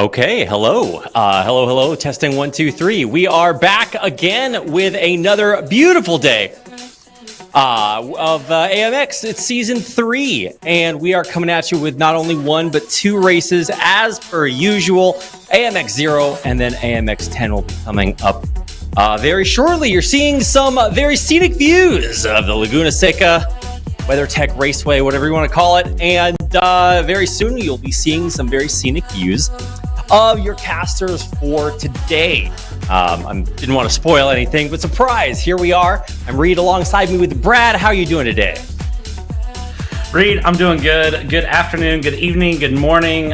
Okay, hello. Hello. Testing 1, 2, 3. We are back again with another beautiful day of AMX. It's season 3, and we are coming at you with not only one, but 2 races as per usual. AMX 0 and then AMX 10 will be coming up very shortly. You're seeing some very scenic views of the Laguna Seca WeatherTech Raceway, whatever you want to call it. And very soon you'll be seeing some very scenic views of your casters for today. I didn't want to spoil anything, but surprise, here we are. I'm Reed alongside me with Brad. How are you doing today? Reed, I'm doing good. Good afternoon, good evening, good morning.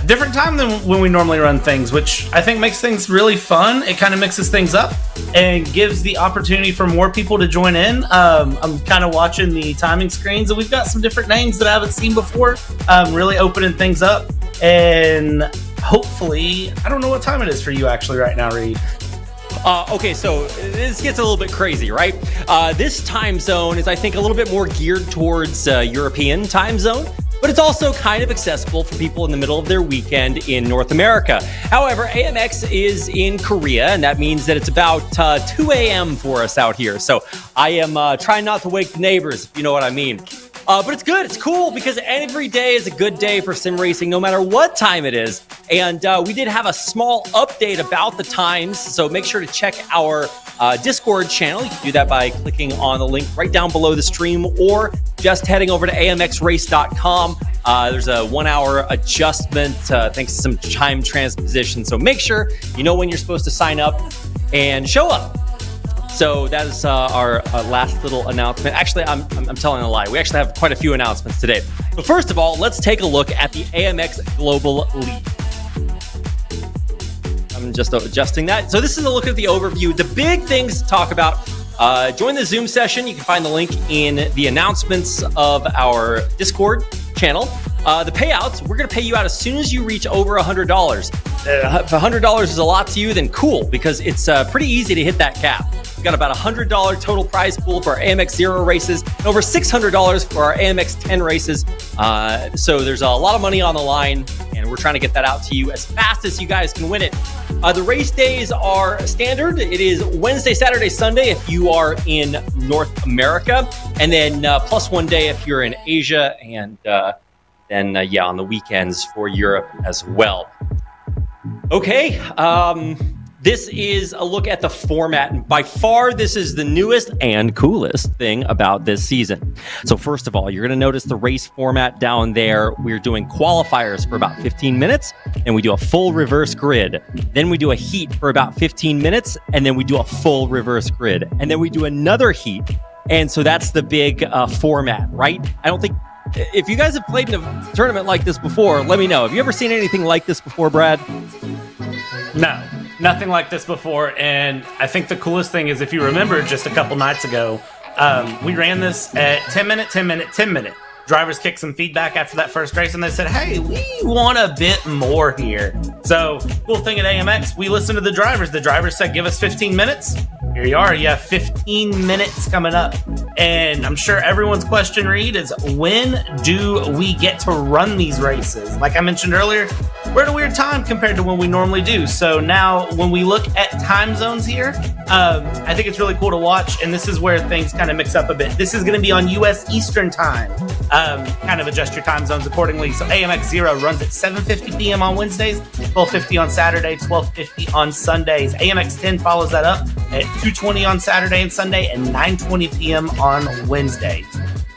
Different time than when we normally run things, which I think makes things really fun. It kind of mixes things up and gives the opportunity for more people to join in. I'm kind of watching the timing screens, and we've got some different names that I haven't seen before. Really opening things up, and hopefully, I don't know what time it is for you actually right now, Reed. Okay, so this gets a little bit crazy, right? This time zone is, I think, a little bit more geared towards European time zone, but it's also kind of accessible for people in the middle of their weekend in North America. However, AMX is in Korea, and that means that it's about 2 a.m. for us out here. So I am trying not to wake the neighbors, if you know what I mean. But it's good. It's cool because every day is a good day for sim racing, no matter what time it is. And we did have a small update about the times, so make sure to check our Discord channel. You can do that by clicking on the link right down below the stream or just heading over to amxrace.com. There's a 1-hour adjustment thanks to some time transposition. So make sure you know when you're supposed to sign up and show up. So that is our last little announcement. Actually, I'm telling a lie. We actually have quite a few announcements today. But first of all, let's take a look at the AMX Global League. I'm just adjusting that. So this is a look at the overview. The big things to talk about. Join the Zoom session. You can find the link in the announcements of our Discord channel. The payouts, we're going to pay you out as soon as you reach over $100. If $100 is a lot to you, then cool, because it's pretty easy to hit that cap. We've got about $100 total prize pool for our AMX 0 races, and over $600 for our AMX 10 races. So there's a lot of money on the line, and we're trying to get that out to you as fast as you guys can win it. The race days are standard. It is Wednesday, Saturday, Sunday if you are in North America, and then plus 1 day if you're in Asia, and then on the weekends for Europe as well. Okay, this is a look at the format, and by far this is the newest and coolest thing about this season. So first of all, you're going to notice the race format down there. We're doing qualifiers for about 15 minutes, and we do a full reverse grid. Then we do a heat for about 15 minutes, and then we do a full reverse grid. And then we do another heat, and so that's the big format, right? I don't think... If you guys have played in a tournament like this before, let me know. Have you ever seen anything like this before, Brad? No, nothing like this before. And I think the coolest thing is, if you remember just a couple nights ago, we ran this at 10 minute, 10 minute, 10 minute. Drivers kicked some feedback after that first race, and they said, hey, we want a bit more here. So, cool thing at AMX, we listened to the drivers. The drivers said, give us 15 minutes. Here you are. You have 15 minutes coming up. And I'm sure everyone's question, Reed, is when do we get to run these races? Like I mentioned earlier, we're at a weird time compared to when we normally do. So now when we look at time zones here, I think it's really cool to watch. And this is where things kind of mix up a bit. This is going to be on US Eastern time. Kind of adjust your time zones accordingly. So AMX 0 runs at 7:50 p.m. on Wednesdays, 12:50 on Saturday, 12:50 on Sundays. AMX 10 follows that up at 2:20 on Saturday and Sunday, and 9:20 p.m. on Wednesday.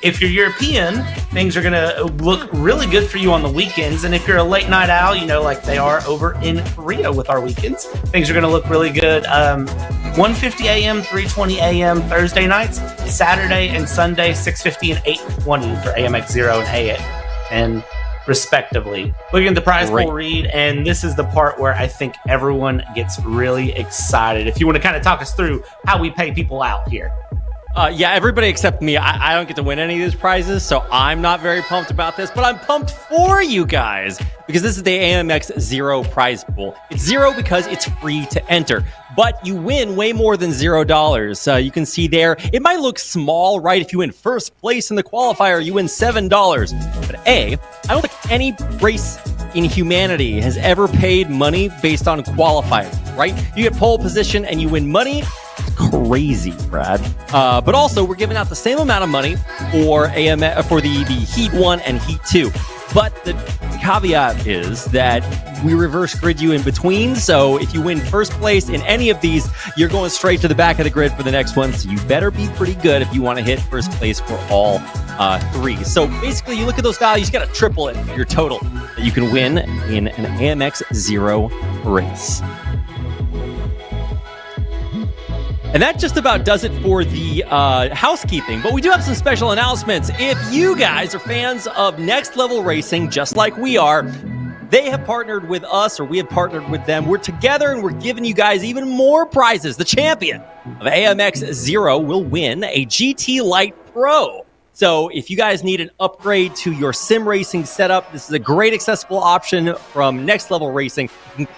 If you're European, things are going to look really good for you on the weekends. And if you're a late night owl, you know, like they are over in Korea with our weekends, things are going to look really good. 1:50 a.m., 3:20 a.m. Thursday nights, Saturday and Sunday, 6:50 and 8:20 for AMX 0 and AMX 10, respectively. Looking at the prize pool, Reed, and this is the part where I think everyone gets really excited. If you want to kind of talk us through how we pay people out here. Yeah, everybody except me. I don't get to win any of these prizes, so I'm not very pumped about this, but I'm pumped for you guys because this is the AMX 0 prize pool. It's 0 because it's free to enter, but you win way more than $0. You can see there, it might look small, right? If you win first place in the qualifier, you win $7. But I don't think any race in humanity has ever paid money based on qualifying, right? You get pole position and you win money. It's crazy, Brad. But also, we're giving out the same amount of money for the Heat 1 and Heat 2. But the caveat is that we reverse grid you in between. So if you win first place in any of these, you're going straight to the back of the grid for the next one. So you better be pretty good if you want to hit first place for all three. So basically, you look at those values, you got to triple it, your total that you can win in an AMX Zero race. And that just about does it for the housekeeping. But we do have some special announcements. If you guys are fans of Next Level Racing, just like we are, they have partnered with us, or we have partnered with them. We're together, and we're giving you guys even more prizes. The champion of AMX Zero will win a GT Lite Pro. So if you guys need an upgrade to your sim racing setup, this is a great accessible option from Next Level Racing. You can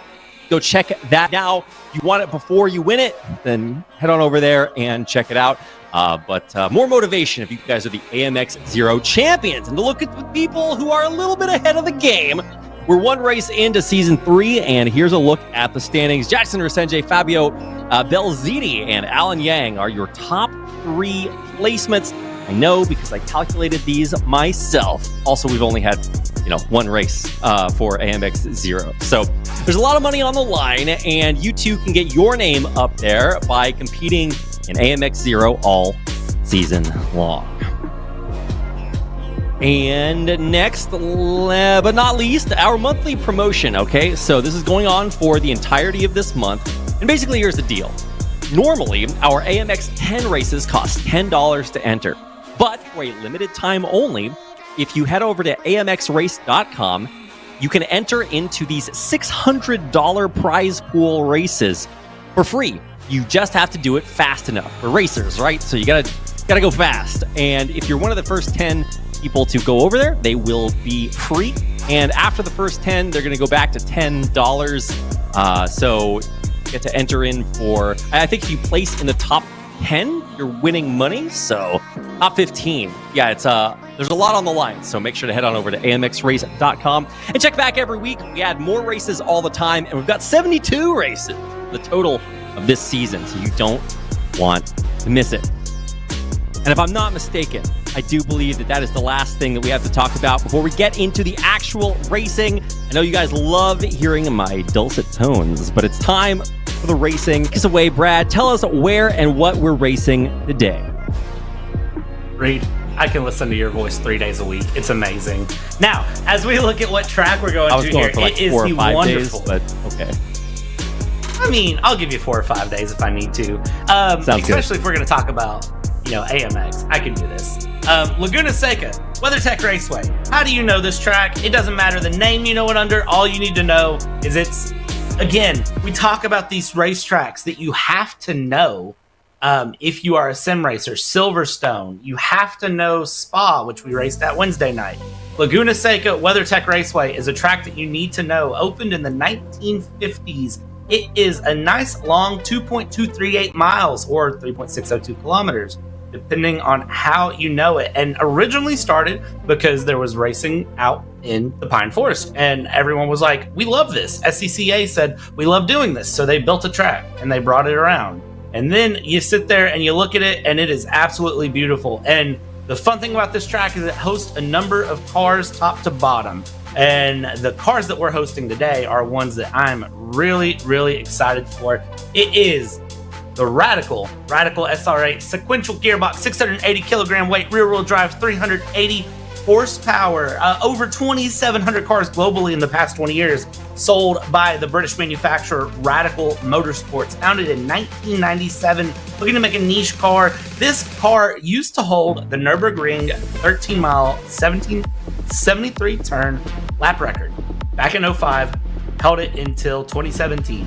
go check that now. If you want it before you win it, then head on over there and check it out. But more motivation if you guys are the AMX Zero champions. And to look at the people who are a little bit ahead of the game, we're one race into Season 3, and here's a look at the standings. Jackson Resenje, Fabio Belziti, and Alan Yang are your top 3 placements. I know because I calculated these myself. Also, we've only had one race for AMX Zero. So there's a lot of money on the line, and you too can get your name up there by competing in AMX Zero all season long. And next, but not least, our monthly promotion, okay? So this is going on for the entirety of this month. And basically, here's the deal. Normally, our AMX 10 races cost $10 to enter. But for a limited time only, if you head over to amxrace.com, you can enter into these $600 prize pool races for free. You just have to do it fast enough. For racers, right? So you gotta go fast. And if you're one of the first 10 people to go over there, they will be free. And after the first 10, they're gonna go back to $10. So you get to enter in for, I think if you place in the top 10, you're winning money. So top 15. Yeah, it's there's a lot on the line. So make sure to head on over to amxrace.com and check back every week. We add more races all the time, and we've got 72 races, the total of this season. So you don't want to miss it. And if I'm not mistaken, I do believe that is the last thing that we have to talk about before we get into the actual racing. I know you guys love hearing my dulcet tones, but it's time for the racing. Kiss away, Brad. Tell us where and what we're racing today. Reed, I can listen to your voice 3 days a week. It's amazing. Now, as we look at what track we're going to here, it is 4 or 5 wonderful days, but okay. I mean, I'll give you 4 or 5 days if I need to. Especially if we're going to talk about, AMX. I can do this. Laguna Seca, WeatherTech Raceway. How do you know this track? It doesn't matter the name you know it under. All you need to know is again, we talk about these racetracks that you have to know if you are a sim racer. Silverstone, you have to know Spa, which we raced at Wednesday night. Laguna Seca WeatherTech Raceway is a track that you need to know. Opened in the 1950s. It is a nice long 2.238 miles or 3.602 kilometers, depending on how you know it. And originally started because there was racing out in the Pine Forest. And everyone was like, we love this. SCCA said, we love doing this. So they built a track and they brought it around. And then you sit there and you look at it and it is absolutely beautiful. And the fun thing about this track is it hosts a number of cars top to bottom. And the cars that we're hosting today are ones that I'm really, really excited for. It is the Radical SR8 sequential gearbox, 680 kilogram weight, rear wheel drive, 380 horsepower, over 2,700 cars globally in the past 20 years, sold by the British manufacturer Radical Motorsports, founded in 1997, looking to make a niche car. This car used to hold the Nürburgring 13-mile, 1773 turn lap record. Back in 2005, held it until 2017.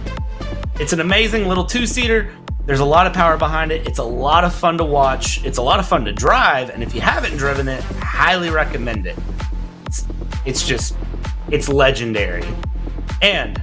It's an amazing little two-seater. There's a lot of power behind it. It's a lot of fun to watch. It's a lot of fun to drive. And if you haven't driven it, I highly recommend it. It's legendary. And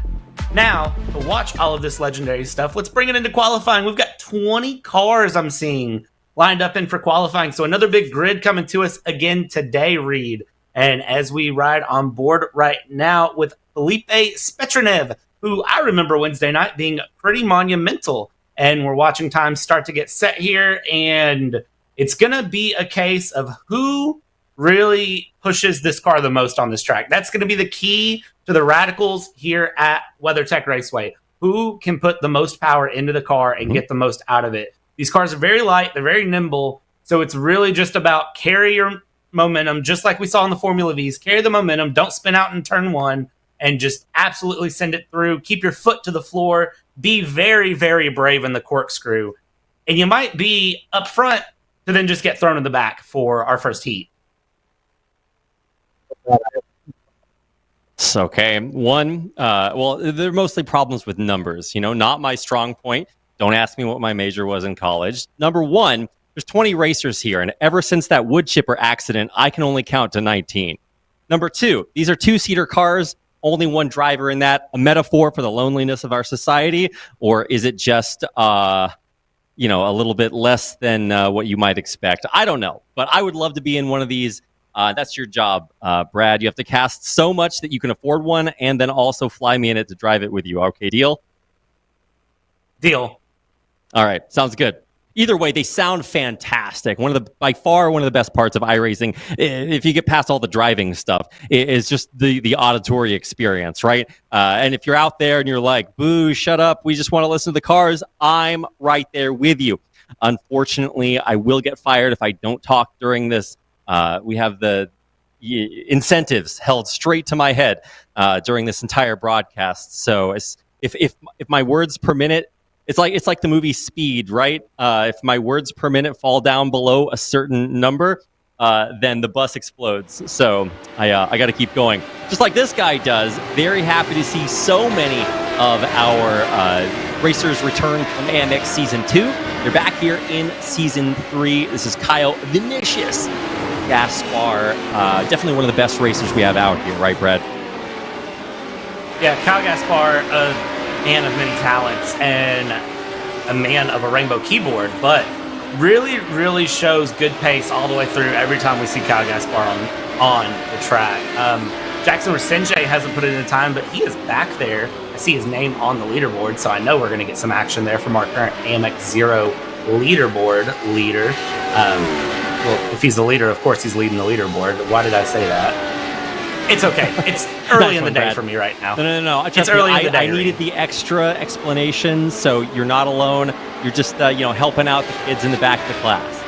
now, to watch all of this legendary stuff, let's bring it into qualifying. We've got 20 cars I'm seeing lined up in for qualifying. So another big grid coming to us again today, Reed. And as we ride on board right now with Felipe Spetranev, who I remember Wednesday night being pretty monumental. And we're watching time start to get set here. And it's going to be a case of who really pushes this car the most on this track. That's going to be the key to the radicals here at WeatherTech Raceway. Who can put the most power into the car and get the most out of it? These cars are very light. They're very nimble. So it's really just about carry your momentum, just like we saw in the Formula Vs. Carry the momentum. Don't spin out in turn one and just absolutely send it through. Keep your foot to the floor. Be very, very brave in the corkscrew. And you might be up front to then just get thrown in the back for our first heat. Okay. One, well, they're mostly problems with numbers, not my strong point. Don't ask me what my major was in college. Number one, there's 20 racers here, and ever since that wood chipper accident, I can only count to 19. Number two, these are two-seater cars, only one driver in that, a metaphor for the loneliness of our society, or is it just, a little bit less than what you might expect? I don't know, but I would love to be in one of these. That's your job, Brad. You have to cast so much that you can afford one, and then also fly me in it to drive it with you. Okay, deal? Deal. All right, sounds good. Either way, they sound fantastic. By far one of the best parts of iRacing, if you get past all the driving stuff, is just the auditory experience, right? And if you're out there and you're like, boo, shut up, we just want to listen to the cars, I'm right there with you. Unfortunately, I will get fired if I don't talk during this. We have the incentives held straight to my head during this entire broadcast. So if my words per minute, it's like the movie Speed, right? If my words per minute fall down below a certain number, then the bus explodes. So I got to keep going, just like this guy does. Very happy to see so many of our racers return from AMX Season 2. They're back here in Season 3. This is Kyle Vinicius Gaspar, definitely one of the best racers we have out here, right, Brad? Yeah, Kyle Gaspar, a man of many talents and a man of a rainbow keyboard, but really, really shows good pace all the way through every time we see Kyle Gaspar on the track. Jackson Resenje hasn't put it in time, but he is back there. I see his name on the leaderboard, so I know we're going to get some action there from our current AMX Zero leaderboard leader. Well, if he's the leader, of course he's leading the leaderboard. Why did I say that? It's okay. It's early in the day Brad. For me right now. No. It's early in the day. I needed the extra explanation, so you're not alone. You're just, helping out the kids in the back of the class.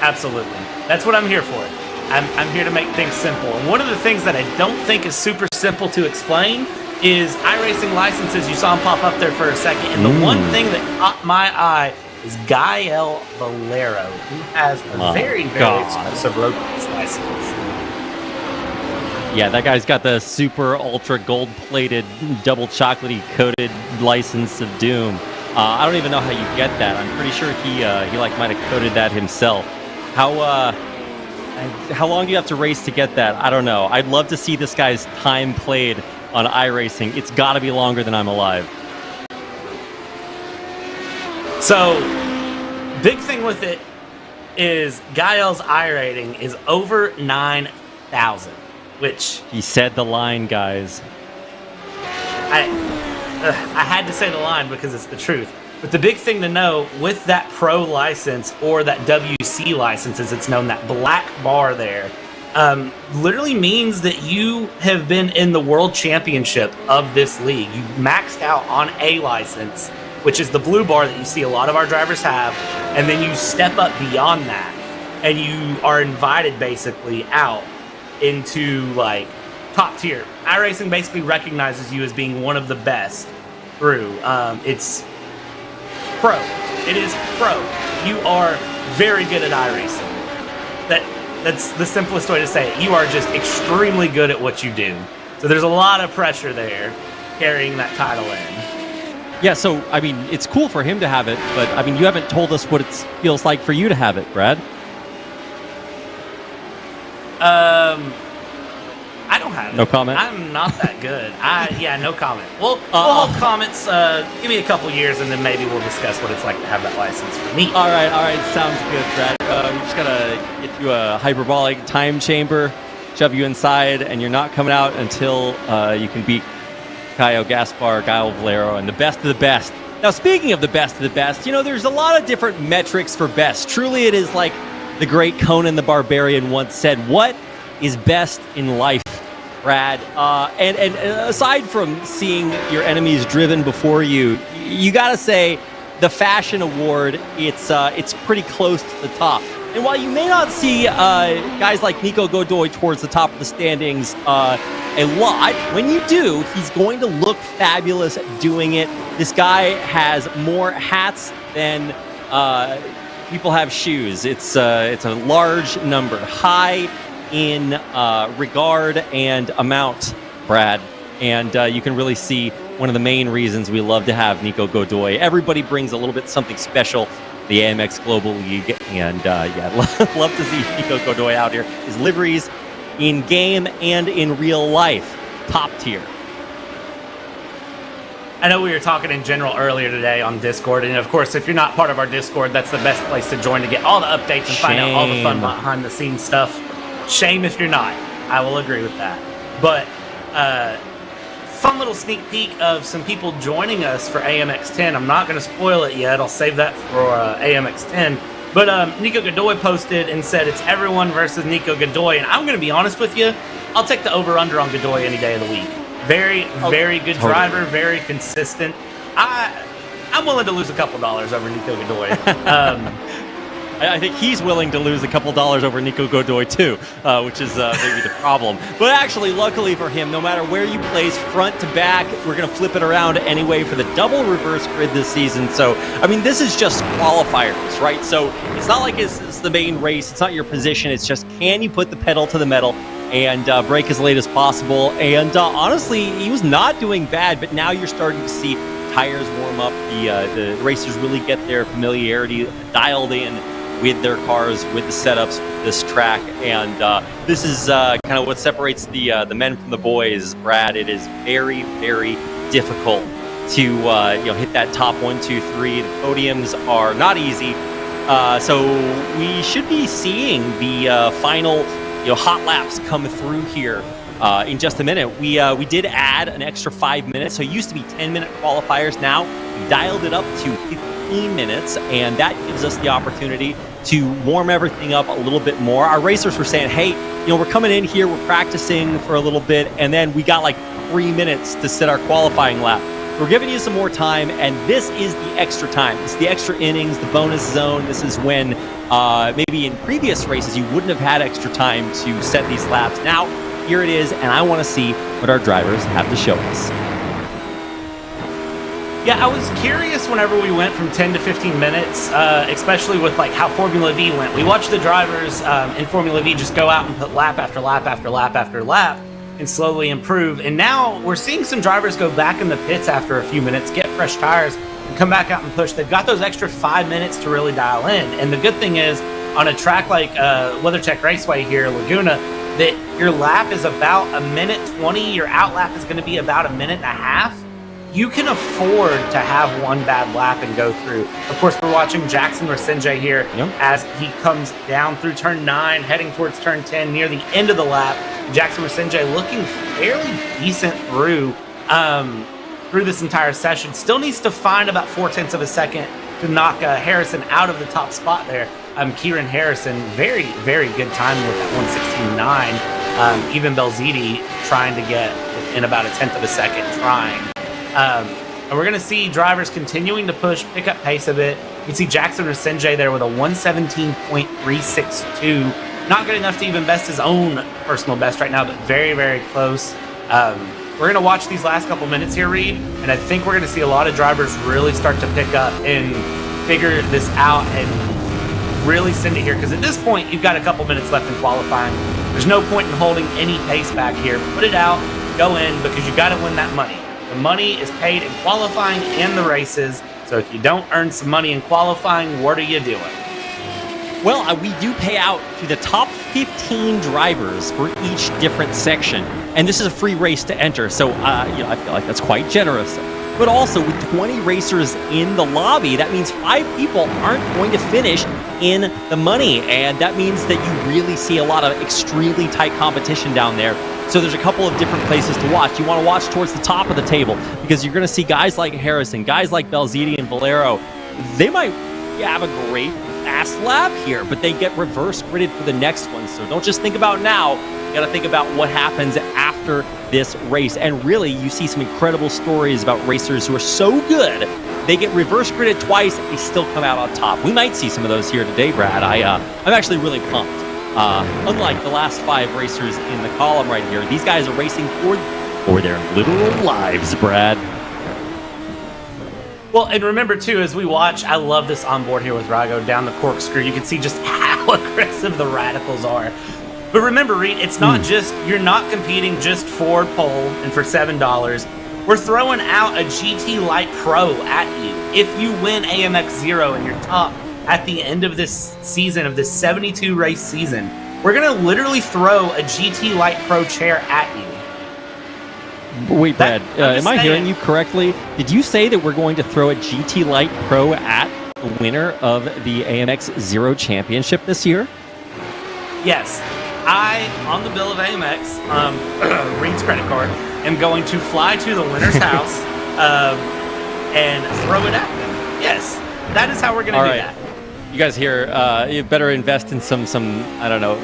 Absolutely. That's what I'm here for. I'm here to make things simple. And one of the things that I don't think is super simple to explain is iRacing licenses. You saw them pop up there for a second. And the one thing that caught my eye is Gael Valero, who has a very expensive road course license. Yeah, that guy's got the super ultra gold-plated, double chocolatey coated license of doom. I don't even know how you get that. I'm pretty sure he might have coded that himself. How long do you have to race to get that? I don't know. I'd love to see this guy's time played on iRacing. It's got to be longer than I'm alive. So, big thing with it is Gael's I rating is over 9,000. Which he said the line, guys. I had to say the line because it's the truth. But the big thing to know with that pro license or that WC license, as it's known, that black bar there, literally means that you have been in the world championship of this league. You maxed out on a license, which is the blue bar that you see a lot of our drivers have, and then you step up beyond that, and you are invited basically out into like top tier. iRacing basically recognizes you as being one of the best through. It's pro. It is pro. You are very good at iRacing. That's the simplest way to say it. You are just extremely good at what you do. So there's a lot of pressure there carrying that title in. Yeah, so I mean, it's cool for him to have it, but I mean, you haven't told us what it feels like for you to have it, Brad. I don't have it. No comment? I'm not that good. Yeah, no comment. We'll hold comments. Give me a couple years, and then maybe we'll discuss what it's like to have that license for me. All right, sounds good, Brad. We just gotta get you a hyperbolic time chamber, shove you inside, and you're not coming out until you can beat Caio Gaspar, Gaio Valero, and the best of the best. Now, speaking of the best of the best, there's a lot of different metrics for best. Truly, it is like the great Conan the Barbarian once said, what is best in life, Brad? And aside from seeing your enemies driven before you, you gotta say the fashion award, it's pretty close to the top. And while you may not see guys like Nico Godoy towards the top of the standings a lot, when you do, he's going to look fabulous at doing it. This guy has more hats than people have shoes. It's a large number, high in regard and amount, Brad. And you can really see one of the main reasons we love to have Nico Godoy. Everybody brings a little bit something special, the AMX Global League. And love to see Nico Godoy out here. His liveries in game and in real life, top tier. I know we were talking in general earlier today on Discord, and of course, if you're not part of our Discord, that's the best place to join to get all the updates and find out all the fun behind-the-scenes stuff. Shame if you're not. I will agree with that. But fun little sneak peek of some people joining us for AMX 10. I'm not going to spoil it yet. I'll save that for AMX 10. But Nico Godoy posted and said it's everyone versus Nico Godoy, and I'm going to be honest with you. I'll take the over-under on Godoy any day of the week. Very good driver, very consistent. I'm willing to lose a couple dollars over Nico Godoy. I think he's willing to lose a couple dollars over Nico Godoy too, which is maybe the problem. But actually, luckily for him, no matter where you place, front to back, we're going to flip it around anyway for the double reverse grid this season. So, I mean, this is just qualifiers, right? So it's not like it's the main race. It's not your position. It's just, can you put the pedal to the metal and break as late as possible? And honestly, he was not doing bad, but now you're starting to see tires warm up. The racers really get their familiarity dialed in with their cars, with the setups, with this track, and this is kind of what separates the men from the boys, Brad. It is very, very difficult to hit that top 1, 2, 3. The podiums are not easy, so we should be seeing the final hot laps come through here in just a minute. We did add an extra 5 minutes, so it used to be 10-minute qualifiers. Now we dialed it up to 15 minutes, and that gives us the opportunity to warm everything up a little bit more. Our racers were saying, hey, we're coming in here, we're practicing for a little bit, and then we got like 3 minutes to set our qualifying lap. We're giving you some more time, and this is the extra time. It's the extra innings, the bonus zone. This is when maybe in previous races you wouldn't have had extra time to set these laps. Now, here it is, and I want to see what our drivers have to show us. Yeah, I was curious whenever we went from 10 to 15 minutes, especially with like how Formula V went. We watched the drivers in Formula V just go out and put lap after lap after lap after lap and slowly improve. And now we're seeing some drivers go back in the pits after a few minutes, get fresh tires, and come back out and push. They've got those extra 5 minutes to really dial in. And the good thing is, on a track like WeatherTech Raceway here, Laguna, that your lap is about 1:20, your out lap is going to be about 1.5 minutes. You can afford to have one bad lap and go through. Of course, we're watching Jackson Resenje here as he comes down through turn 9, heading towards turn 10, near the end of the lap. Jackson Resenje looking fairly decent through this entire session. Still needs to find about 0.4 of a second to knock Harrison out of the top spot there. Kieran Harrison, very, very good time with that 1:16.9. Even Belziti trying to get in about 1/10 of a second trying. And we're going to see drivers continuing to push, pick up pace a bit. You can see Jackson Resenje there with a 1:17.362. Not good enough to even best his own personal best right now, but very, very close. We're going to watch these last couple minutes here, Reed, and I think we're going to see a lot of drivers really start to pick up and figure this out and really send it here. Because at this point, you've got a couple minutes left in qualifying. There's no point in holding any pace back here. Put it out, go in, because you got to win that money. The money is paid in qualifying and the races. So if you don't earn some money in qualifying, what are you doing? Well, we do pay out to the top 15 drivers for each different section, and this is a free race to enter, so I feel like that's quite generous. But also, with 20 racers in the lobby, that means 5 people aren't going to finish in the money, and that means that you really see a lot of extremely tight competition down there. So there's a couple of different places to watch. You want to watch towards the top of the table, because you're going to see guys like Harrison, guys like Belziti and Valero. They might have a great fast lap here, but they get reverse gridded for the next one. So don't just think about now. You got to think about what happens after this race. And really, you see some incredible stories about racers who are so good, they get reverse gridded twice, they still come out on top. We might see some of those here today, Brad. I'm actually really pumped. Unlike the last 5 racers in the column right here, these guys are racing for their literal lives, Brad. Well, and remember, too, as we watch, I love this onboard here with Rago down the corkscrew. You can see just how aggressive the radicals are. But remember, Reed, it's not just, you're not competing just for pole and for $7. We're throwing out a GT Light Pro at you. If you win AMX 0 and you're top at the end of this season, of this 72 race season, we're going to literally throw a GT Light Pro chair at you. Wait, Brad, am I hearing you correctly? Did you say that we're going to throw a GT Light Pro at the winner of the AMX 0 championship this year? Yes. I, on the bill of AMX, Reed's credit card, am going to fly to the winner's house and throw it at them. Yes, that is how we're going to do that. You guys here, you better invest in some I don't know,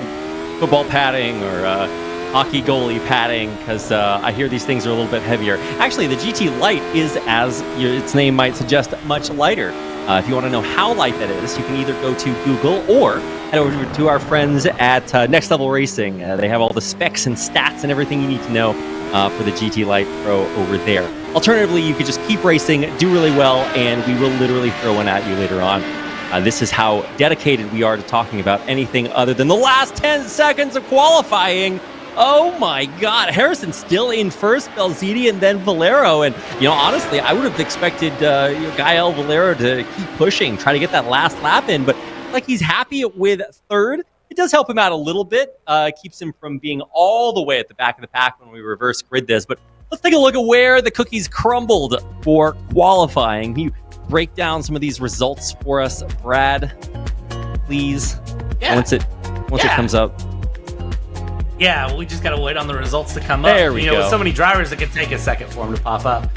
football padding or hockey goalie padding, because I hear these things are a little bit heavier. Actually, the GT Light is, as its name might suggest, much lighter. If you want to know how light that is, you can either go to Google or head over to our friends at Next Level Racing. They have all the specs and stats and everything you need to know for the GT Light Pro over there. Alternatively, you could just keep racing, do really well, and we will literally throw one at you later on. This is how dedicated we are to talking about anything other than the last 10 seconds of qualifying. Oh my God, Harrison still in first, Belziti, and then Valero. And, honestly, I would have expected Gael Valero to keep pushing, try to get that last lap in, but like he's happy with third. It does help him out a little bit, keeps him from being all the way at the back of the pack when we reverse grid this. But let's take a look at where the cookies crumbled for qualifying. Can you break down some of these results for us, Brad, please? Yeah. Once it comes up. Yeah, we just got to wait on the results to come up. There we go. With so many drivers, it could take a second for them to pop up.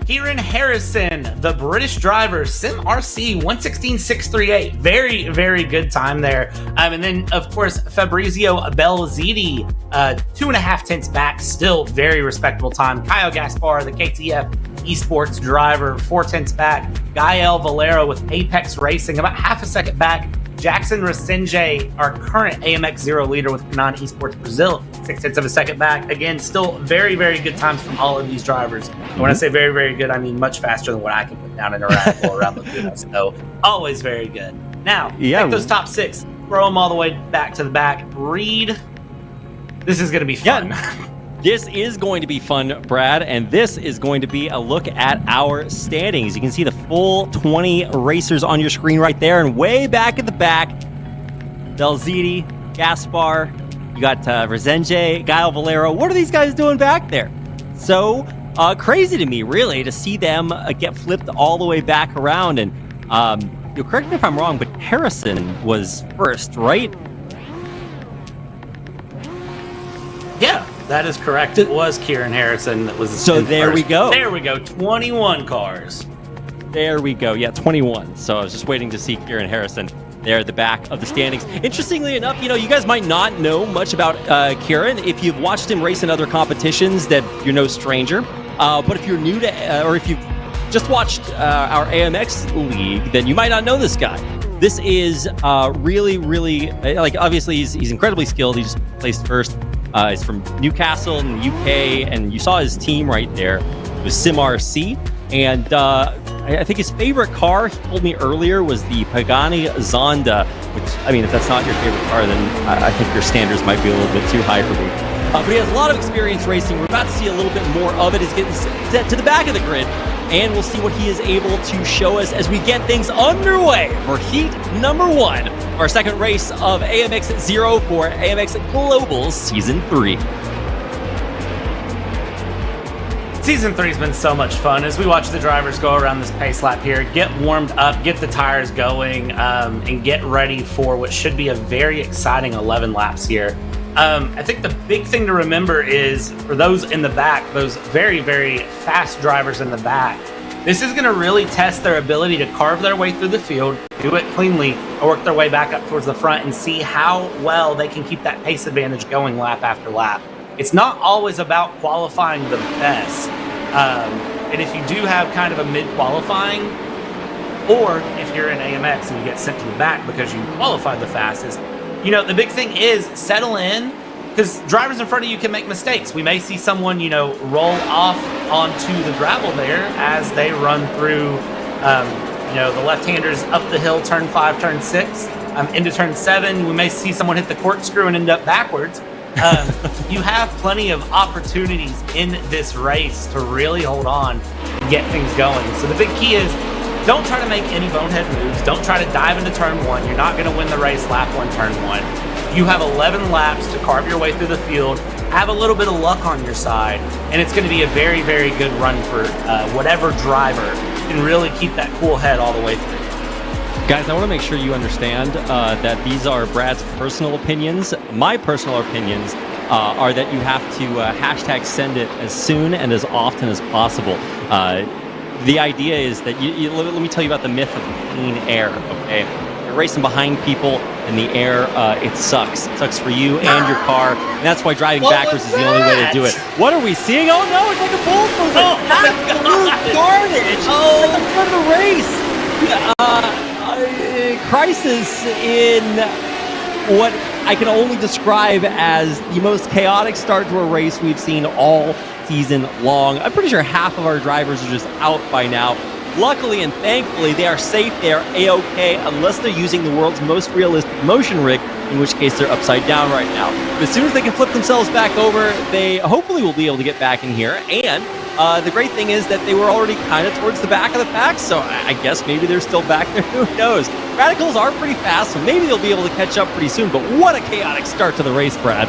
Kieran Harrison, the British driver, SimRC 116.638. Very, very good time there. And then, of course, Fabrizio Belziti, 2.5 tenths back. Still very respectable time. Kyle Gaspar, the KTF esports driver, 4 tenths back. Gael Valero with Apex Racing, about half a second back. Jackson Resenge, our current AMX 0 leader with Kanan Esports Brazil, 6 tenths of a second back. Again, still very, very good times from all of these drivers. And when I say very, very good, I mean much faster than what I can put down in a radical around Laguna. So always very good. Now, take those top 6, throw them all the way back to the back. Reed, this is going to be fun. Yeah. This is going to be fun, Brad, and this is going to be a look at our standings. You can see the full 20 racers on your screen right there, and way back at the back, Belziti, Gaspar, you got Resenge, Gael Valero. What are these guys doing back there? So crazy to me, really, to see them get flipped all the way back around. And you'll correct me if I'm wrong, but Harrison was first, right? Yeah. That is correct. It was Kieran Harrison that was. So there we go. There we go. 21 cars. There we go. Yeah, 21. So I was just waiting to see Kieran Harrison there at the back of the standings. Interestingly enough, you guys might not know much about Kieran. If you've watched him race in other competitions, that you're no stranger. But if you're new to, or if you've just watched our AMX League, then you might not know this guy. This is really, really, obviously he's incredibly skilled. He just placed first. He's from Newcastle in the UK, and you saw his team right there. It was SimRC, and I think his favorite car, he told me earlier, was the Pagani Zonda, which, if that's not your favorite car, then I think your standards might be a little bit too high for me. But he has a lot of experience racing. We're about to see a little bit more of it. He's getting set to the back of the grid, and we'll see what he is able to show us as we get things underway for heat number 1 our second race of AMX 0 for AMX Global Season 3. Season 3 has been so much fun as we watch the drivers go around this pace lap here, get warmed up, get the tires going, and get ready for what should be a very exciting 11 laps here. I think the big thing to remember is for those in the back, those very, very fast drivers in the back, this is going to really test their ability to carve their way through the field, do it cleanly, and work their way back up towards the front and see how well they can keep that pace advantage going lap after lap. It's not always about qualifying the best. And if you do have kind of a mid-qualifying, or if you're in AMX and you get sent to the back because you qualified the fastest, you know, the big thing is settle in, because drivers in front of you can make mistakes. We may see someone, you know, roll off onto the gravel there as they run through, you know, the left-handers up the hill, turn 5, turn 6, into turn 7. We may see someone hit the corkscrew and end up backwards. You have plenty of opportunities in this race to really hold on and get things going. So the big key is don't try to make any bonehead moves. Don't try to dive into turn 1. You're not going to win the race lap 1, turn 1. You have 11 laps to carve your way through the field. Have a little bit of luck on your side, and it's going to be a very, very good run for whatever driver can really keep that cool head all the way through. Guys, I want to make sure you understand that these are Brad's personal opinions. My personal opinions are that you have to hashtag send it as soon and as often as possible. The idea is that let me tell you about the myth of clean air, okay? You're racing behind people in the air, it sucks. It sucks for you and your car, and that's why driving backwards is the only way to do it. What are we seeing? Oh no, it's like a bull movement. Oh my Absolute garbage. Oh. At the front of the race. Crisis in what I can only describe as the most chaotic start to a race we've seen all season long. I'm pretty sure half of our drivers are just out by now. Luckily and thankfully, they are safe. They are A-OK, unless they're using the world's most realistic motion rig, in which case they're upside down right now. But as soon as they can flip themselves back over, they hopefully will be able to get back in here. And the great thing is that they were already kind of towards the back of the pack, so I guess maybe they're still back there. Who knows? Radicals are pretty fast, so maybe they'll be able to catch up pretty soon. But what a chaotic start to the race, Brad.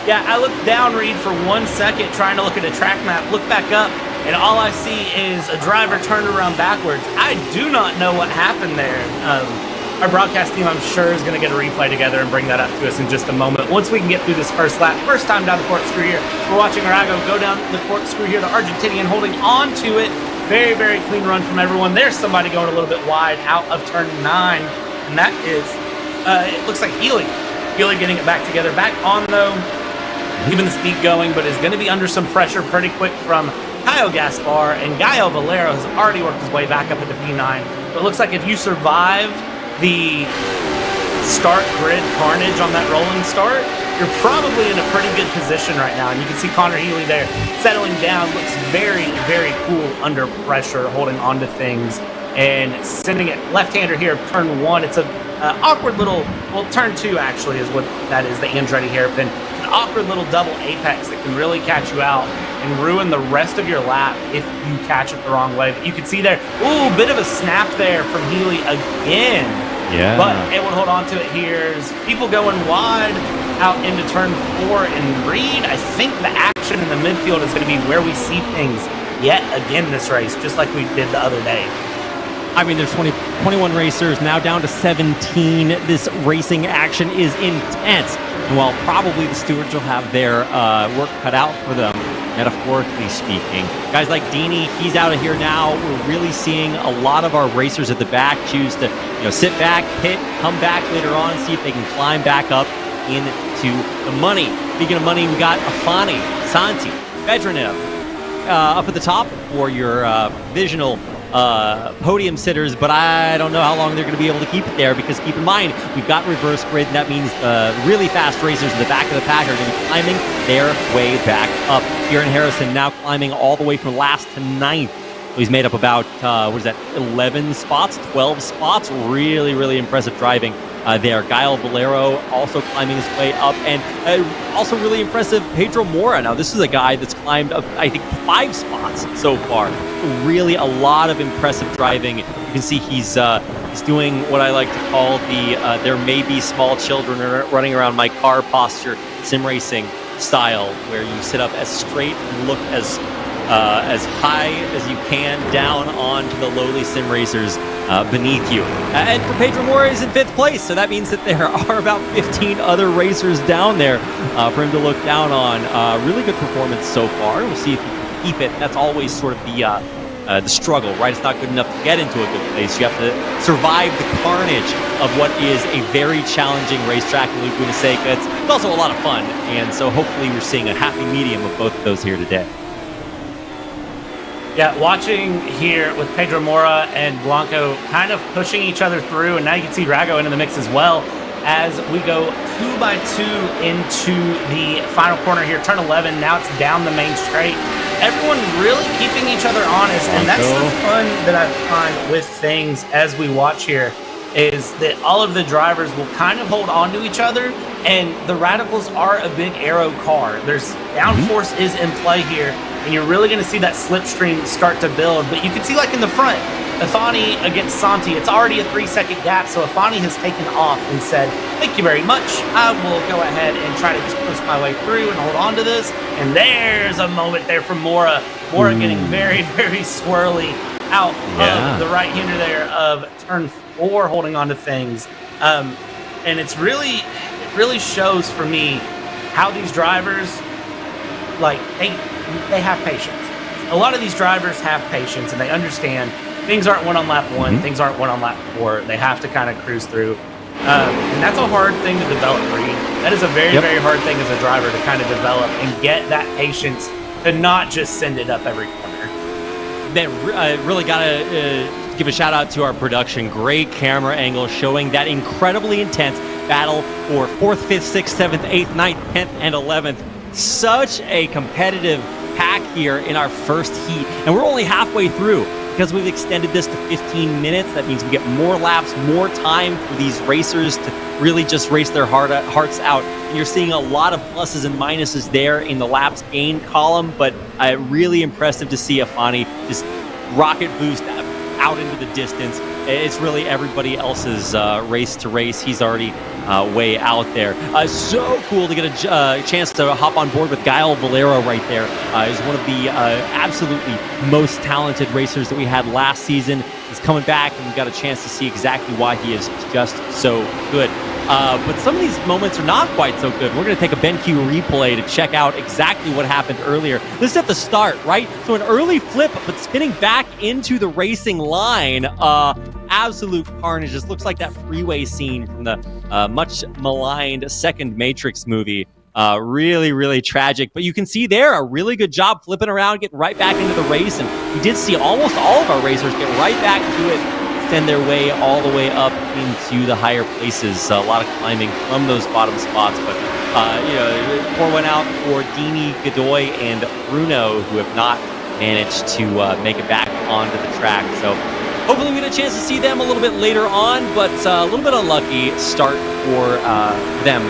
Yeah, I looked down, Reed, for 1 second trying to look at a track map, look back up, and all I see is a driver turned around backwards. I do not know what happened there. Our broadcast team, I'm sure, is going to get a replay together and bring that up to us in just a moment. Once we can get through this first lap, first time down the corkscrew here, we're watching Arago go down the corkscrew here, the Argentinian holding on to it. Very, very clean run from everyone. There's somebody going a little bit wide out of turn 9, and that is, it looks like Healy. Healy getting it back together. Back on, though, keeping the speed going, but is going to be under some pressure pretty quick from Caio Gaspar, and Gaio Valero has already worked his way back up into P9. But it looks like if you survive the start grid carnage on that rolling start, you're probably in a pretty good position right now. And you can see Connor Healy there settling down, looks very, very cool under pressure, holding on to things and sending it left-hander here of turn 1. It's a awkward little, well, turn 2 actually is what that is, the Andretti hairpin. An awkward little double apex that can really catch you out and ruin the rest of your lap if you catch it the wrong way. But you can see there, ooh, bit of a snap there from Healy again. Yeah. But able to hold on to it here. There's people going wide out into turn 4 and Reed. I think the action in the midfield is going to be where we see things yet again this race, just like we did the other day. I mean, there's 21 racers, now down to 17. This racing action is intense. And while probably the stewards will have their work cut out for them, metaphorically speaking, guys like Dini, he's out of here now. We're really seeing a lot of our racers at the back choose to, sit back, pit, come back later on, see if they can climb back up into the money. Speaking of money, we got Afani, Santi, Bedrenev up at the top for your visional podium sitters, but I don't know how long they're going to be able to keep it there, because keep in mind, we've got reverse grid, and that means really fast racers in the back of the pack are going to be climbing their way back up. Kieran Harrison now climbing all the way from last to 9th. He's made up about, 11 spots, 12 spots. Really, really impressive driving there. Guile Valero also climbing his way up, and also really impressive Pedro Mora. Now, this is a guy that's climbed up, I think, 5 spots so far. Really a lot of impressive driving. You can see he's doing what I like to call the there may be small children running around my car posture sim racing style, where you sit up as straight and look as high as you can down onto the lowly sim racers beneath you. And for Pedro Mora is in 5th place, so that means that there are about 15 other racers down there for him to look down on. Really good performance so far. We'll see if he can keep it. That's always sort of the struggle, right? It's not good enough to get into a good place. You have to survive the carnage of what is a very challenging racetrack in Laguna Seca. It's also a lot of fun, and so hopefully we're seeing a happy medium of both of those here today. Yeah, watching here with Pedro Mora and Blanco kind of pushing each other through, and now you can see Rago into the mix as well as we go 2 by 2 into the final corner here, turn 11. Now it's down the main straight. Everyone really keeping each other honest, and that's the fun that I find with things as we watch here, is that all of the drivers will kind of hold on to each other, and the Radicals are a big aero car. There's downforce is in play here, and you're really going to see that slipstream start to build. But you can see, like in the front, Afani against Santi, it's already a 3-second gap, so Afani has taken off and said, thank you very much, I will go ahead and try to just push my way through and hold on to this. And there's a moment there from Mora. Mora getting very, very swirly out of the right hander there of turn 4, holding on to things. And it really shows for me how these drivers, like, they have patience. A lot of these drivers have patience, and they understand things aren't won on lap 1, things aren't won on lap 4. They have to kind of cruise through. And that's a hard thing to develop, Reed. That is a very, very hard thing as a driver to kind of develop and get that patience to not just send it up every corner. Man, really got to give a shout out to our production. Great camera angle showing that incredibly intense battle for 4th, 5th, 6th, 7th, 8th, 9th, 10th, and 11th. Such a competitive pack here in our first heat, and we're only halfway through. Because we've extended this to 15 minutes, that means we get more laps, more time for these racers to really just race their hearts out. And you're seeing a lot of pluses and minuses there in the laps gained column, but really impressive to see Afani just rocket boost out into the distance. It's really everybody else's race to race. He's already way out there. So cool to get a chance to hop on board with Guile Valero right there. He's one of the absolutely most talented racers that we had last season. He's coming back, and we've got a chance to see exactly why he is just so good. But some of these moments are not quite so good. We're going to take a BENQ replay to check out exactly what happened earlier. This is at the start, right? So an early flip, but spinning back into the racing line. Absolute carnage. Just looks like that freeway scene from the much maligned second Matrix movie. Really, really tragic. But you can see there a really good job flipping around, getting right back into the race. And we did see almost all of our racers get right back to it, extend their way all the way up into the higher places. A lot of climbing from those bottom spots. But, pour one out for Dini, Godoy, and Bruno, who have not managed to make it back onto the track. So hopefully we get a chance to see them a little bit later on, but a little bit unlucky start for them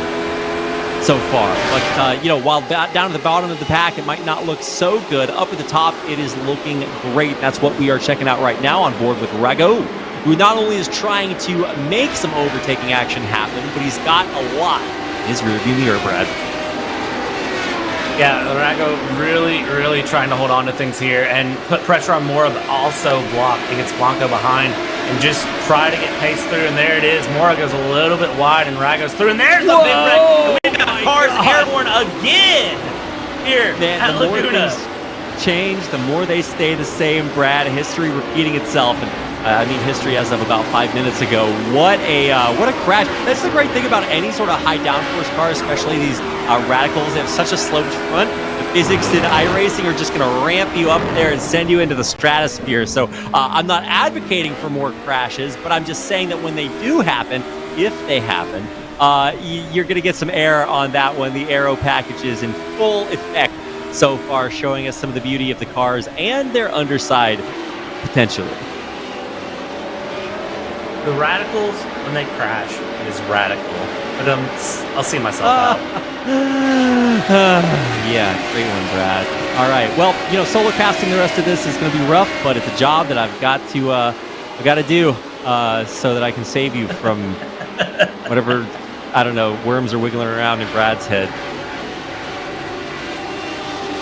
so far. But, while down at the bottom of the pack, it might not look so good. Up at the top, it is looking great. That's what we are checking out right now on board with Rago, who not only is trying to make some overtaking action happen, but he's got a lot in his rearview mirror, Brad. Yeah, Rago really, really trying to hold on to things here and put pressure on Mora, but also block against Blanco behind and just try to get pace through. And there it is. Mora goes a little bit wide, and Rago's through. And there's a big wreck. And we've got cars airborne again here at Laguna. Change, the more they stay the same, Brad. History repeating itself. And history as of about 5 minutes ago. What a crash. That's the great thing about any sort of high downforce car, especially these Radicals. They have such a sloped front. The physics in iRacing are just going to ramp you up there and send you into the stratosphere. So I'm not advocating for more crashes, but I'm just saying that when they do happen, if they happen, you're going to get some air on that one. The aero package is in full effect so far, showing us some of the beauty of the cars and their underside potentially. The Radicals when they crash, it is radical. But I'll see myself out. Yeah, great one, Brad. All right, well, solo casting the rest of this is going to be rough, but it's a job that I've got to do so that I can save you from whatever, I don't know, worms are wiggling around in Brad's head.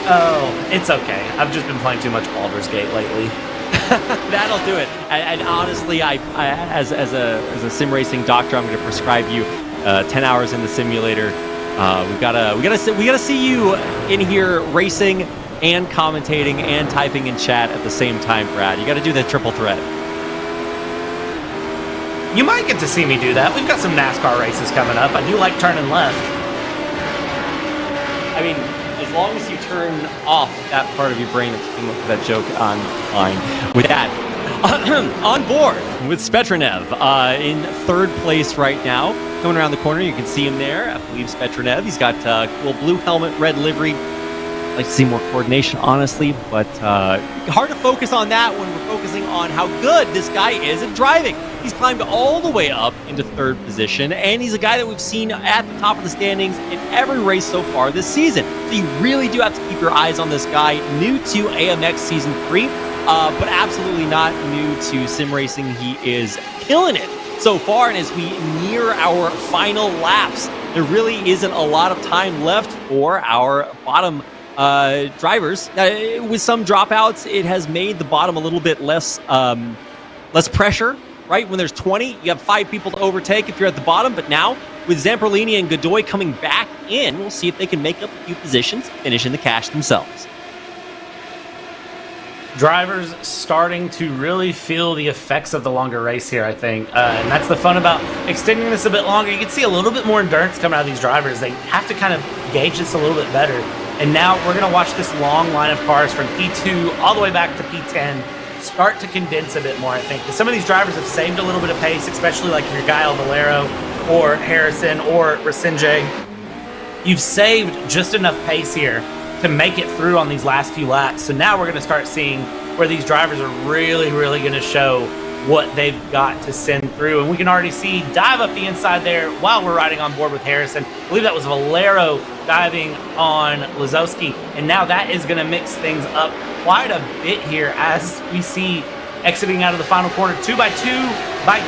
Oh, it's okay. I've just been playing too much Baldur's Gate lately. That'll do it. And honestly, I as a sim racing doctor, I'm going to prescribe you 10 hours in the simulator. We gotta see you in here racing and commentating and typing in chat at the same time, Brad. You got to do the triple threat. You might get to see me do that. We've got some NASCAR races coming up. I do like turning left. I mean, as long as you turn off that part of your brain that's thinking of that joke on line. With that, on board with Spetranev in third place right now. Coming around the corner, you can see him there. I believe Spetranev. He's got a little blue helmet, red livery. I'd like to see more coordination, honestly, but hard to focus on that when we're focusing on how good this guy is at driving. He's climbed all the way up into third position, and he's a guy that we've seen at the top of the standings in every race so far this season. So you really do have to keep your eyes on this guy, new to AMX Season 3, but absolutely not new to sim racing. He is killing it so far, and as we near our final laps, there really isn't a lot of time left for our bottom drivers. With some dropouts, it has made the bottom a little bit less pressure, right? When there's 20, you have 5 people to overtake if you're at the bottom, but now with Zamperlini and Godoy coming back in, we'll see if they can make up a few positions, finish in the cash themselves. Drivers starting to really feel the effects of the longer race here, I think. And that's the fun about extending this a bit longer. You can see a little bit more endurance coming out of these drivers. They have to kind of gauge this a little bit better. And now we're going to watch this long line of cars from P2 all the way back to P10 start to condense a bit more, I think. Some of these drivers have saved a little bit of pace, especially like your Guile Valero or Harrison or Rasinje. You've saved just enough pace here to make it through on these last few laps. So now we're going to start seeing where these drivers are really, really going to show what they've got to send through. And we can already see dive up the inside there while we're riding on board with Harrison. I believe that was Valero diving on Lazowski. And now that is going to mix things up quite a bit here as we see exiting out of the final corner 2 by 2 by 2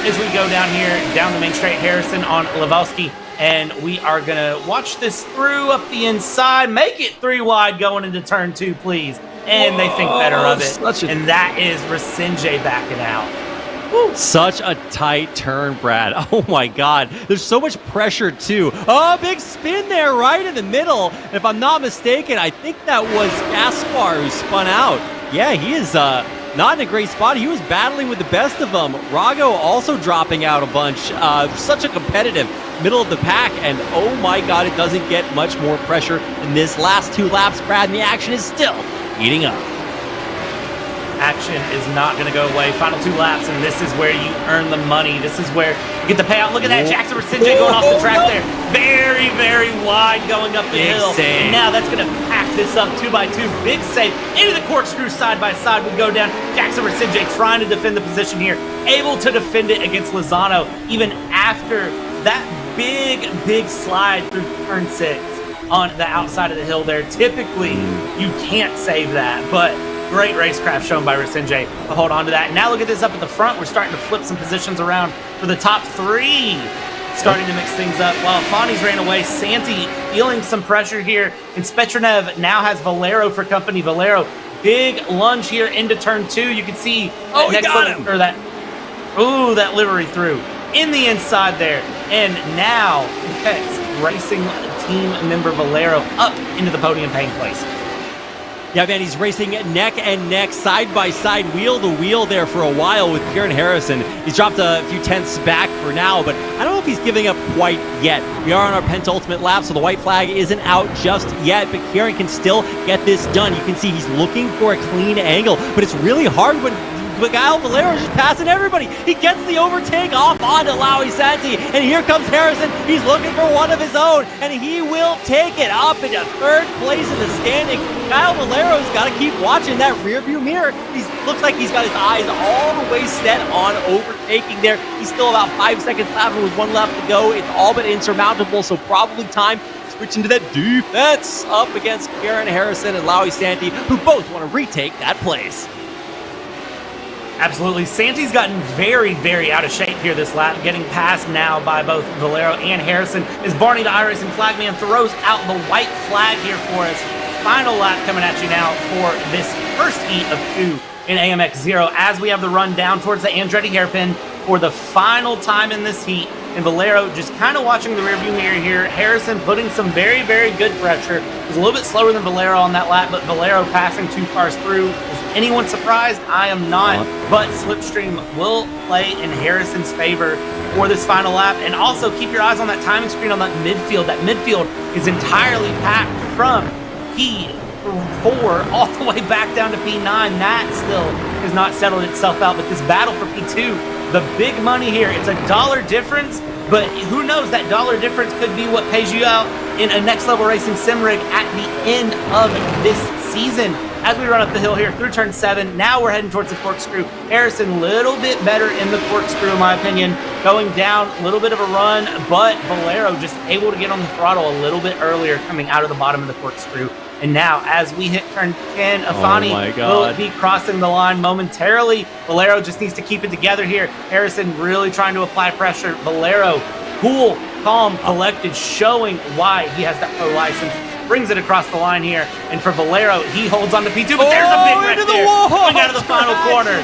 as we go down here, down the main straight. Harrison on Lavowski. And we are going to watch this through up the inside. Make it 3 wide going into turn 2, please. And they think better of it. And that is Rasinje backing out. Woo. Such a tight turn, Brad. Oh my God. There's so much pressure too. Oh, big spin there right in the middle. And if I'm not mistaken, I think that was Gaspar who spun out. Yeah, he is not in a great spot. He was battling with the best of them. Rago also dropping out a bunch. Such a competitive middle of the pack. And oh my God, it doesn't get much more pressure in this last 2 laps, Brad. And the action is still heating up. Action is not going to go away. Final 2 laps, and this is where you earn the money. This is where you get the payout. Look at that. Jackson Rasinje going off the track there. Very, very wide going up the hill. And now that's going to pack this up 2 by 2. Big save into the corkscrew side by side. We go down. Jackson Rasinje trying to defend the position here. Able to defend it against Lozano even after that big slide through turn 6 on the outside of the hill there. Typically, you can't save that, but great racecraft shown by Rasinje to hold on to that. And now look at this up at the front. We're starting to flip some positions around for the top 3. Starting to mix things up. While Fawny's ran away, Santi feeling some pressure here. And Spetranev now has Valero for company. Valero, big lunge here into turn 2. You can see that he got him. Or that livery through in the inside there. And now racing team member Valero up into the podium paying place. Yeah, man, he's racing neck and neck, side by side, wheel to wheel there for a while with Kieran Harrison. He's dropped a few tenths back for now, but I don't know if he's giving up quite yet. We are on our penultimate lap, so the white flag isn't out just yet, but Kieran can still get this done. You can see he's looking for a clean angle, but it's really hard when but Kyle Valero's just passing everybody. He gets the overtake off onto Lowy Santi, and here comes Harrison. He's looking for one of his own, and he will take it up into third place in the standing. Kyle Valero's got to keep watching that rearview mirror. He looks like he's got his eyes all the way set on overtaking there. He's still about 5 seconds left with one left to go. It's all but insurmountable, so probably time switching to that defense up against Karen Harrison and Lowy Santi, who both want to retake that place. Absolutely. Santi's gotten very, very out of shape here this lap, getting passed now by both Valero and Harrison as Barney the iRacing flagman throws out the white flag here for us. Final lap coming at you now for this first heat of 2 in AMX 0 as we have the run down towards the Andretti hairpin for the final time in this heat. And Valero just kind of watching the rearview mirror here. Harrison putting some very, very good pressure. It was a little bit slower than Valero on that lap, but Valero passing 2 cars through. Is anyone surprised? I am not. But Slipstream will play in Harrison's favor for this final lap. And also keep your eyes on that timing screen on that midfield. That midfield is entirely packed from P4 all the way back down to P9. That still has not settled itself out, but this battle for P2, the big money here, it's a $1 difference, but who knows, that $1 difference could be what pays you out in a Next Level Racing sim rig at the end of this season. As we run up the hill here through turn 7, now we're heading towards the corkscrew. Harrison, a little bit better in the corkscrew, in my opinion. Going down, a little bit of a run, but Valero just able to get on the throttle a little bit earlier coming out of the bottom of the corkscrew. And now, as we hit turn 10, Afani will be crossing the line momentarily. Valero just needs to keep it together here. Harrison really trying to apply pressure. Valero, cool, calm, collected, showing why he has that pro license. Brings it across the line here. And for Valero, he holds on to P2, but there's a big wreck there. Going out of the final corner.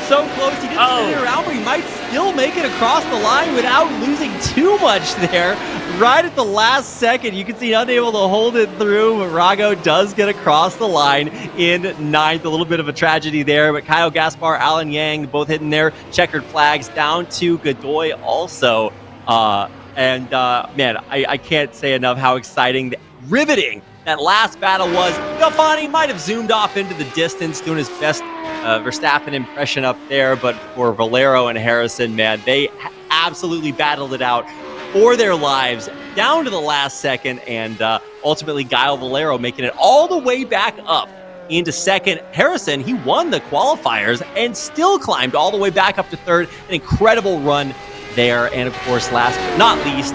So close, he didn't spin it around, but he might still make it across the line without losing too much there. Right at the last second, you can see unable to hold it through, but Rago does get across the line in 9th. A little bit of a tragedy there, but Kyle Gaspar, Alan Yang, both hitting their checkered flags down to Godoy also. Man, I can't say enough how exciting, riveting that last battle was. Galfani might have zoomed off into the distance, doing his best Verstappen impression up there, but for Valero and Harrison, man, they absolutely battled it out for their lives down to the last second, and ultimately Kyle Valero making it all the way back up into second. Harrison, he won the qualifiers and still climbed all the way back up to third. An incredible run there, and of course, last but not least,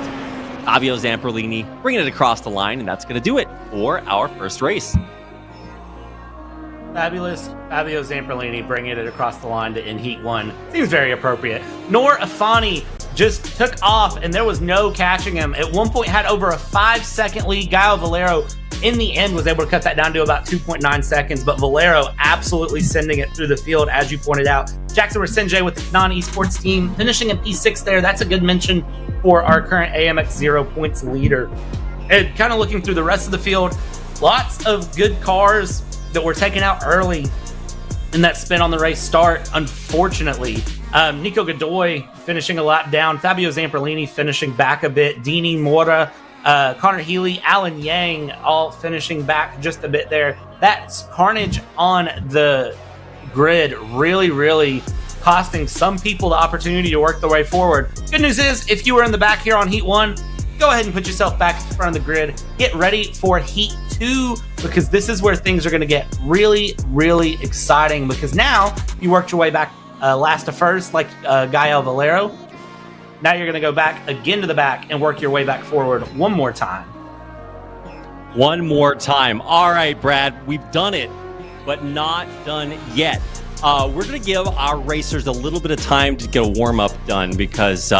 Fabio Zamperlini bringing it across the line, and that's going to do it for our first race. Fabulous. Fabio Zamperlini bringing it across the line to in Heat 1. Seems very appropriate. Nor Afani just took off, and there was no catching him. At one point, had over a 5-second lead. Kyle Valero, in the end, was able to cut that down to about 2.9 seconds, but Valero absolutely sending it through the field, as you pointed out. Jackson Rasenjay with the non-esports team, finishing in P6 there. That's a good mention for our current AMX 0 points leader. And kind of looking through the rest of the field, lots of good cars that were taken out early in that spin on the race start, unfortunately. Nico Godoy finishing a lap down, Fabio Zamperlini finishing back a bit, Dini Mora, Connor Healy, Alan Yang all finishing back just a bit there. That's carnage on the grid, really costing some people the opportunity to work their way forward. Good news is, if you were in the back here on Heat 1, go ahead and put yourself back in front of the grid. Get ready for Heat 2, because this is where things are going to get really exciting, because now you worked your way back last to first like Gael Valero. Now you're going to go back again to the back and work your way back forward one more time. One more time. All right, Brad, we've done it, but not done yet. We're going to give our racers a little bit of time to get a warm-up done, because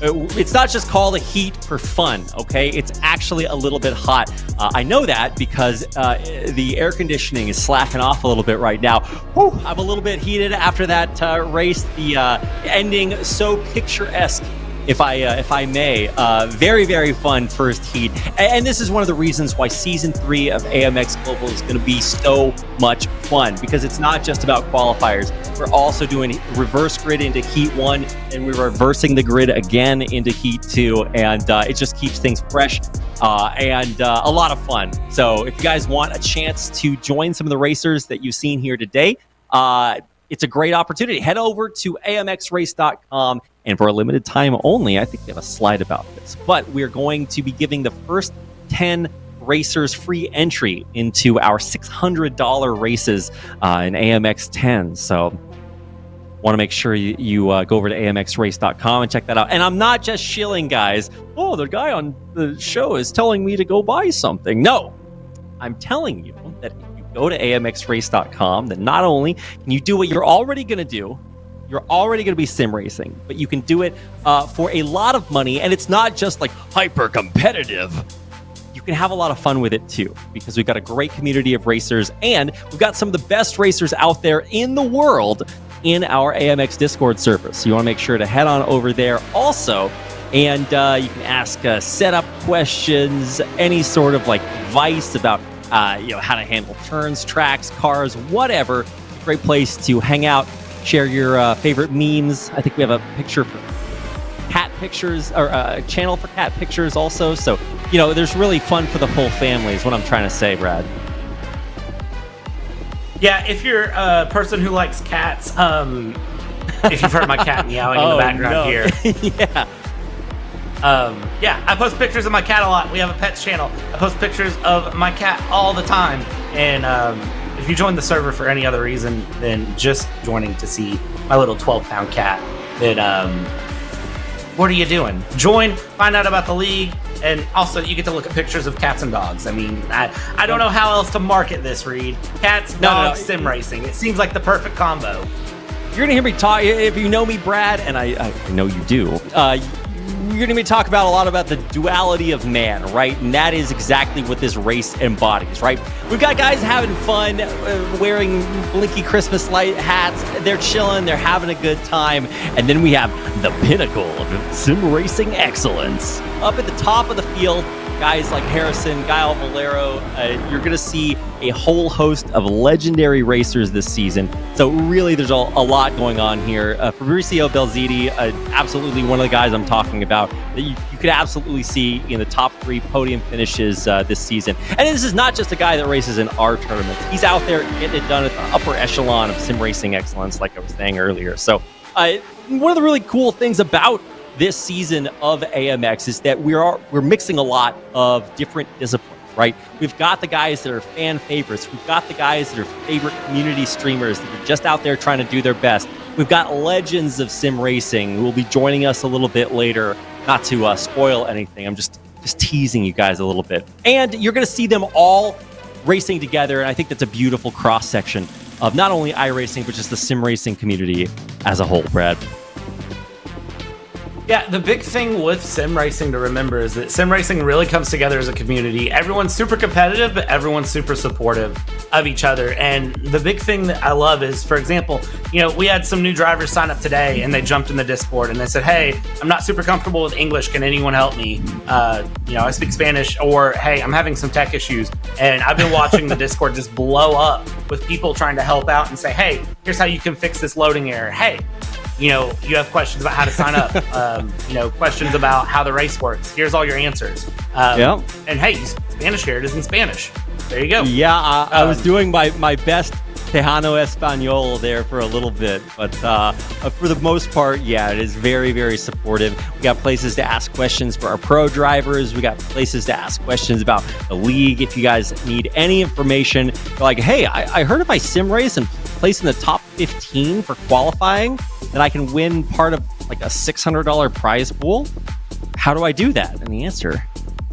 it's not just called a heat for fun, okay? It's actually a little bit hot. I know that because the air conditioning is slacking off a little bit right now. Whew, I'm a little bit heated after that race. The ending so picturesque, if I may. Very fun first heat. And this is one of the reasons why Season 3 of AMX Global is going to be so much fun because it's not just about qualifiers. We're also doing reverse grid into Heat 1, and we're reversing the grid again into Heat 2, and it just keeps things fresh and a lot of fun. So if you guys want a chance to join some of the racers that you've seen here today, it's a great opportunity. Head over to amxrace.com, and for a limited time only, I think we have a slide about this, but we're going to be giving the first 10 racers free entry into our $600 races in AMX 10. So want to make sure you go over to amxrace.com and check that out. And I'm not just shilling, guys. Oh, the guy on the show is telling me to go buy something. No, I'm telling you that if you go to amxrace.com, then not only can you do what you're already going to do, you're already going to be sim racing, but you can do it for a lot of money. And it's not just like hyper competitive. You can have a lot of fun with it too, because we've got a great community of racers, and we've got some of the best racers out there in the world in our AMX Discord server. So you want to make sure to head on over there also, and you can ask setup questions, any sort of like advice about how to handle turns, tracks, cars, whatever. It's a great place to hang out, share your favorite memes. I think we have a picture for cat pictures, or a channel for cat pictures also. So, there's really fun for the whole family is what I'm trying to say, Brad. Yeah, if you're a person who likes cats, if you've heard my cat meowing in the background here. Yeah, I post pictures of my cat a lot. We have a pets channel. I post pictures of my cat all the time. And if you join the server for any other reason than just joining to see my little 12-pound cat, then what are you doing? Join, find out about the league, and also you get to look at pictures of cats and dogs. I mean, I don't know how else to market this, Reed. Cats, dogs, sim racing. It seems like the perfect combo. You're going to hear me talk, if you know me, Brad, and I know you do, you're going to be talking about a lot about the duality of man, right? And that is exactly what this race embodies, right? We've got guys having fun, wearing blinky Christmas light hats. They're chilling, they're having a good time. And then we have the pinnacle of sim racing excellence. Up at the top of the field, guys like Harrison, Guile Valero, you're going to see a whole host of legendary racers this season. So really, there's a lot going on here. Fabrizio Belziti, absolutely one of the guys I'm talking about that you could absolutely see in the top 3 podium finishes this season. And this is not just a guy that races in our tournaments. He's out there getting it done at the upper echelon of sim racing excellence, like I was saying earlier. So one of the really cool things about this season of AMX is that we're mixing a lot of different disciplines, right? We've got the guys that are fan favorites. We've got the guys that are favorite community streamers that are just out there trying to do their best. We've got legends of sim racing who will be joining us a little bit later. Not to spoil anything, I'm just teasing you guys a little bit. And you're going to see them all racing together, and I think that's a beautiful cross-section of not only iRacing, but just the sim racing community as a whole, Brad. Yeah, the big thing with sim racing to remember is that sim racing really comes together as a community. Everyone's super competitive, but everyone's super supportive of each other. And the big thing that I love is, for example, we had some new drivers sign up today, and they jumped in the Discord and they said, "Hey, I'm not super comfortable with English. Can anyone help me? I speak Spanish," or "Hey, I'm having some tech issues." And I've been watching the Discord just blow up with people trying to help out and say, "Hey, here's how you can fix this loading error. Hey, you have questions about how to sign up, questions about how the race works. Here's all your answers." And hey, Spanish here, it is in Spanish. There you go. Yeah, I was doing my best Tejano Espanol there for a little bit, but for the most part, yeah, it is very, very supportive. We got places to ask questions for our pro drivers. We got places to ask questions about the league. If you guys need any information, like, hey, I heard if I sim race and place in the top 15 for qualifying, that I can win part of like a $600 prize pool. How do I do that? And the answer,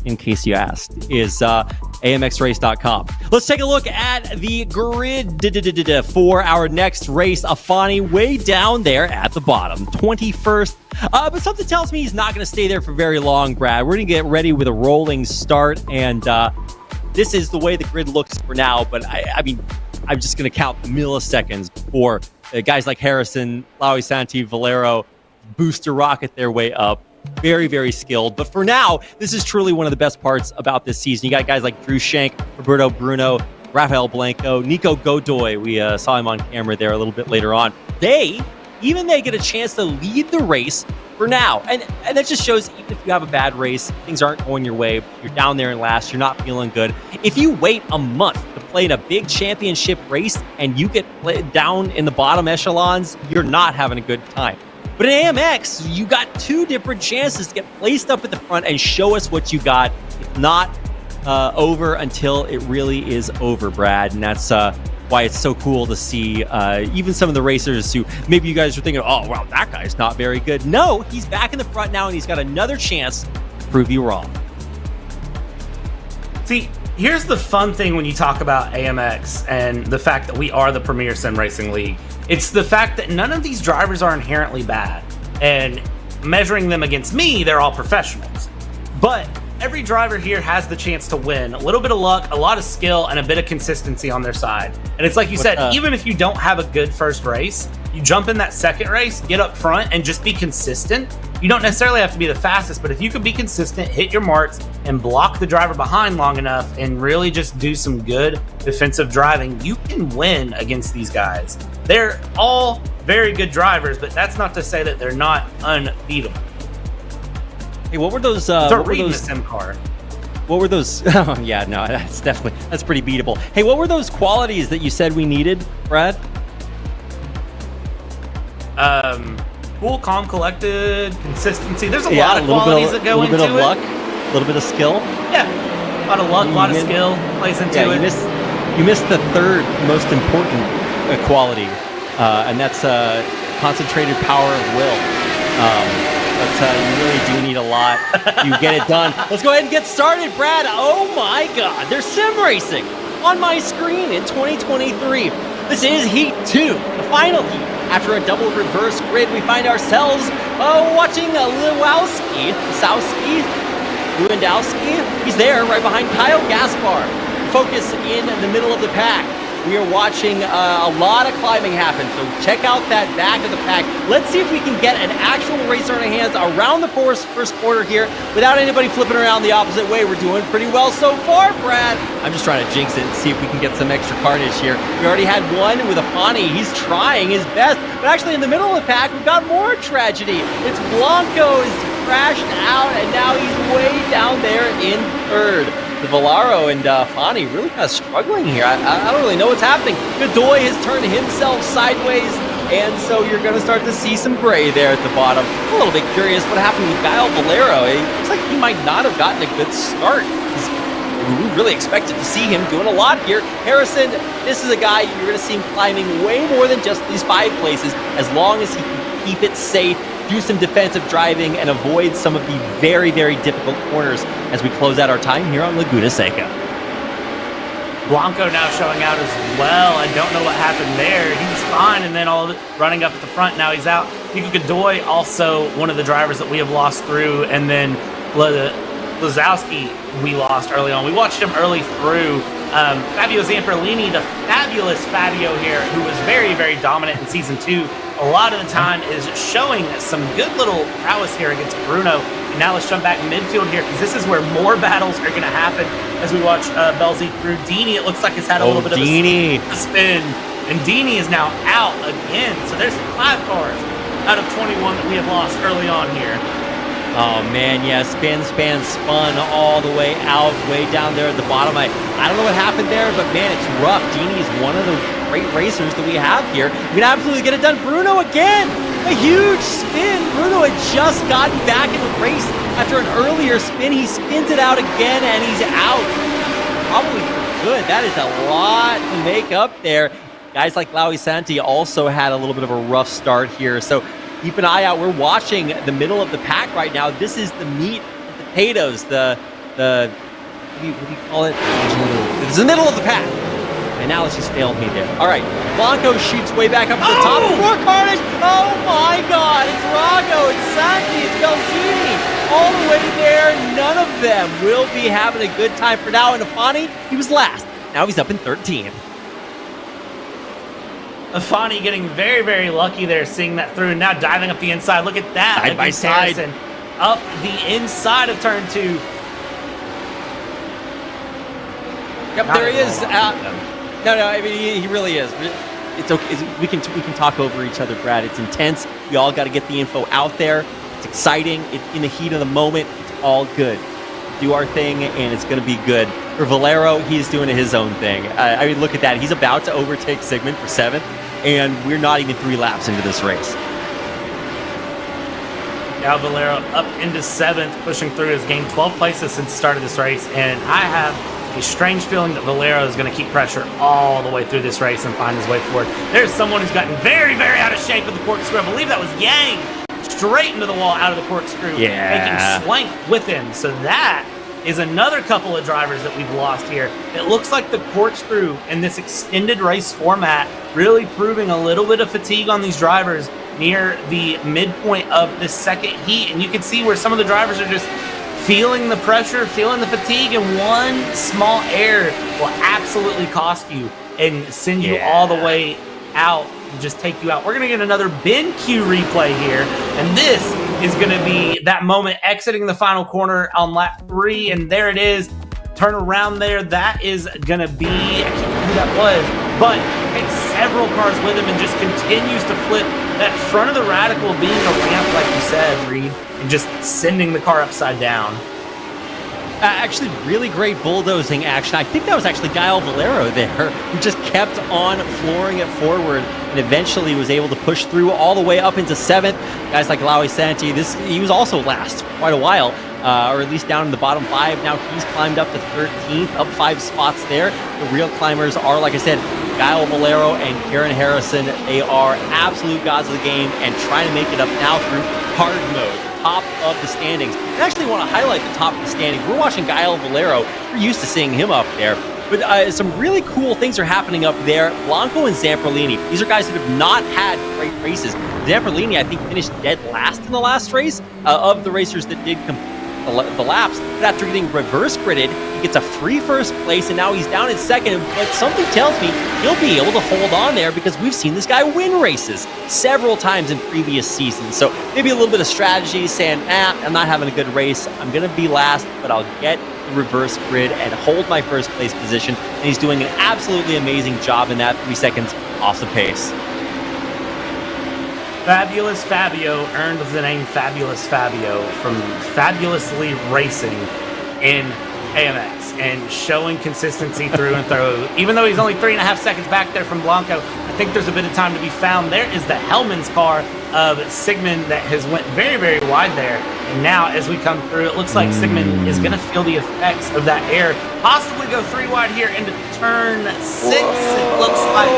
in case you asked, is amxrace.com. Let's take a look at the grid for our next race. Afani way down there at the bottom, 21st. But something tells me he's not going to stay there for very long, Brad. We're going to get ready with a rolling start, and this is the way the grid looks for now. But I mean, I'm just going to count milliseconds before guys like Harrison, Laui Santi, Valero booster rocket their way up. Very, very skilled. But for now, this is truly one of the best parts about this season. You got guys like Drew Shank, Roberto Bruno, Rafael Blanco, Nico Godoy. We saw him on camera there a little bit later on. They get a chance to lead the race for now. And that just shows, even if you have a bad race, things aren't going your way, you're down there in last, you're not feeling good. If you wait a month to play in a big championship race and you get down in the bottom echelons, you're not having a good time. But in AMX, you got 2 different chances to get placed up at the front and show us what you got. It's not over until it really is over, Brad. And that's why it's so cool to see even some of the racers who maybe you guys are thinking, oh, wow, that guy's not very good. No, he's back in the front now, and he's got another chance to prove you wrong. See, here's the fun thing when you talk about AMX and the fact that we are the premier sim racing league. It's the fact that none of these drivers are inherently bad. And measuring them against me, they're all professionals. But every driver here has the chance to win. A little bit of luck, a lot of skill, and a bit of consistency on their side. And it's like you said, even if you don't have a good first race, you jump in that second race, get up front, and just be consistent. You don't necessarily have to be the fastest, but if you can be consistent, hit your marks, and block the driver behind long enough, and really just do some good defensive driving, you can win against these guys. They're all very good drivers, but that's not to say that they're not unbeatable. Hey, what were those? Don't read the sim car. What were those? Oh, yeah, no, that's pretty beatable. Hey, what were those qualities that you said we needed, Brad? Cool, calm, collected, consistency. There's a lot of qualities that go into it. A little bit of luck, a little bit of skill. Yeah, a lot of luck, a lot of skill plays into it. You missed the third most important quality, and that's concentrated power of will. But you really do need a lot to get it done. Let's go ahead and get started, Brad. Oh my God, there's sim racing on my screen in 2023. This is Heat 2, the final heat. After a double reverse grid, we find ourselves watching Lewandowski. He's there right behind Kyle Gaspar. Focus in the middle of the pack. We are watching a lot of climbing happen, so check out that back of the pack. Let's see if we can get an actual racer on our hands around the first quarter here without anybody flipping around the opposite way. We're doing pretty well so far, Brad. I'm just trying to jinx it and see if we can get some extra carnage here. We already had one with Afani. He's trying his best, but actually in the middle of the pack, we've got more tragedy. It's Blanco is crashed out, and now he's way down there in third. The Volaro and Fani really kind of struggling here. I don't really know what's happening. Godoy has turned himself sideways, and so you're going to start to see some gray there at the bottom. I'm a little bit curious what happened with Kyle Valero. It looks like he might not have gotten a good start. We really expected to see him doing a lot here. Harrison, this is a guy you're going to see him climbing way more than just these 5 places, as long as he can keep it safe, do some defensive driving, and avoid some of the very, very difficult corners as we close out our time here on Laguna Seca. Blanco now showing out as well. I don't know what happened there. He was fine, and then all of it running up at the front, now he's out. Nico Godoy, also one of the drivers that we have lost through, and then Lazowski we lost early on. We watched him early through. Fabio Zamperlini, the fabulous Fabio here, who was very, very dominant in Season 2, a lot of the time is showing some good little prowess here against Bruno. And now let's jump back midfield here, because this is where more battles are going to happen as we watch Belzy through. Dini, it looks like, has had a little bit of a spin. And Dini is now out again. So there's 5 cars out of 21 that we have lost early on here. Oh man, yeah, spun all the way out, way down there at the bottom. I don't know what happened there, but man, it's rough. Dini is one of the great racers that we have here. We can absolutely get it done. Bruno again, a huge spin. Bruno had just gotten back in the race after an earlier spin. He spins it out again, and he's out. Probably for good. That is a lot to make up there. Guys like Laui Santi also had a little bit of a rough start here, so keep an eye out. We're watching the middle of the pack right now. This is the meat and potatoes. The what do you call it? It's the middle of the pack. And now it's just failed me there. All right, Blanco shoots way back up to the top. More carnage. Oh my God! It's Rago. It's Santi. It's Belzini. All the way there. None of them will be having a good time for now. And Afani, he was last. Now he's up in 13th. Afani getting very, very lucky there, seeing that through, and now diving up the inside. Look at that. Side by side. Harrison up the inside of turn 2. Yep, Not there he even is. a lot. No, I mean, he really is. It's okay. We can talk over each other, Brad. It's intense. We all got to get the info out there. It's exciting. It's in the heat of the moment. It's all good. Do our thing, and it's going to be good. For Valero, he's doing his own thing. I mean, look at that. He's about to overtake Sigmund for 7th, and we're not even 3 laps into this race. Now Valero up into 7th, pushing through. Has gained 12 places since the start of this race, and I have a strange feeling that Valero is going to keep pressure all the way through this race and find his way forward. There's someone who's gotten very, very out of shape with the corkscrew. I believe that was Yang. Straight into the wall out of the corkscrew. Yeah. Making Swank with him. So that is another couple of drivers that we've lost here. It looks like the corkscrew in this extended race format really proving a little bit of fatigue on these drivers near the midpoint of this second heat. And you can see where some of the drivers are just feeling the pressure, feeling the fatigue, and one small error will absolutely cost you and send you all the way out and just take you out. We're going to get another BENQ replay here, and this is going to be that moment exiting the final corner on lap 3, and there it is. Turn around there. That is going to be, I can't remember who that was, but takes several cars with him and just continues to flip that front of the radical being a ramp, like you said, Reed, and just sending the car upside down. Actually, really great bulldozing action. I think that was actually Gael Valero there, who just kept on flooring it forward and eventually was able to push through all the way up into 7th. Guys like Laui Santi, he was also last for quite a while, or at least down in the bottom 5. Now he's climbed up to 13th, up 5 spots there. The real climbers are, like I said, Gael Valero and Karen Harrison. They are absolute gods of the game and trying to make it up now through hard mode. Top of the standings. I actually want to highlight the top of the standings. We're watching Gael Valero. We're used to seeing him up there. But some really cool things are happening up there. Blanco and Zamperlini. These are guys that have not had great races. Zamperlini, I think, finished dead last in the last race of the racers that did complete the laps. But after getting reverse gridded, he gets a free first place, and now he's down in 2nd. But something tells me he'll be able to hold on there because we've seen this guy win races several times in previous seasons. So maybe a little bit of strategy saying, I'm not having a good race. I'm going to be last, but I'll get the reverse grid and hold my first place position. And he's doing an absolutely amazing job in that 3 seconds off the pace. Fabulous Fabio earned the name Fabulous Fabio from fabulously racing in AMX and showing consistency through and through. Even though he's only 3.5 seconds back there from Blanco, I think there's a bit of time to be found. There is the Hellman's car of Sigmund that has went very, very wide there. And now as we come through, it looks like Sigmund is going to feel the effects of that air. Possibly go 3 wide here into turn 6. It looks like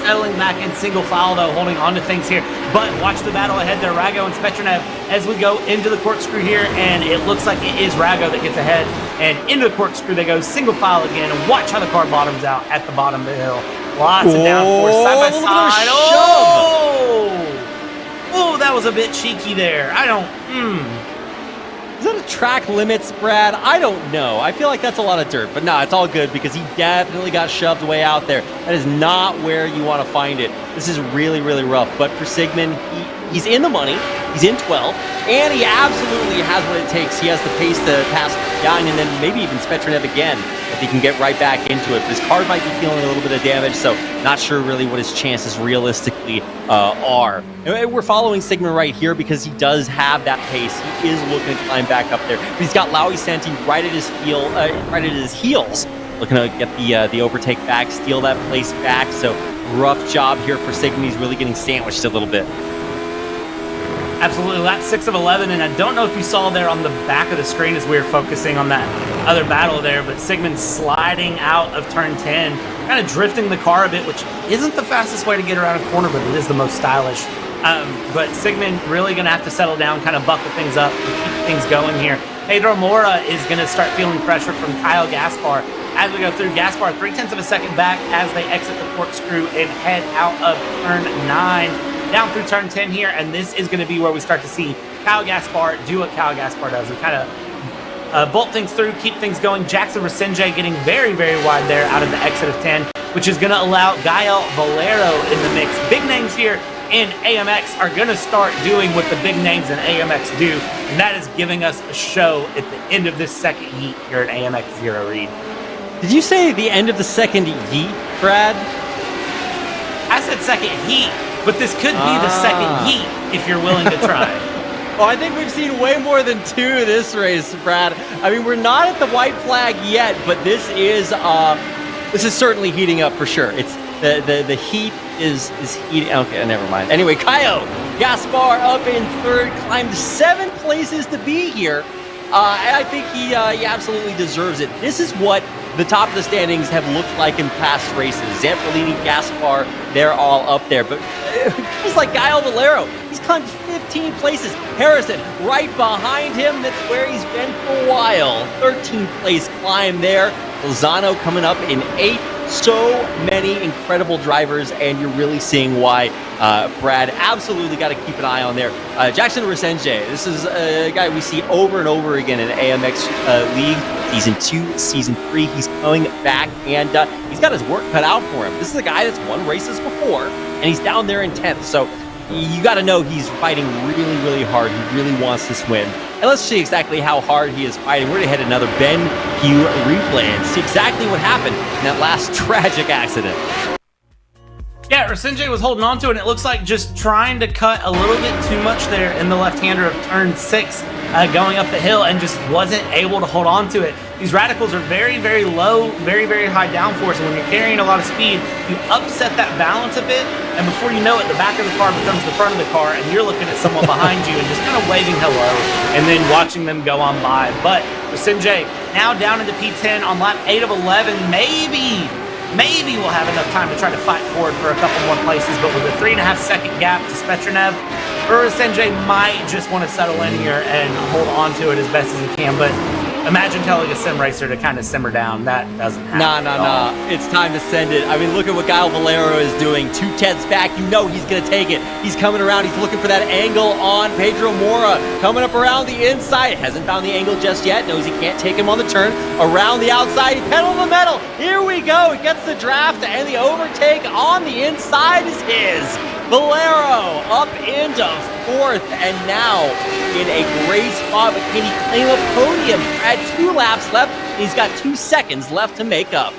settling back in single file, though, holding on to things here. But watch the battle ahead there, Rago and Spetrunev, as we go into the corkscrew here. And it looks like it is Rago that gets ahead. And into the corkscrew they go, single file again. And watch how the car bottoms out at the bottom of the hill. Lots of downforce side by side. Oh, that was a bit cheeky there. Is that a track limits, Brad? I don't know. I feel like that's a lot of dirt, but no, it's all good because he definitely got shoved way out there. That is not where you want to find it. This is really, really rough. But for Sigmund, he's in the money. He's in 12, and he absolutely has what it takes. He has the pace to pass Yang and then maybe even Spetrunev again if he can get right back into it. But his car might be feeling a little bit of damage, so not sure really what his chances realistically are. And we're following Sigmund right here because he does have that pace. He is looking to climb back up there. But he's got Laui Santi right at his heels, looking to get the overtake back, steal that place back. So rough job here for Sigmund. He's really getting sandwiched a little bit. Absolutely, that's 6 of 11, and I don't know if you saw there on the back of the screen as we were focusing on that other battle there, but Sigmund sliding out of turn 10, kind of drifting the car a bit, which isn't the fastest way to get around a corner, but it is the most stylish. But Sigmund really going to have to settle down, kind of buckle things up and keep things going here. Pedro Mora is going to start feeling pressure from Kyle Gaspar. As we go through, Gaspar 0.3 of a second back as they exit the corkscrew and head out of turn 9. Down through turn 10 here, and this is going to be where we start to see Kyle Gaspar do what Kyle Gaspar does and kind of bolt things through, keep things going. Jackson Resenje getting very, very wide there out of the exit of 10, which is going to allow Gael Valero in the mix. Big names here in AMX are going to start doing what the big names in AMX do, and that is giving us a show at the end of this second heat here at AMX 0, Reed. Did you say the end of the second yeet, Brad? I said second heat, but this could be the second yeet if you're willing to try. Oh, I think we've seen way more than 2 this race, Brad. I mean, we're not at the white flag yet, but this is certainly heating up for sure. It's the heat is heating. Okay, never mind. Anyway, Kyle Gaspar up in 3rd, climbed 7 places to be here. And I think he absolutely deserves it. This is what the top of the standings have looked like in past races. Zamperlini, Gaspar, they're all up there. But guys like Guile Valero, he's climbed 15 places. Harrison right behind him. That's where he's been for a while. 13th place climb there. Lozano coming up in 8th. So many incredible drivers, and you're really seeing why Brad absolutely got to keep an eye on there. Jackson Resenge, this is a guy we see over and over again in AMX League. Season 2, Season 3, he's coming back, and he's got his work cut out for him. This is a guy that's won races before, and he's down there in 10th, so you got to know he's fighting really, really hard. He really wants this win. And let's see exactly how hard he is fighting. We're going to hit another BENQ replay and see exactly what happened in that last tragic accident. Yeah, Resenge was holding on to it, and it looks like just trying to cut a little bit too much there in the left-hander of turn 6, going up the hill, and just wasn't able to hold on to it. These radicals are very, very low, very, very high downforce, and when you're carrying a lot of speed, you upset that balance a bit, and before you know it, the back of the car becomes the front of the car, and you're looking at someone behind you and just kind of waving hello, and then watching them go on by. But Resenge now down into P10 on lap 8 of 11, maybe we'll have enough time to try to fight forward for a couple more places, but with a 3.5-second gap to Spetrunev, Resenge might just want to settle in here and hold on to it as best as he can, but imagine telling a sim racer to kind of simmer down. That doesn't happen. Nah. It's time to send it. I mean, look at what Guile Valero is doing. 2 tenths back. You know he's going to take it. He's coming around. He's looking for that angle on Pedro Mora. Coming up around the inside. Hasn't found the angle just yet. Knows he can't take him on the turn. Around the outside. He pedal to the metal. Here we go. He gets the draft, and the overtake on the inside is his. Valero up into 4th, and now in a great spot, but can he claim a podium? At 2 laps left, he's got 2 seconds left to make up.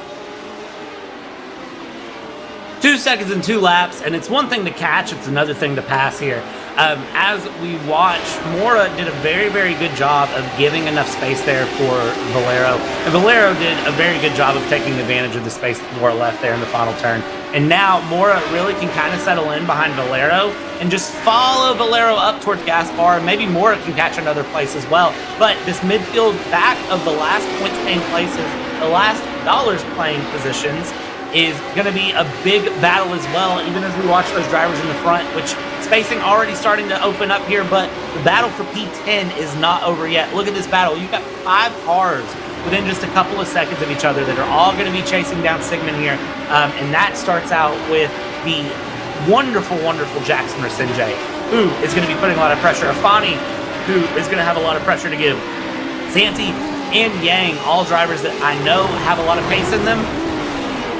2 seconds and 2 laps, and it's one thing to catch, it's another thing to pass here. As we watch, Mora did a very, very good job of giving enough space there for Valero, and Valero did a very good job of taking advantage of the space that Mora left there in the final turn. And now Mora really can kind of settle in behind Valero and just follow Valero up towards Gaspar, and maybe Mora can catch another place as well. But this midfield back of the last points paying places, the last dollars playing positions, is going to be a big battle as well, even as we watch those drivers in the front, which spacing already starting to open up here, but the battle for P10 is not over yet. Look at this battle. You've got 5 cars within just a couple of seconds of each other that are all going to be chasing down Sigmund here, and that starts out with the wonderful, wonderful Jackson Resenge, who is going to be putting a lot of pressure. Afani, who is going to have a lot of pressure to give. Santi and Yang, all drivers that I know have a lot of pace in them,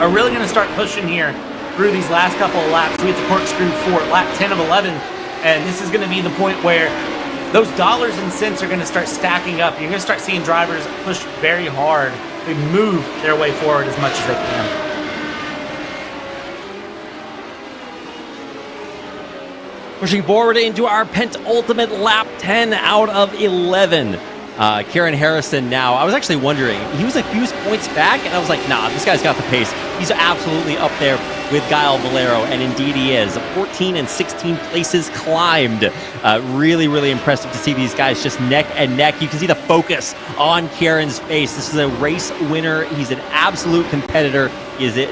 are really going to start pushing here through these last couple of laps. We get the corkscrew for lap 10 of 11, and this is going to be the point where those dollars and cents are going to start stacking up. You're going to start seeing drivers push very hard to move their way forward as much as they can. Pushing forward into our penultimate lap, 10 out of 11. Kieran Harrison now. I was actually wondering, he was a few points back, and I was like, nah, this guy's got the pace. He's absolutely up there with Guile Valero, and indeed he is. 14 and 16 places climbed. Really, really impressive to see these guys just neck and neck. You can see the focus on Kieran's face. This is a race winner. He's an absolute competitor. He is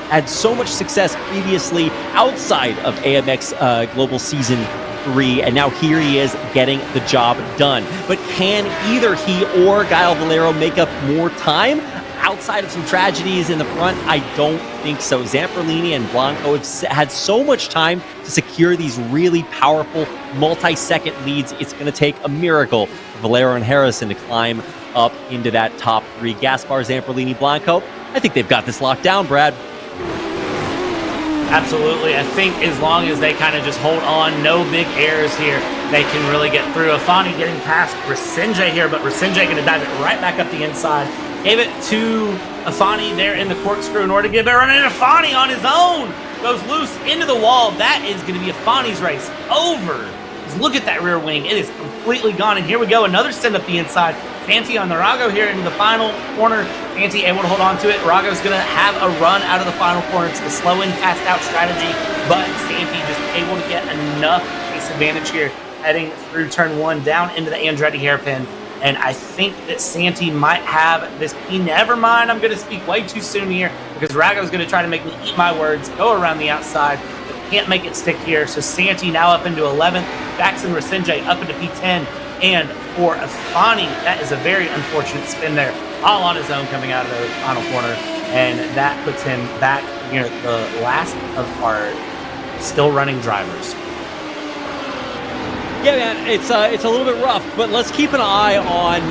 had so much success previously outside of AMX Global Season 3, and now here he is getting the job done. But can either he or Guile Valero make up more time outside of some tragedies in the front? I don't think so. Zamperlini and Blanco have had so much time to secure these really powerful multi-second leads. It's going to take a miracle for Valero and Harrison to climb up into that top 3. Gaspar, Zamperlini, Blanco, I think they've got this locked down, Brad. Absolutely. I think as long as they kind of just hold on, no big errors here, they can really get through. Afani getting past Resenge here, but Resenge going to dive it right back up the inside. Gave it to Afani there in the corkscrew in order to get it running. And Afani on his own goes loose into the wall. That is going to be Afani's race over. Just look at that rear wing. It is completely gone. And here we go. Another send up the inside. Santi on the Rago here into the final corner. Santi able to hold on to it. Rago's going to have a run out of the final corner. It's the slow in, fast out strategy. But Santi just able to get enough pace advantage here heading through turn 1 down into the Andretti hairpin. And I think that Santi might have this. Never mind, I'm going to speak way too soon here because Rago's going to try to make me eat my words, go around the outside, but can't make it stick here. So Santi now up into 11th, Jackson Rasenje up into P10, and for Afani, that is a very unfortunate spin there, all on his own coming out of the final corner, and that puts him back near the last of our still running drivers. Yeah, man, it's a little bit rough, but let's keep an eye on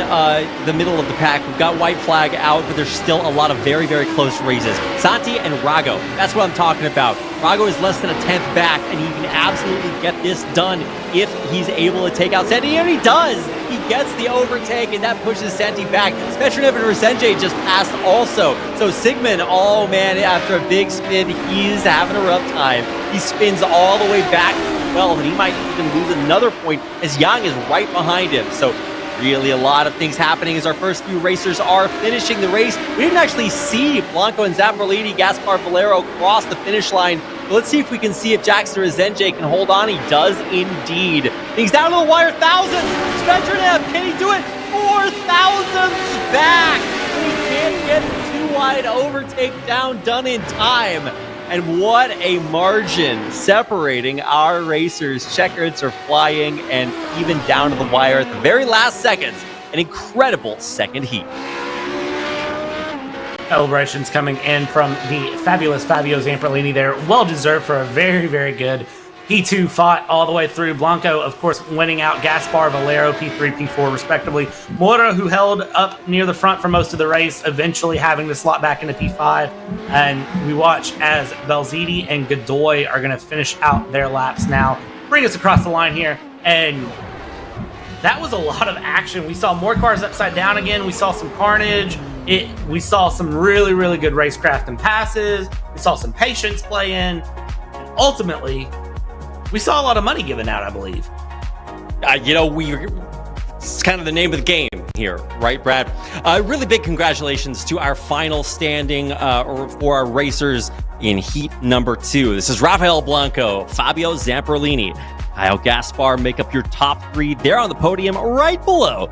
the middle of the pack. We've got white flag out, but there's still a lot of very, very close races. Santi and Rago, that's what I'm talking about. Rago is less than a 10th back, and he can absolutely get this done if he's able to take out Santi, and he does. He gets the overtake, and that pushes Santi back. Spetrunev and Rasenje just passed also. So Sigmund, oh man, after a big spin, he's having a rough time. He spins all the way back to 12, and he might even lose another point as Yang is right behind him. So really a lot of things happening as our first few racers are finishing the race. We didn't actually see Blanco and Zamperlini, Gaspar Valero cross the finish line. But let's see if we can see if Jackson Rasenje can hold on. He does indeed. He's down to the wire, thousands. Spetrunev, can he do it? 4,000s back. He can't get the too wide overtake done in time. And what a margin separating our racers. Checkers are flying and even down to the wire at the very last seconds. An incredible second heat. Celebrations coming in from the fabulous Fabio Zamperlini there. Well deserved for a very, very good. He too fought all the way through. Blanco, of course, winning out Gaspar Valero, P3, P4, respectively. Mora, who held up near the front for most of the race, eventually having to slot back into P5. And we watch as Belziti and Godoy are going to finish out their laps now. Bring us across the line here. And that was a lot of action. We saw more cars upside down again. We saw some carnage. We saw some really, really good racecraft and passes. We saw some patience play in. And ultimately, we saw a lot of money given out, I believe. It's kind of the name of the game here, right, Brad? Really big congratulations to our final standing for our racers in heat number 2. This is Rafael Blanco, Fabio Zamperlini, Kyle Gaspar make up your top 3. They're on the podium right below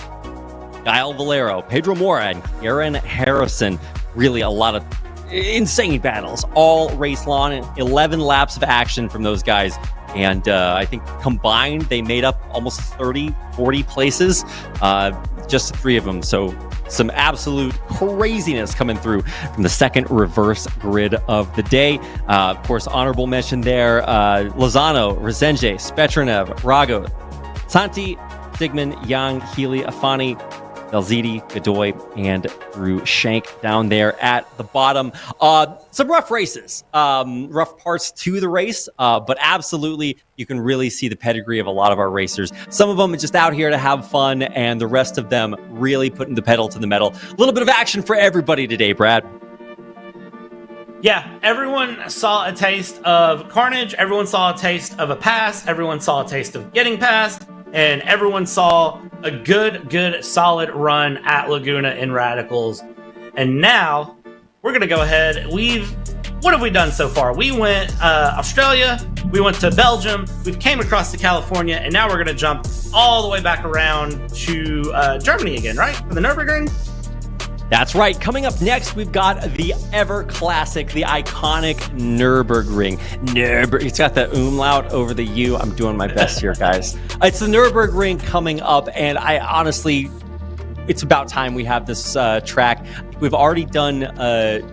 Kyle Valero, Pedro Mora, and Aaron Harrison. Really a lot of insane battles all race long, 11 laps of action from those guys. And I think combined, they made up almost 30, 40 places, just the 3 of them. So some absolute craziness coming through from the second reverse grid of the day. Of course, honorable mention there, Lozano, Rasenje, Spetrunev, Rago, Santi, Sigmund, Yang, Healy, Afani, Belziti, Godoy, and Drew Shank down there at the bottom. Some rough races, rough parts to the race, but absolutely you can really see the pedigree of a lot of our racers. Some of them are just out here to have fun, and the rest of them really putting the pedal to the metal. A little bit of action for everybody today, Brad. Yeah, everyone saw a taste of carnage. Everyone saw a taste of a pass. Everyone saw a taste of getting past. And everyone saw a good, solid run at Laguna in Radicals. And now we're going to go ahead. What have we done so far? We went Australia. We went to Belgium. We've came across to California. And now we're going to jump all the way back around to Germany again, right? For the Nürburgring? That's right. Coming up next, we've got the ever classic, the iconic Nürburgring. It's got the umlaut over the U. I'm doing my best here, guys. It's the Nürburgring coming up, and I honestly, it's about time we have this track. We've already done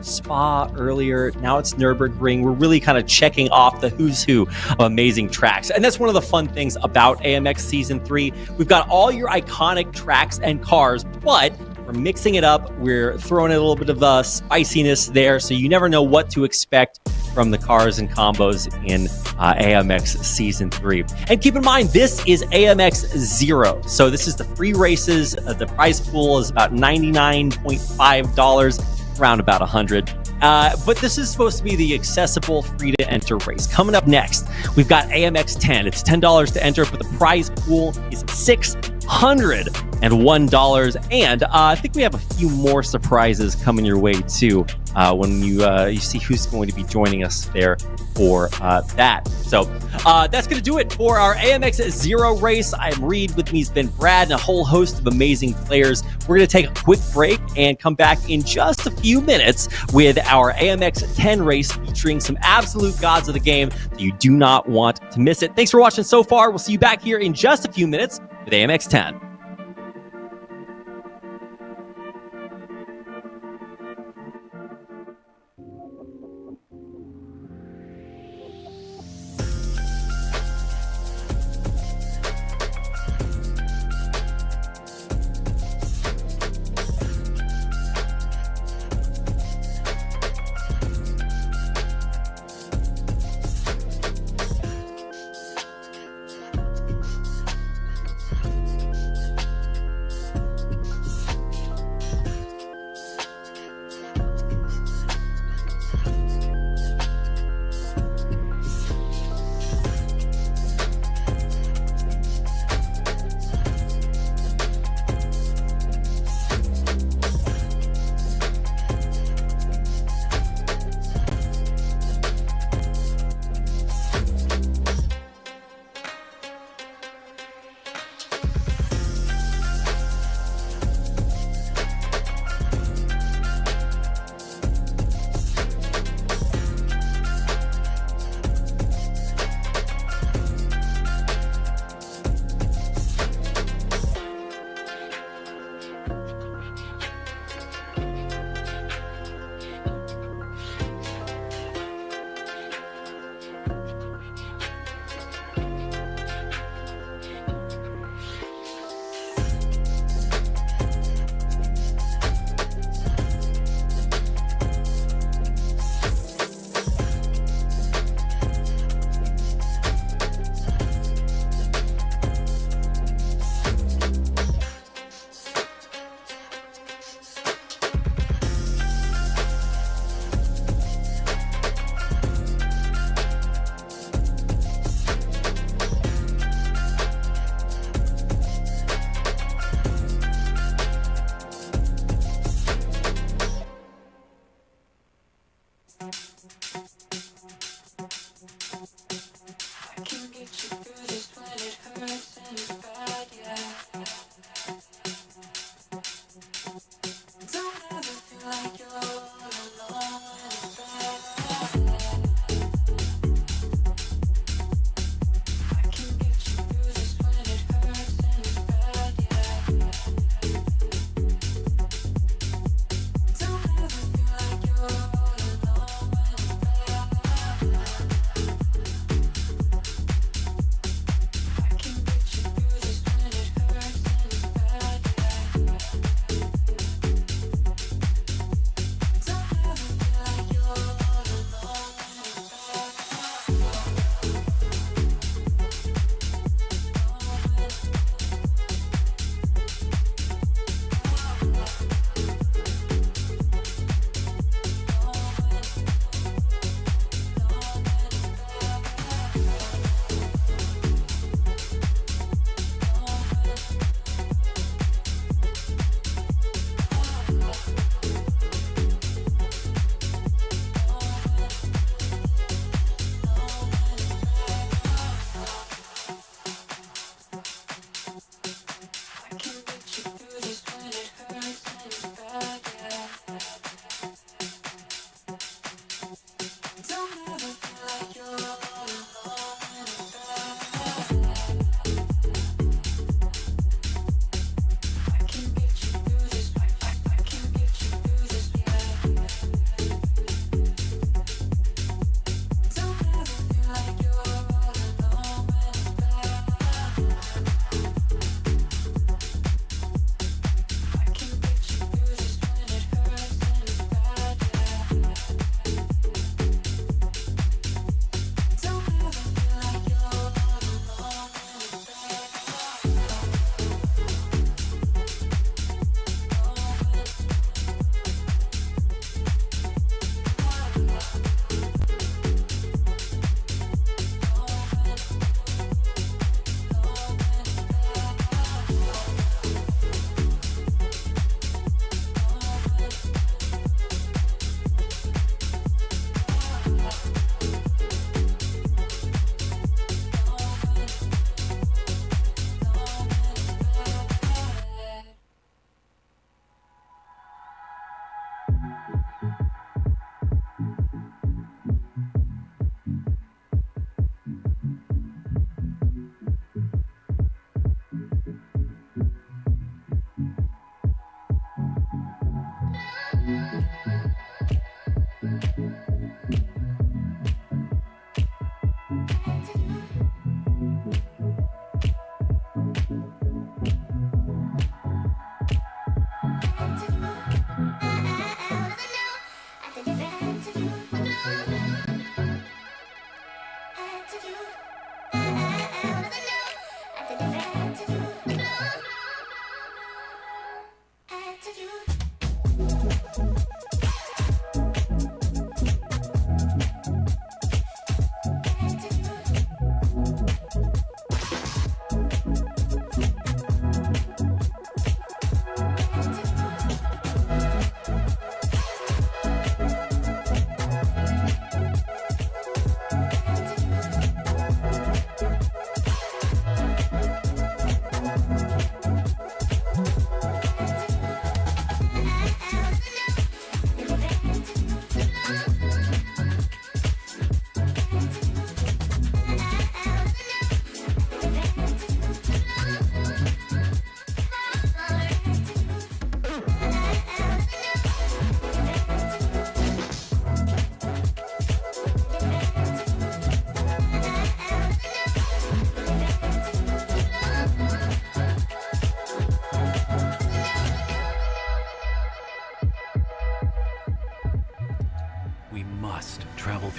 Spa earlier. Now it's Nürburgring. We're really kind of checking off the who's who of amazing tracks. And that's one of the fun things about AMX Season 3. We've got all your iconic tracks and cars, but we're mixing it up. We're throwing in a little bit of spiciness there, so you never know what to expect. from the cars and combos in AMX Season 3. And keep in mind, this is AMX 0. So this is the free races. The prize pool is about $99.5, around about $100. But this is supposed to be the accessible, free-to-enter race. Coming up next, we've got AMX 10. It's $10 to enter, but the prize pool is $601. And I think we have a few more surprises coming your way, too, when you see who's going to be joining us there for that. So that's going to do it for our AMX 0 race. I'm Reed. With me has been Brad and a whole host of amazing players. We're going to take a quick break and come back in just a few minutes with our AMX 10 race featuring some absolute gods of the game. You do not want to miss it. Thanks for watching so far. We'll see you back here in just a few minutes with AMX 10.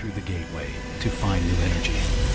through the gateway to find new energy.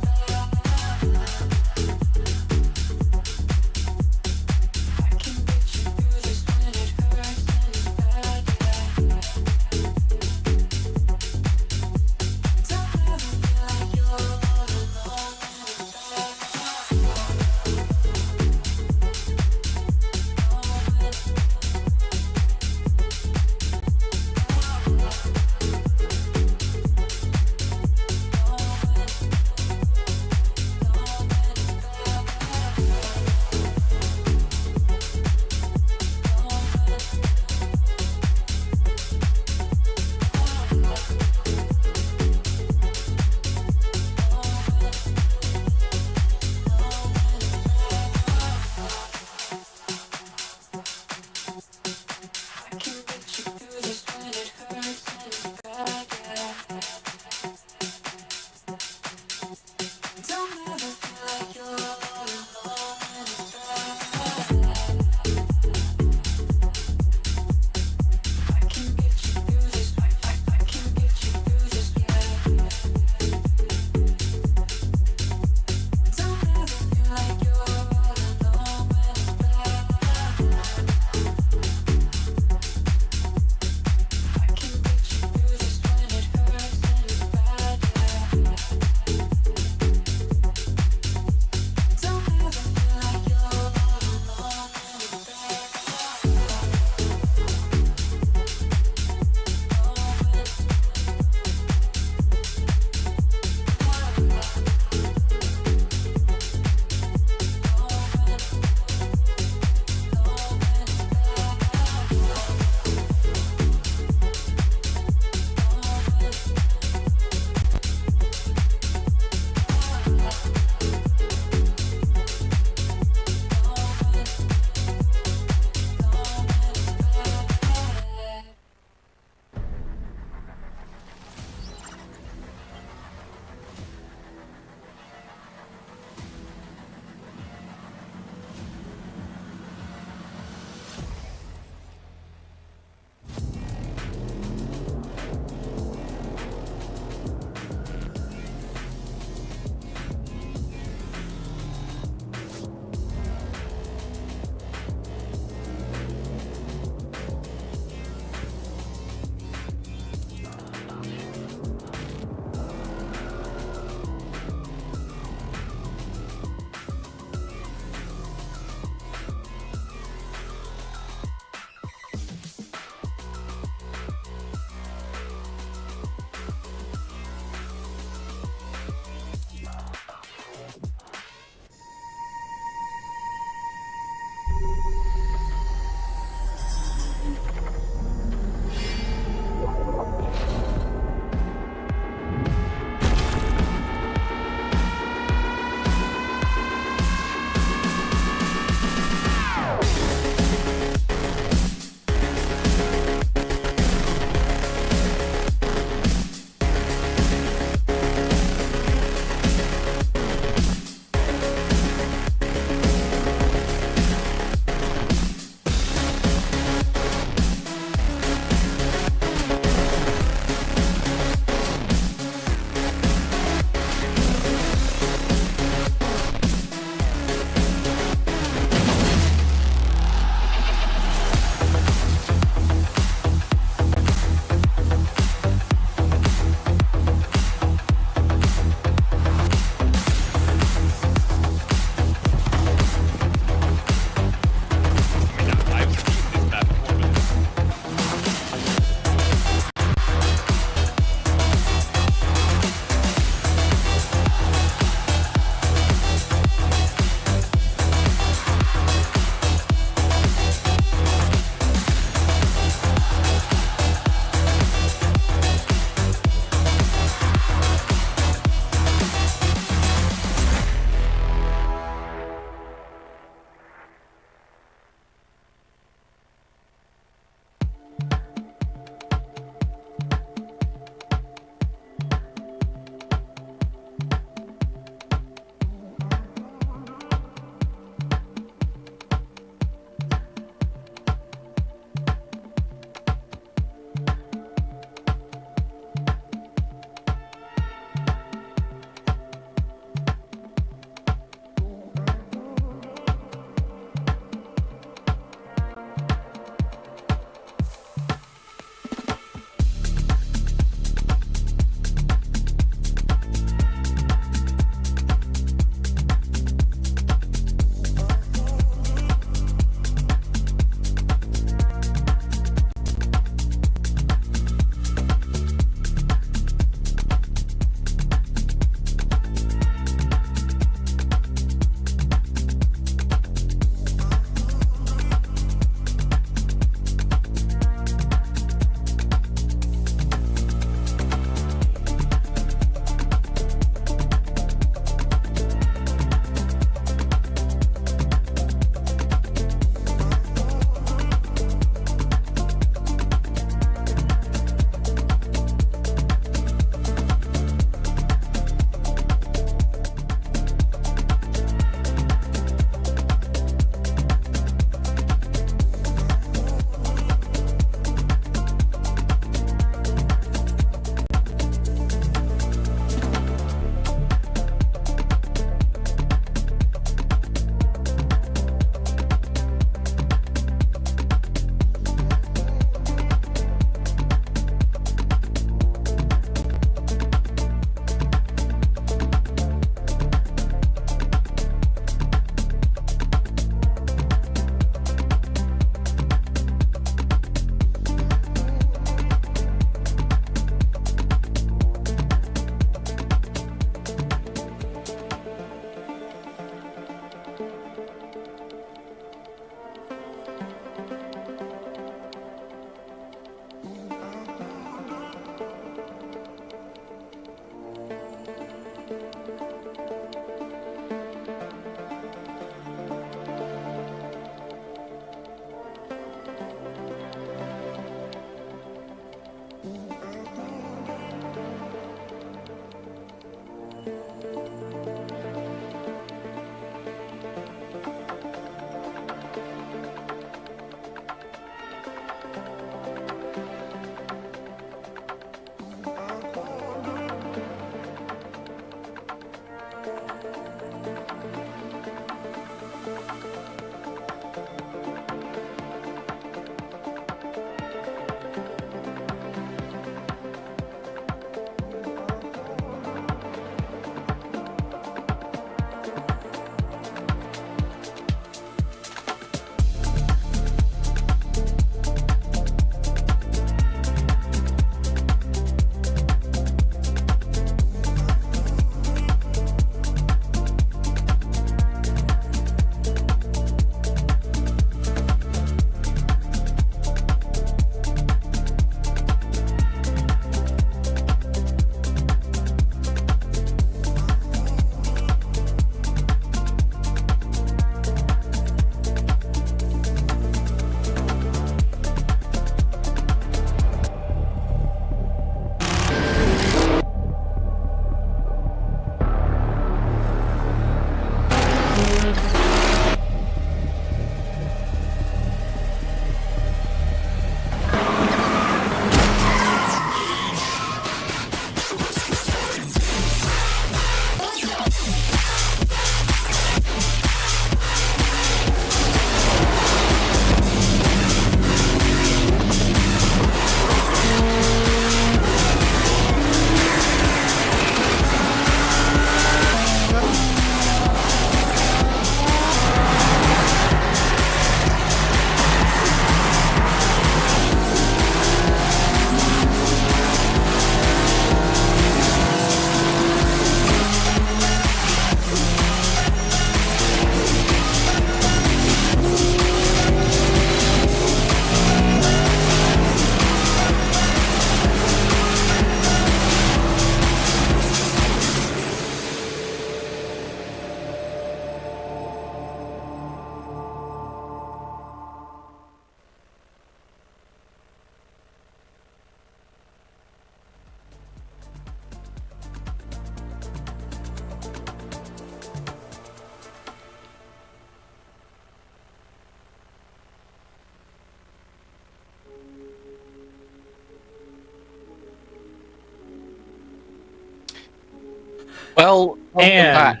Well, And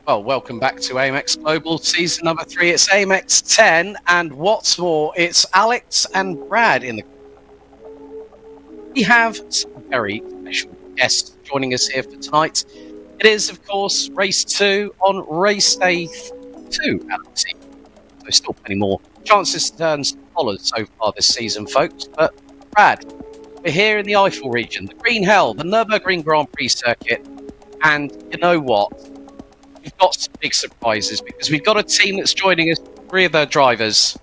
welcome back to AMX Global Season number 3. It's AMX 10, and what's more, it's Alex and Brad in the... We have some very special guests joining us here for tonight. It is, of course, Race 2 on Race Day 2, Alex. So still plenty more chances to turns to follow so far this season, folks. But, Brad, we're here in the Eifel region, the Green Hell, the Nürburgring Grand Prix circuit, and you know what? We've got some big surprises because we've got a team that's joining us, 3 of their drivers.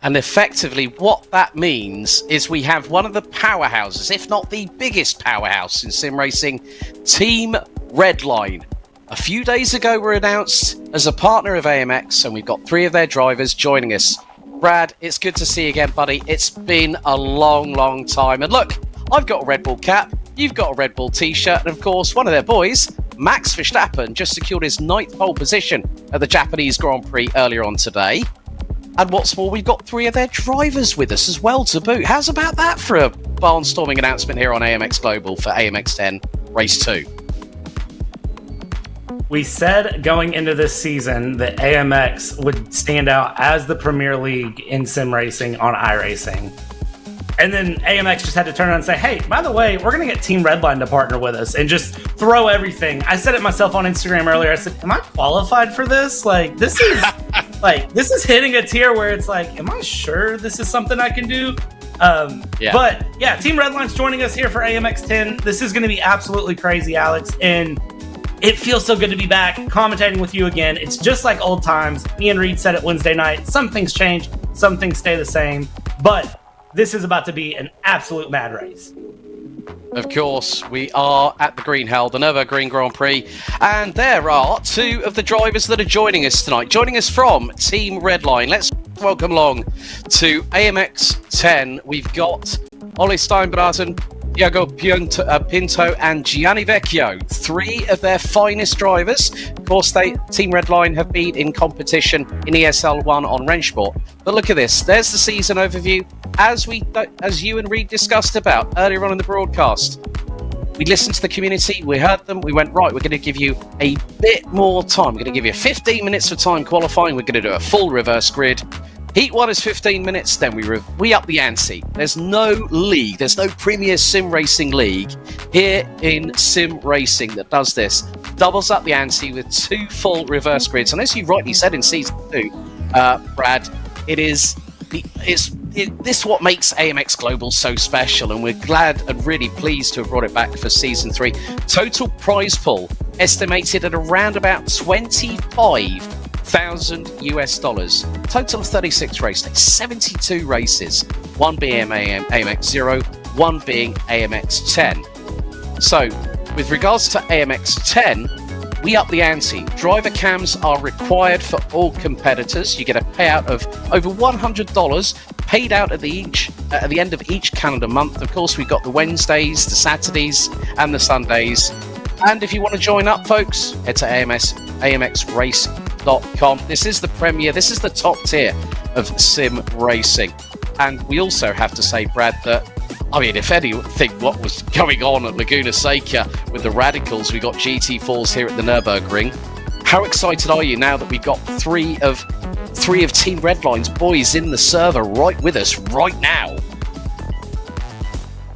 And effectively, what that means is we have one of the powerhouses, if not the biggest powerhouse in sim racing, Team Redline. A few days ago, were announced as a partner of AMX, and we've got 3 of their drivers joining us. Brad, it's good to see you again, buddy. It's been a long, long time. And look, I've got a Red Bull cap, you've got a Red Bull t-shirt, and of course, one of their boys, Max Verstappen, just secured his 9th pole position at the Japanese Grand Prix earlier on today. And what's more, we've got 3 of their drivers with us as well to boot. How's about that for a barnstorming announcement here on AMX Global for AMX 10 Race 2? we said going into this season that AMX would stand out as the premier league in sim racing on iRacing. And then AMX just had to turn around and say, hey, by the way, we're going to get Team Redline to partner with us and just throw everything. I said it myself on Instagram earlier. I said, am I qualified for this? Like, this is this is hitting a tier where it's like, am I sure this is something I can do? But yeah, Team Redline's joining us here for AMX 10. This is going to be absolutely crazy, Alex. And it feels so good to be back commentating with you again. It's just like old times. Me and Reed said it Wednesday night. Some things change, some things stay the same. But this is about to be an absolute mad race. Of course, we are at the Green Hell, the Nürburgring Grand Prix, and there are 2 of the drivers that are joining us tonight. Joining us from Team Redline, let's welcome along to AMX 10. We've got Ole Steinbraten, Diego Pinto, and Gianni Vecchio, 3 of their finest drivers. Of course, Team Redline have been in competition in ESL 1 on Rennsport. But look at this. There's the season overview. As you and Reed discussed about earlier on in the broadcast, we listened to the community, we heard them, we went, right, we're going to give you a bit more time. We're going to give you 15 minutes for time qualifying. We're going to do a full reverse grid. Heat 1 is 15 minutes, then we up the ante. There's no league, there's no Premier Sim Racing League here in Sim Racing that does this. Doubles up the ante with 2 full reverse grids. And as you rightly said in Season 2, Brad, this is what makes AMX Global so special, and we're glad and really pleased to have brought it back for Season 3. Total prize pool estimated at around about $25,000. Total of 36 race days, 72 races, 1 being AMX 0, 1 being AMX 10. So, with regards to AMX 10, we up the ante. Driver cams are required for all competitors. You get a payout of over $100 paid out at the end of each calendar month. Of course, we've got the Wednesdays, the Saturdays, and the Sundays. And if you want to join up, folks, head to amxrace.com. This is the premier, this is the top tier of sim racing. And we also have to say, Brad, that I mean, if anything, what was going on at Laguna Seca with the Radicals, we got GT4s here at the Nürburgring. How excited are you now that we've got three of Team Redline's boys in the server right with us right now?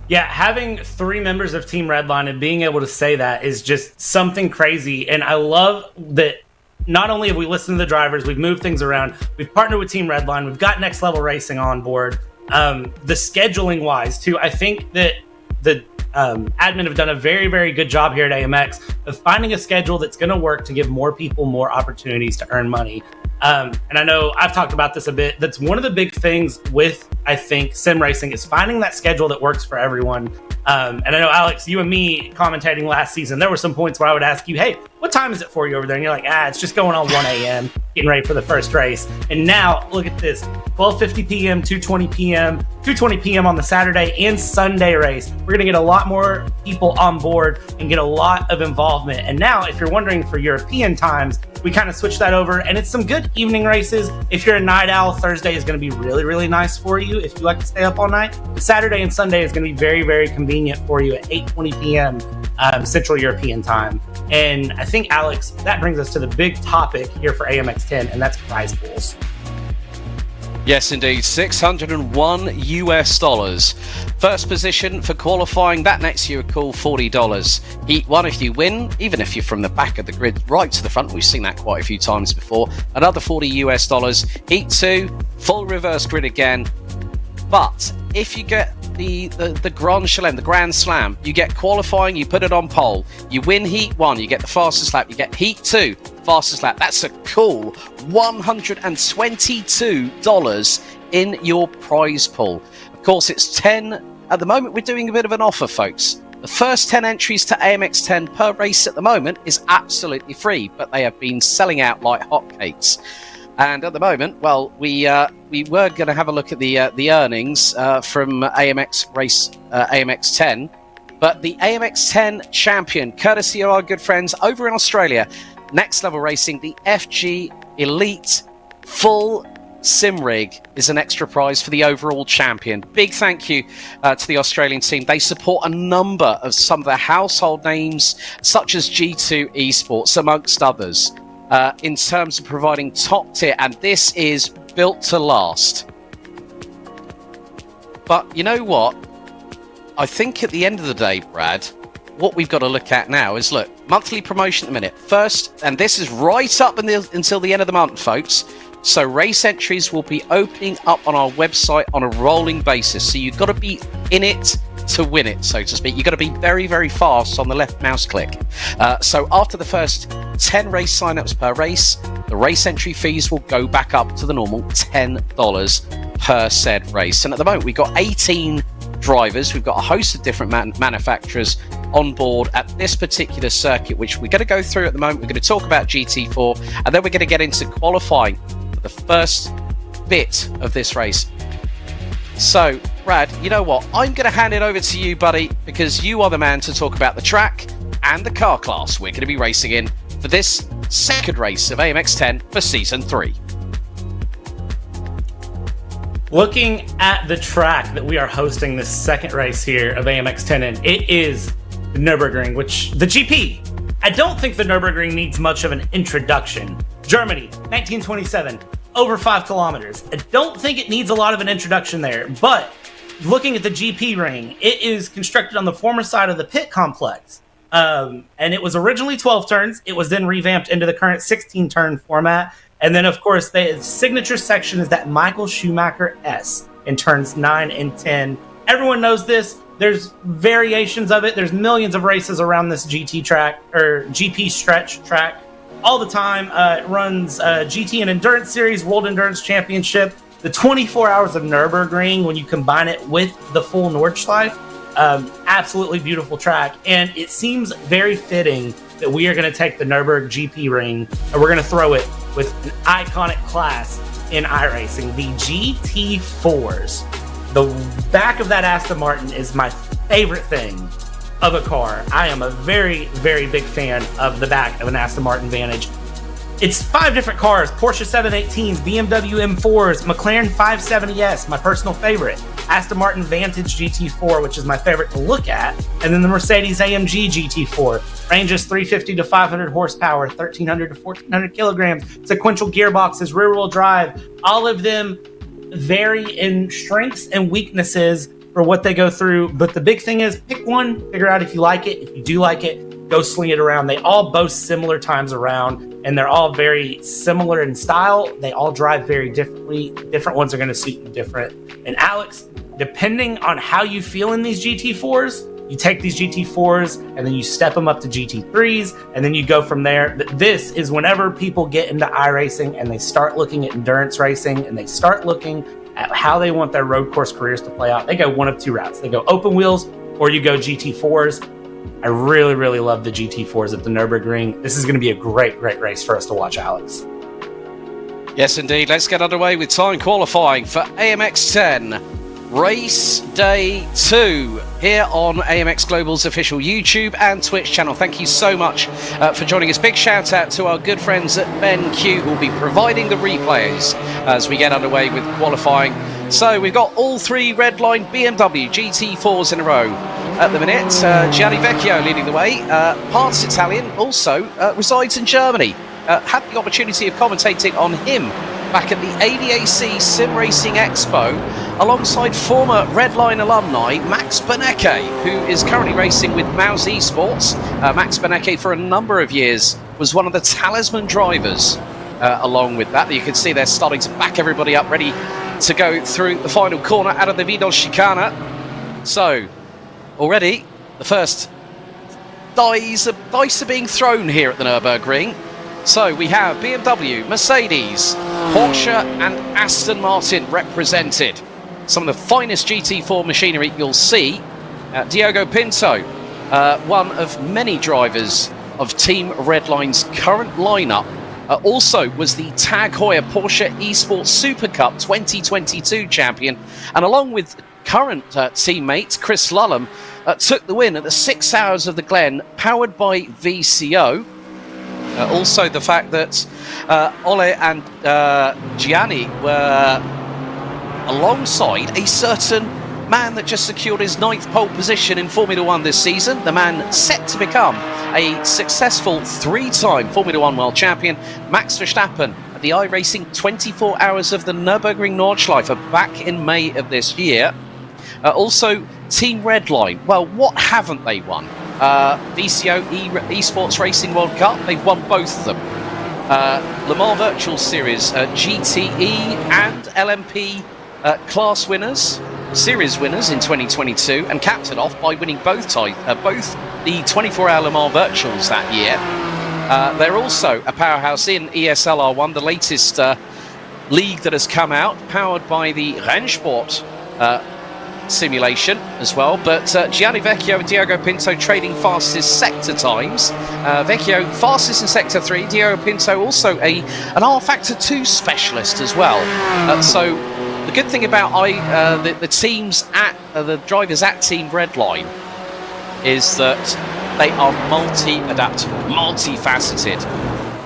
Yeah, having 3 members of Team Redline and being able to say that is just something crazy. And I love that not only have we listened to the drivers, we've moved things around, we've partnered with Team Redline, we've got Next Level Racing on board. The scheduling wise too, I think that the admin have done a very, very good job here at AMX of finding a schedule that's going to work to give more people more opportunities to earn money. And I know I've talked about this a bit. That's one of the big things with, I think, sim racing is finding that schedule that works for everyone. And I know, Alex, you and me commentating last season, there were some points where I would ask you, hey, what time is it for you over there? And you're like, it's just going on 1 a.m., getting ready for the first race. And now, look at this, 12:50 p.m., 2:20 p.m., 2:20 p.m. on the Saturday and Sunday race. We're going to get a lot more people on board and get a lot of involvement. And now, if you're wondering for European times, we kind of switched that over, and it's some good evening races. If you're a night owl, Thursday is going to be really, really nice for you. you if you like to stay up all night. Saturday and Sunday is going to be very, very convenient for you at 8:20 p.m. Central European time. And I think, Alex, that brings us to the big topic here for AMX 10, and that's prize pools. Yes, indeed. $601 US. First position for qualifying, that nets you a cool $40. Heat 1 if you win, even if you're from the back of the grid right to the front. We've seen that quite a few times before. Another $40 US. Heat 2, full reverse grid again. But if you get the Grand Chelem, the Grand Slam, you get qualifying, you put it on pole. You win Heat 1, you get the fastest lap. You get Heat 2, fastest lap. That's a cool $122 in your prize pool. Of course, it's 10. At the moment, we're doing a bit of an offer, folks. The first 10 entries to AMX 10 per race at the moment is absolutely free, but they have been selling out like hotcakes. And at the moment, well, we were going to have a look at the earnings from AMX 10, but the AMX 10 champion, courtesy of our good friends over in Australia, Next Level Racing, the FG Elite Full Sim Rig is an extra prize for the overall champion. Big thank you to the Australian team. They support a number of some of the household names, such as G2 Esports, amongst others. In terms of providing top tier, and this is built to last. But you know what? I think at the end of the day, Brad, what we've got to look at now is, look, monthly promotion at the minute. First, and this is right up until the end of the month, folks. So race entries will be opening up on our website on a rolling basis. So you've got to be in it to win it, so to speak. You've got to be very, very fast on the left mouse click. So after the first 10 race signups per race, the race entry fees will go back up to the normal $10 per said race. And at the moment, we've got 18 drivers. We've got a host of different manufacturers on board at this particular circuit, which we're going to go through at the moment. We're going to talk about GT4, and then we're going to get into qualifying for the first bit of this race. So, Brad, you know what? I'm going to hand it over to you, buddy, because you are the man to talk about the track and the car class we're going to be racing in for this second race of AMX 10 for Season 3. Looking at the track that we are hosting this second race here of AMX 10 in, it is the Nürburgring, which the GP. I don't think the Nürburgring needs much of an introduction. Germany, 1927, over 5 kilometers. I don't think it needs a lot of an introduction there, but looking at the GP ring, it is constructed on the former side of the pit complex. And it was originally 12 turns. It was then revamped into the current 16-turn format. And then, of course, the signature section is that Michael Schumacher S in turns 9 and 10. Everyone knows this. There's variations of it. There's millions of races around this GT track, or GP stretch track, all the time. It runs GT and Endurance Series, World Endurance Championship, the 24 hours of Nürburgring when you combine it with the full Nordschleife. Absolutely beautiful track. And it seems very fitting that we are going to take the Nürburgring GP ring and we're going to throw it with an iconic class in iRacing, the GT4s. The back of that Aston Martin is my favorite thing of a car. I am a very, very big fan of the back of an Aston Martin Vantage. It's 5 different cars: Porsche 718s, BMW M4s, McLaren 570S, my personal favorite, Aston Martin Vantage GT4, which is my favorite to look at, and then the Mercedes AMG GT4. Ranges 350 to 500 horsepower, 1300 to 1400 kilograms, sequential gearboxes, rear-wheel drive. All of them vary in strengths and weaknesses for what they go through, but the big thing is pick one, figure out if you like it. If you do like it, go sling it around. They all boast similar times around, and they're all very similar in style. They all drive very differently. Different ones are going to suit you different. And Alex, depending on how you feel in these GT4s, you take these GT4s and then you step them up to GT3s, and then you go from there. This is whenever people get into iRacing and they start looking at endurance racing and they start looking at how they want their road course careers to play out. They go one of two routes. They go open wheels or you go GT4s. I really, really love the GT4s at the Nürburgring. This is going to be a great, great race for us to watch, Alex. Yes, indeed. Let's get underway with time qualifying for AMX 10. Race Day 2 here on AMX Global's official YouTube and Twitch channel. Thank you so much for joining us. Big shout out to our good friends at BENQ who will be providing the replays as we get underway with qualifying. So we've got all 3 Redline BMW GT4s in a row at the minute. Gianni Vecchio leading the way. Parts Italian, also resides in Germany. Had the opportunity of commentating on him back at the ADAC Sim Racing Expo alongside former Redline alumni Max BENQ, who is currently racing with Mouse Esports. Max BENQ for a number of years was one of the talisman drivers. Along with that, you can see they're starting to back everybody up, ready to go through the final corner out of the Vidal Chicana. So, already, the first dice are being thrown here at the Nürburgring. So, we have BMW, Mercedes, Porsche and Aston Martin represented. Some of the finest GT4 machinery you'll see. Diogo Pinto, one of many drivers of Team Redline's current lineup, also was the Tag Heuer Porsche Esports Super Cup 2022 champion, and along with current teammate Chris Lullum, took the win at the 6 Hours of the Glen, powered by VCO. Also the fact that Ole and Gianni were alongside a certain man that just secured his 9th pole position in Formula 1 this season, the man set to become a successful 3-time Formula 1 world champion, Max Verstappen, at the iRacing 24 Hours of the Nürburgring Nordschleife back in May of this year. Also, Team Redline. Well, what haven't they won? VCO Esports Racing World Cup, they've won both of them. Le Mans Virtual Series, GTE and LMP class winners, series winners in 2022, and capped it off by winning both the 24-hour Le Mans Virtuals that year. They're also a powerhouse in ESLR1, the latest league that has come out, powered by the Rennsport simulation as well. But Gianni Vecchio and Diogo Pinto trading fastest sector times. Vecchio fastest in sector 3, Diogo Pinto also an R-Factor 2 specialist as well. So the good thing about the teams at the drivers at Team Redline is that they are multi-adaptable, multifaceted.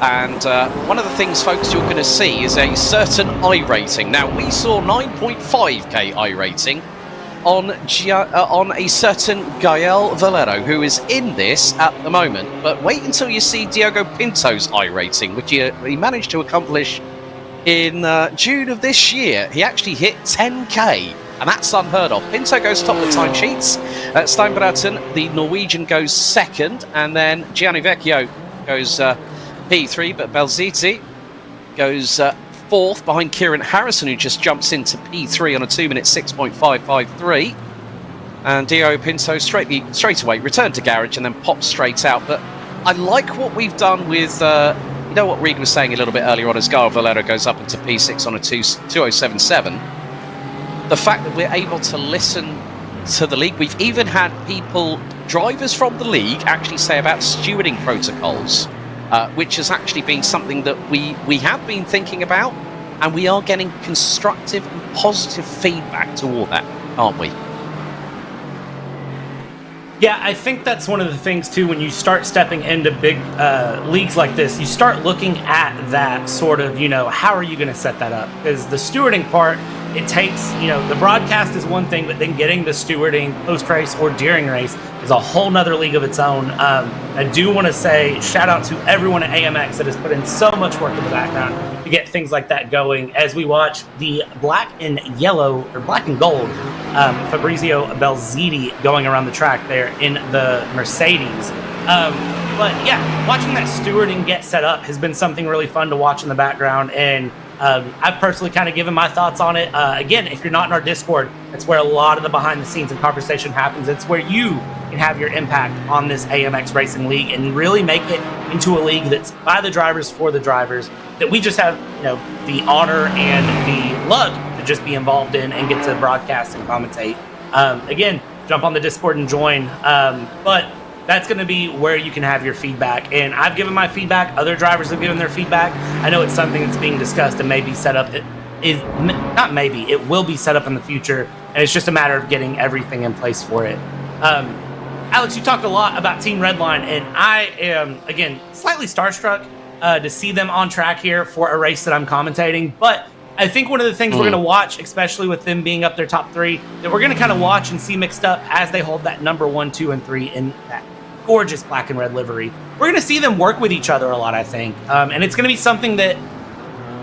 And one of the things, folks, you're going to see is a certain I rating. Now, we saw 9.5k I rating on a certain Gael Valero, who is in this at the moment. But wait until you see Diogo Pinto's I rating, which he managed to accomplish in June of this year. He actually hit 10k, and that's unheard of. Pinto goes top of the timesheets. Steinbraten, the Norwegian, goes second, and then Gianni Vecchio goes P3, but Belziti goes fourth behind Kieran Harrison, who just jumps into P3 on a 2-minute 6.553. And Diogo Pinto straight away returned to garage and then popped straight out. But I like what we've done with, you know what Reed was saying a little bit earlier on as Gael Valero goes up into P6 on a 2077. The fact that we're able to listen to the league. We've even had drivers from the league actually say about stewarding protocols, which has actually been something that we have been thinking about, and we are getting constructive and positive feedback toward that, aren't we? Yeah, I think that's one of the things too, when you start stepping into big leagues like this, you start looking at that sort of, how are you going to set that up? Because the stewarding part, it takes, the broadcast is one thing, but then getting the stewarding post-race or during race is a whole nother league of its own. I do want to say shout out to everyone at AMX that has put in so much work in the background to get things like that going as we watch the black and gold Fabrizio Belziti going around the track there in the Mercedes. But yeah, watching that stewarding get set up has been something really fun to watch in the background, and I've personally kind of given my thoughts on it. Again, if you're not in our Discord, that's where a lot of the behind the scenes and conversation happens. It's where you can have your impact on this AMX Racing League and really make it into a league that's by the drivers for the drivers, that we just have the honor and the luck to just be involved in and get to broadcast and commentate. Again, jump on the Discord and join. But that's going to be where you can have your feedback. And I've given my feedback. Other drivers have given their feedback. I know it's something that's being discussed and maybe set up. It will be set up in the future. And it's just a matter of getting everything in place for it. Alex, you talked a lot about Team Redline, and I am, again, slightly starstruck to see them on track here for a race that I'm commentating. But I think one of the things we're going to watch, especially with them being up their top 3, that we're going to kind of watch and see mixed up as they hold that number 1, 2, and 3 in that gorgeous black and red livery. We're going to see them work with each other a lot, I think. And it's going to be something that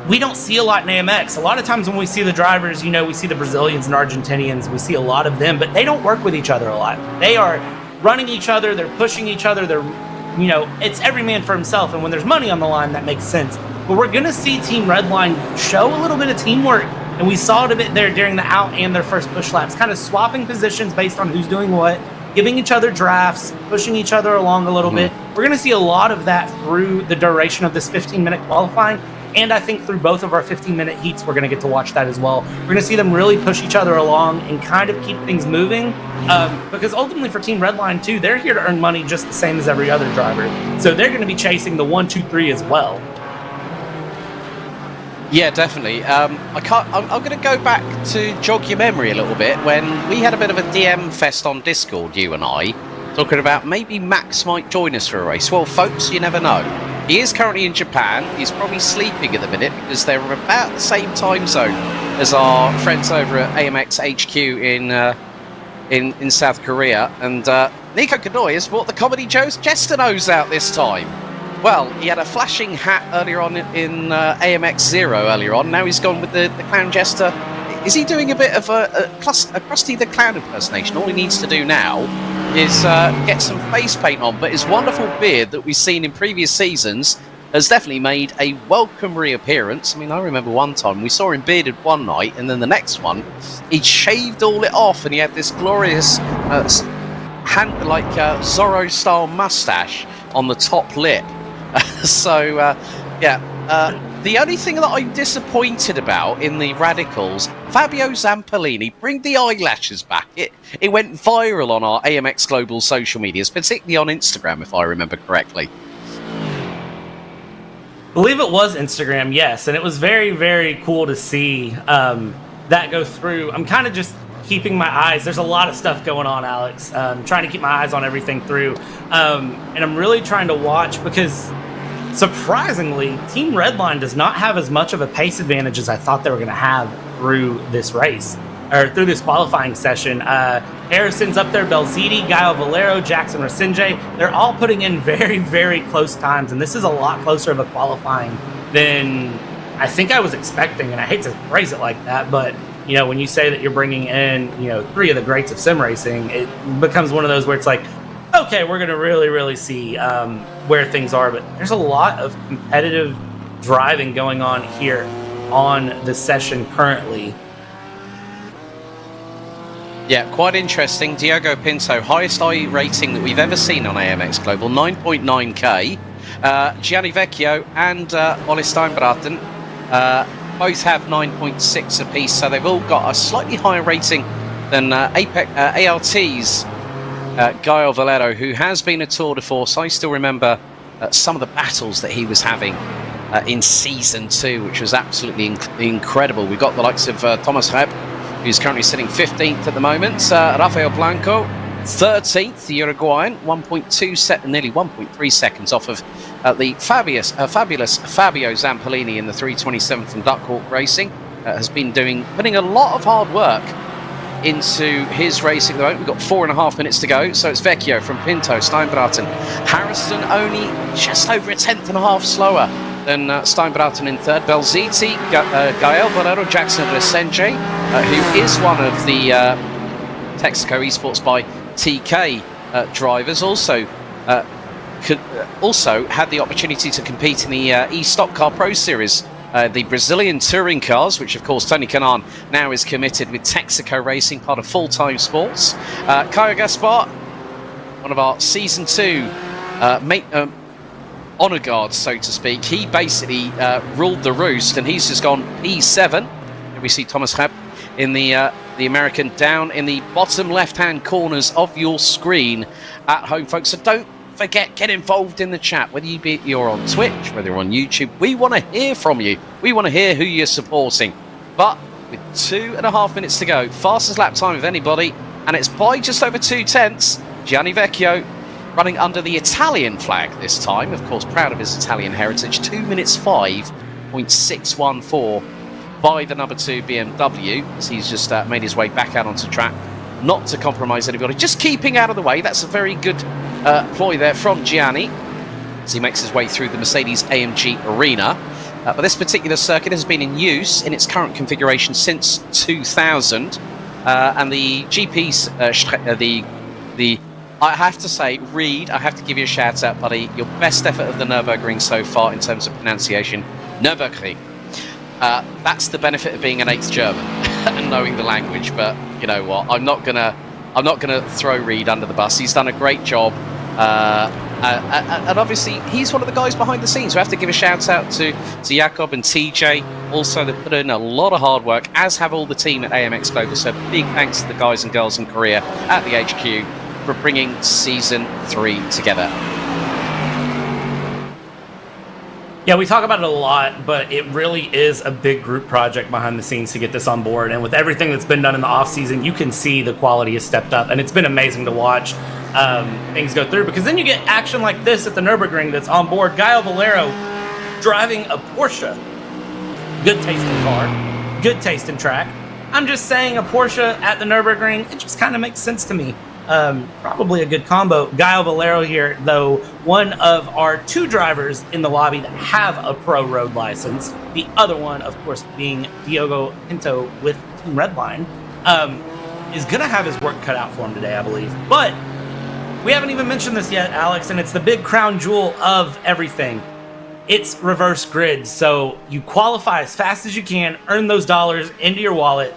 we don't see a lot in AMX. A lot of times when we see the drivers, we see the Brazilians and Argentinians, we see a lot of them, but they don't work with each other a lot. They are running each other, they're pushing each other, it's every man for himself, and when there's money on the line, that makes sense. But we're going to see Team Redline show a little bit of teamwork, and we saw it a bit there during the out and their first push laps, kind of swapping positions based on who's doing what, giving each other drafts, pushing each other along a little bit. We're going to see a lot of that through the duration of this 15-minute qualifying, and I think through both of our 15-minute heats, we're going to get to watch that as well. We're going to see them really push each other along and kind of keep things moving, because ultimately for Team Redline, too, they're here to earn money just the same as every other driver. So they're going to be chasing the 1, 2, 3 as well. Yeah, definitely. I'm going to go back to jog your memory a little bit when we had a bit of a DM fest on Discord, you and I, talking about maybe Max might join us for a race. Well, folks, you never know. He is currently in Japan. He's probably sleeping at the minute because they're about the same time zone as our friends over at AMX HQ in South Korea. And Nico Kanoy has brought the Comedy Joe's Jester nose out this time. Well, he had a flashing hat earlier on in AMX 0 earlier on. Now he's gone with the Clown Jester. Is he doing a bit of a Krusty the Clown impersonation? All he needs to do now is get some face paint on. But his wonderful beard that we've seen in previous seasons has definitely made a welcome reappearance. I mean, I remember one time we saw him bearded one night, and then the next one, he'd shaved all it off, and he had this glorious, Zorro-style mustache on the top lip. The only thing that I'm disappointed about in the Radicals, Fabio Zampolini, bring the eyelashes back. It went viral on our AMX Global social medias, particularly on Instagram, if I remember correctly. I believe it was Instagram, yes, and it was very, very cool to see that go through. I'm kind of just keeping my eyes. There's a lot of stuff going on, Alex. Trying to keep my eyes on everything through. And I'm really trying to watch because, surprisingly, Team Redline does not have as much of a pace advantage as I thought they were going to have through this race, or through this qualifying session. Harrison's up there, Belziti, Gaio Valero, Jackson Rasinje. They're all putting in very, very close times, and this is a lot closer of a qualifying than I think I was expecting, and I hate to phrase it like that, but when you say that you're bringing in, 3 of the greats of sim racing, it becomes one of those where it's like, okay, we're going to really, really see where things are. But there's a lot of competitive driving going on here on the session currently. Yeah, quite interesting. Diogo Pinto, highest I rating that we've ever seen on AMX Global, 9.9k. Gianni Vecchio and Ollie Steinbraten both have 9.6 apiece, so they've all got a slightly higher rating than ALT's Gaio Valero, who has been a tour de force. I still remember some of the battles that he was having in Season 2, which was absolutely incredible. We've got the likes of Thomas Reb, who's currently sitting 15th at the moment. Rafael Blanco, 13th, the Uruguayan, nearly 1.3 seconds off of the fabulous Fabio Zampolini in the 327 from Duckhawk Racing. Has been putting a lot of hard work into his racing at the moment. We've got 4.5 minutes to go, so it's Vecchio from Pinto, Steinbraten. Harrison only just over a tenth and a half slower than Steinbraten in third. Belziti, Gael Valero, Jackson Resenje, who is one of the Texaco Esports by TK drivers, also had the opportunity to compete in the E-Stock Car Pro Series, the Brazilian touring cars, which of course Tony Canan now is committed with Texaco Racing, part of Full Time Sports. Caio Gaspar, one of our Season 2 honour guards, so to speak. He basically ruled the roost, and he's just gone P7. We see Thomas Rapp in the American down in the bottom left-hand corners of your screen at home, folks. So don't forget, get involved in the chat, whether you're on Twitch, whether you're on YouTube. We want to hear from you. We want to hear who you're supporting. But with 2.5 minutes to go, fastest lap time of anybody, and it's by just over 2/10. Gianni Vecchio running under the Italian flag this time, of course, proud of his Italian heritage. 2 minutes 5.614 by the number 2 BMW, as he's just made his way back out onto track, not to compromise anybody, just keeping out of the way. That's a very good ploy there from Gianni, as he makes his way through the Mercedes AMG Arena. But this particular circuit has been in use in its current configuration since 2000, and the GP's I have to say, Reed, I have to give you a shout out, buddy. Your best effort of the Nürburgring so far in terms of pronunciation, Nürburgring. That's the benefit of being an 8th German and knowing the language. But you know what? I'm not gonna throw Reed under the bus. He's done a great job, and obviously he's one of the guys behind the scenes. We have to give a shout out to Jakob and TJ. Also, they've put in a lot of hard work, as have all the team at AMX Global. So big thanks to the guys and girls in Korea at the HQ for bringing Season 3 together. Yeah, we talk about it a lot, but it really is a big group project behind the scenes to get this on board. And with everything that's been done in the off-season, you can see the quality has stepped up. And it's been amazing to watch things go through, because then you get action like this at the Nürburgring that's on board. Gaio Valero driving a Porsche. Good taste in car, good taste in track. I'm just saying, a Porsche at the Nürburgring, it just kind of makes sense to me. Probably a good combo. Gaio Valero here, though, one of our 2 drivers in the lobby that have a pro road license. The other one, of course, being Diogo Pinto with Team Redline, is going to have his work cut out for him today, I believe. But we haven't even mentioned this yet, Alex, and it's the big crown jewel of everything. It's reverse grid, so you qualify as fast as you can, earn those dollars into your wallet,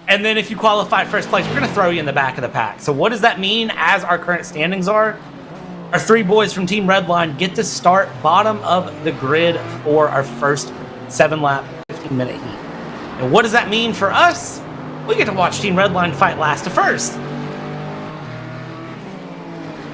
and then if you qualify first place, we're going to throw you in the back of the pack. So what does that mean as our current standings are? Our 3 boys from Team Redline get to start bottom of the grid for our first 7-lap, 15-minute heat. And what does that mean for us? We get to watch Team Redline fight last to first.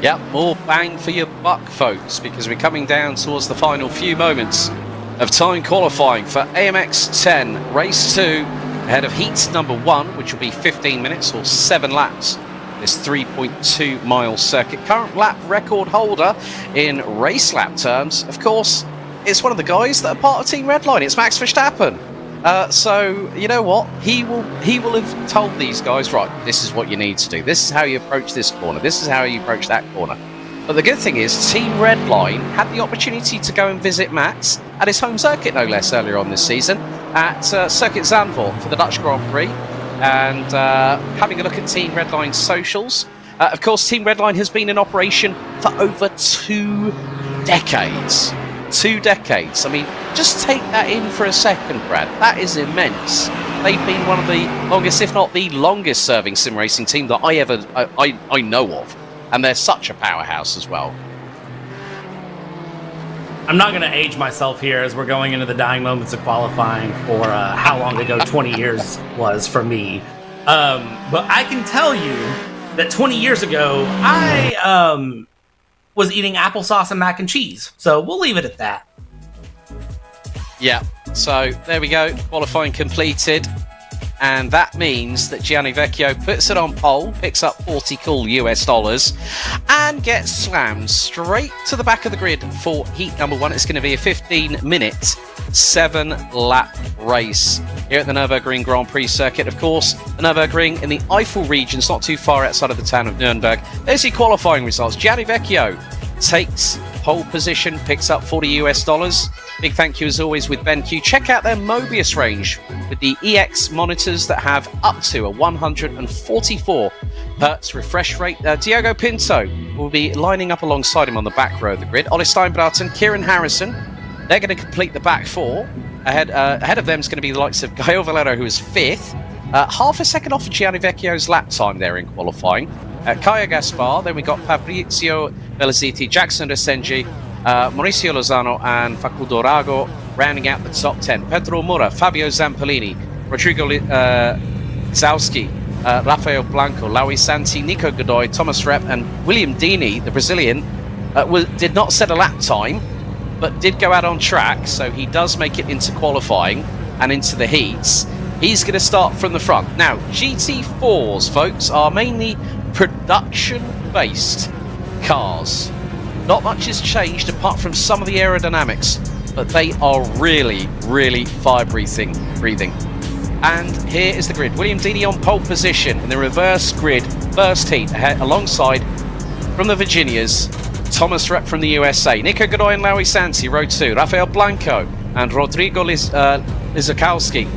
Yep, more bang for your buck, folks, because we're coming down towards the final few moments of time qualifying for AMX 10 Race 2, ahead of heat number 1, which will be 15 minutes or 7 laps. This 3.2 mile circuit. Current lap record holder in race lap terms, of course, is one of the guys that are part of Team Redline. It's Max Verstappen. So you know what? He will have told these guys, right, this is what you need to do. This is how you approach this corner. This is how you approach that corner. But the good thing is, Team Redline had the opportunity to go and visit Max at his home circuit, no less, earlier on this season, at Circuit Zandvoort for the Dutch Grand Prix. And having a look at Team Redline's socials, of course, Team Redline has been in operation for over 2 decades. 2 decades. I mean, just take that in for a second, Brad. That is immense. They've been one of the longest, if not the longest, serving sim racing team that I know of. And they're such a powerhouse as well. I'm not going to age myself here as we're going into the dying moments of qualifying for how long ago 20 years was for me. But I can tell you that 20 years ago, I was eating applesauce and mac and cheese. So we'll leave it at that. Yeah, so there we go. Qualifying completed. And that means that Gianni Vecchio puts it on pole, picks up 40 cool US dollars, and gets slammed straight to the back of the grid for heat number 1. It's going to be a 15-minute, 7-lap race here at the Nürburgring Grand Prix circuit. Of course, the Nürburgring in the Eifel region, not too far outside of the town of Nuremberg. There's your qualifying results. Gianni Vecchio takes pole position, picks up 40 US dollars. Big thank you as always with BENQ. Check out their Mobius range with the EX monitors that have up to a 144 Hertz refresh rate. Diogo Pinto will be lining up alongside him on the back row of the grid. Ollie Steinbart and Kieran Harrison, they're going to complete the back 4. Ahead of them is going to be the likes of Gaio Valero, who is 5th. Half a second off of Gianni Vecchio's lap time there in qualifying. Kaya Gaspar, then we got Fabrizio Belaziti, Jackson Resenji, Mauricio Lozano and Facundo Rago rounding out the top 10. Pedro Mura, Fabio Zampolini, Rodrigo Zowski, Rafael Blanco, Laui Santi, Nico Godoy, Thomas Rep and William Dini, the Brazilian, did not set a lap time but did go out on track, so he does make it into qualifying and into the heats. He's going to start from the front. Now, GT4s, folks, are mainly production-based cars. Not much has changed apart from some of the aerodynamics, but they are really, really fire-breathing. And here is the grid. William Deeney on pole position in the reverse grid, first heat, ahead, alongside from the Virginias, Thomas Rep from the USA, Nico Godoy and Laui Santi, row 2, Rafael Blanco and Rodrigo Lizakowski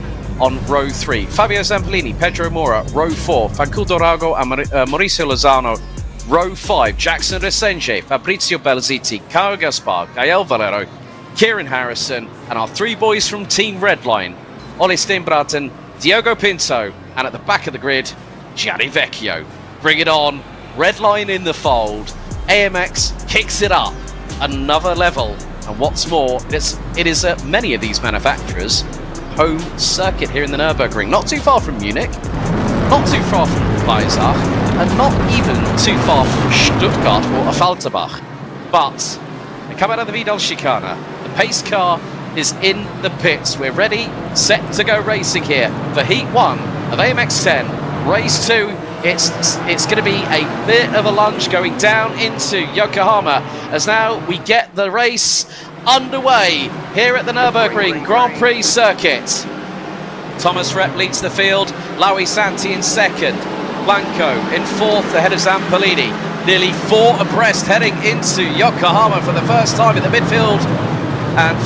on row 3, Fabio Zampolini, Pedro Mora, row 4, Facundo Rago and Mauricio Lozano, row 5, Jackson Resenge, Fabrizio Belziti, Kyle Gaspar, Gael Valero, Kieran Harrison, and our 3 boys from Team Redline, Ollie Steinbraten, Diogo Pinto, and at the back of the grid, Gianni Vecchio. Bring it on, Redline in the fold, AMX kicks it up another level, and what's more, it is many of these manufacturers' home circuit here in the Nürburgring, not too far from Munich, not too far from Weissach, and not even too far from Stuttgart or Affalterbach. But they come out of the Vidal Chicana, the pace car is in the pits. We're ready, set to go racing here for Heat 1 of AMX 10. Race 2, it's going to be a bit of a lunge going down into Yokohama as now we get the race underway here at the Nürburgring Grand Prix circuit. Thomas Rep leads the field, Laui Santi in second, Blanco in fourth ahead of Zampolini. Nearly 4 abreast heading into Yokohama for the first time in the midfield. And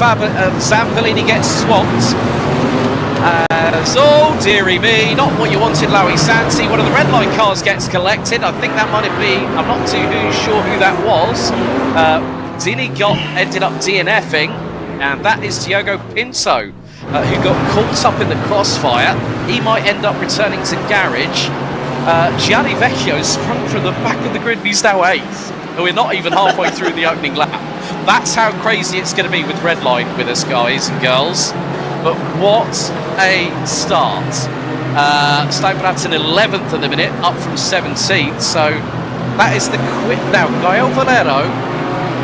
Zampolini gets swamped. Oh dearie me, not what you wanted, Laui Santi. One of the red line cars gets collected. I think that might have been, I'm not too sure who that was. Dini ended up DNFing, and that is Diogo Pinto, who got caught up in the crossfire. He might end up returning to garage. Gianni Vecchio sprung from the back of the grid and he's now 8th. And we're not even halfway through the opening lap. That's how crazy it's going to be with Redline with us, guys and girls. But what a start. Steinbraten 11th at the minute, up from 17th. So that is the quick. Now, Gael Valero,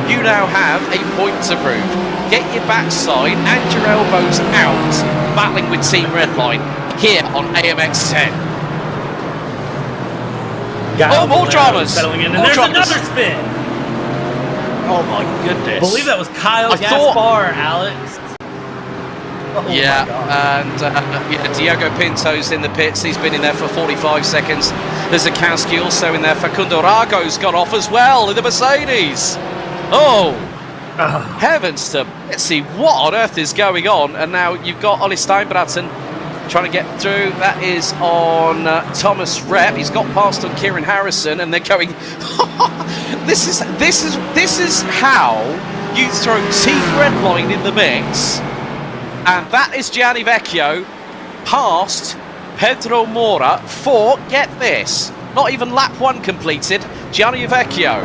you now have a point to prove. Get your backside and your elbows out, battling with Team Redline here on AMX 10. Gael more dramas! Settling in, and More there's dramas. another spin! Oh my goodness. I believe that was Kyle Gaspar, Alex. Oh yeah, and Diogo Pinto's in the pits. He's been in there for 45 seconds. There's Zakowski also in there. Facundo Rago's got off as well in the Mercedes. Oh, heavens to Betsy, what on earth is going on? And now you've got Ollie Steinbraten trying to get through. That is on Thomas Rep. He's got past on Kieran Harrison, and they're going. This is how you throw Team Redline in the mix, and that is Gianni Vecchio past Pedro Mora for, get this, not even lap 1 completed. Gianni Vecchio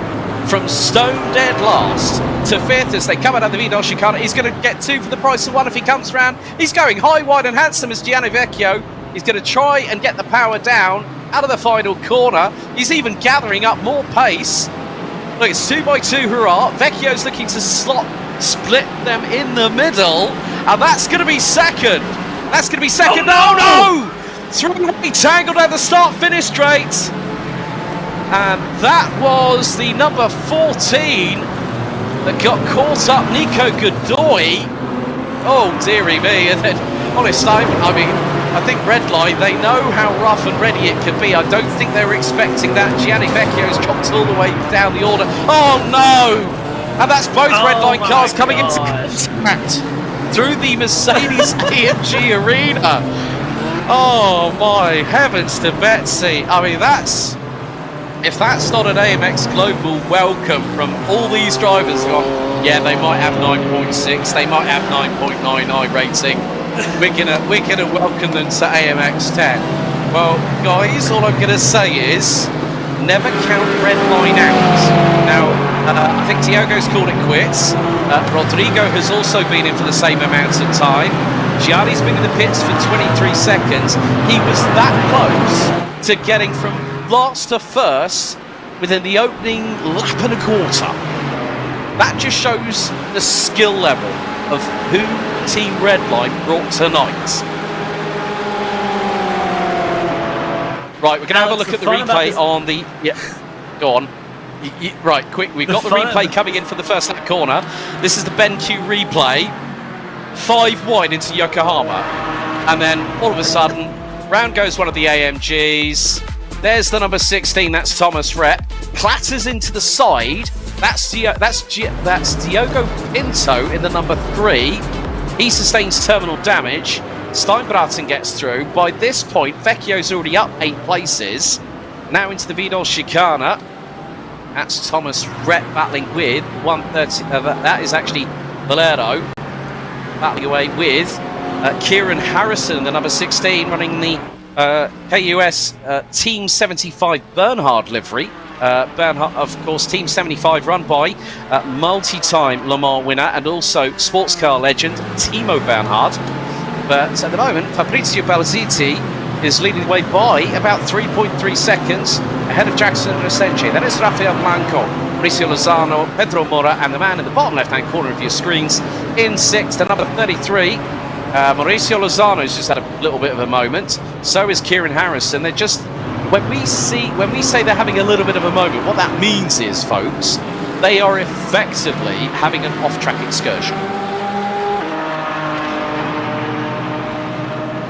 from stone dead last to 5th as they come out of the Vidal Chicana. He's going to get 2 for the price of 1 if he comes around. He's going high, wide and handsome as Gianni Vecchio. He's going to try and get the power down out of the final corner. He's even gathering up more pace. Look, it's 2x2 hurrah. Vecchio's looking to split them in the middle, and that's going to be second. That's going to be second. Oh, no! Three-way tangle down the start-finish straight. And that was the number 14 that got caught up, Nico Godoy. Oh, dearie me. And then, honest, I think Redline, they know how rough and ready it can be. I don't think they were expecting that. Gianni Vecchio's dropped all the way down the order. Oh, no! And that's both Redline cars coming into contact through the Mercedes AMG arena. Oh, my heavens to Betsy. I mean, if that's not an AMX Global welcome from all these drivers, yeah, they might have 9.6, they might have 9.99 rating. We're gonna welcome them to AMX 10. Well, guys, all I'm gonna say is never count Redline out. Now, I think Diogo's called it quits. Rodrigo has also been in for the same amount of time. Gianni's been in the pits for 23 seconds. He was that close to getting from last to first within the opening lap and a quarter. That just shows the skill level of who Team Redline brought tonight. Right, we're going to have a look at the replay on the... Yeah, go on. Right, quick, we've got the replay coming in for the first lap corner. This is the BENQ replay. 5 wide into Yokohama. And then all of a sudden, round goes one of the AMGs. There's the number 16, that's Thomas Rhett. Clatters into the side. That's Diogo Pinto in the number 3. He sustains terminal damage. Steinbraten gets through. By this point, Vecchio's already up 8 places. Now into the Vidal Chicana. That's Thomas Rhett battling with 130. That is actually Valero battling away with Kieran Harrison, the number 16, running the KUS Team 75 Bernhard livery. Bernhard, of course, Team 75 run by multi-time Le Mans winner and also sports car legend Timo Bernhard. But at the moment, Fabrizio Balziti is leading the way by about 3.3 seconds ahead of Jackson Resenche. Then it's Rafael Blanco, Mauricio Lozano, Pedro Mora, and the man in the bottom left-hand corner of your screens in 6th, the number 33. Mauricio Lozano's just had a little bit of a moment. So is Kieran Harrison. They're just, when we say they're having a little bit of a moment, what that means is, folks, they are effectively having an off-track excursion.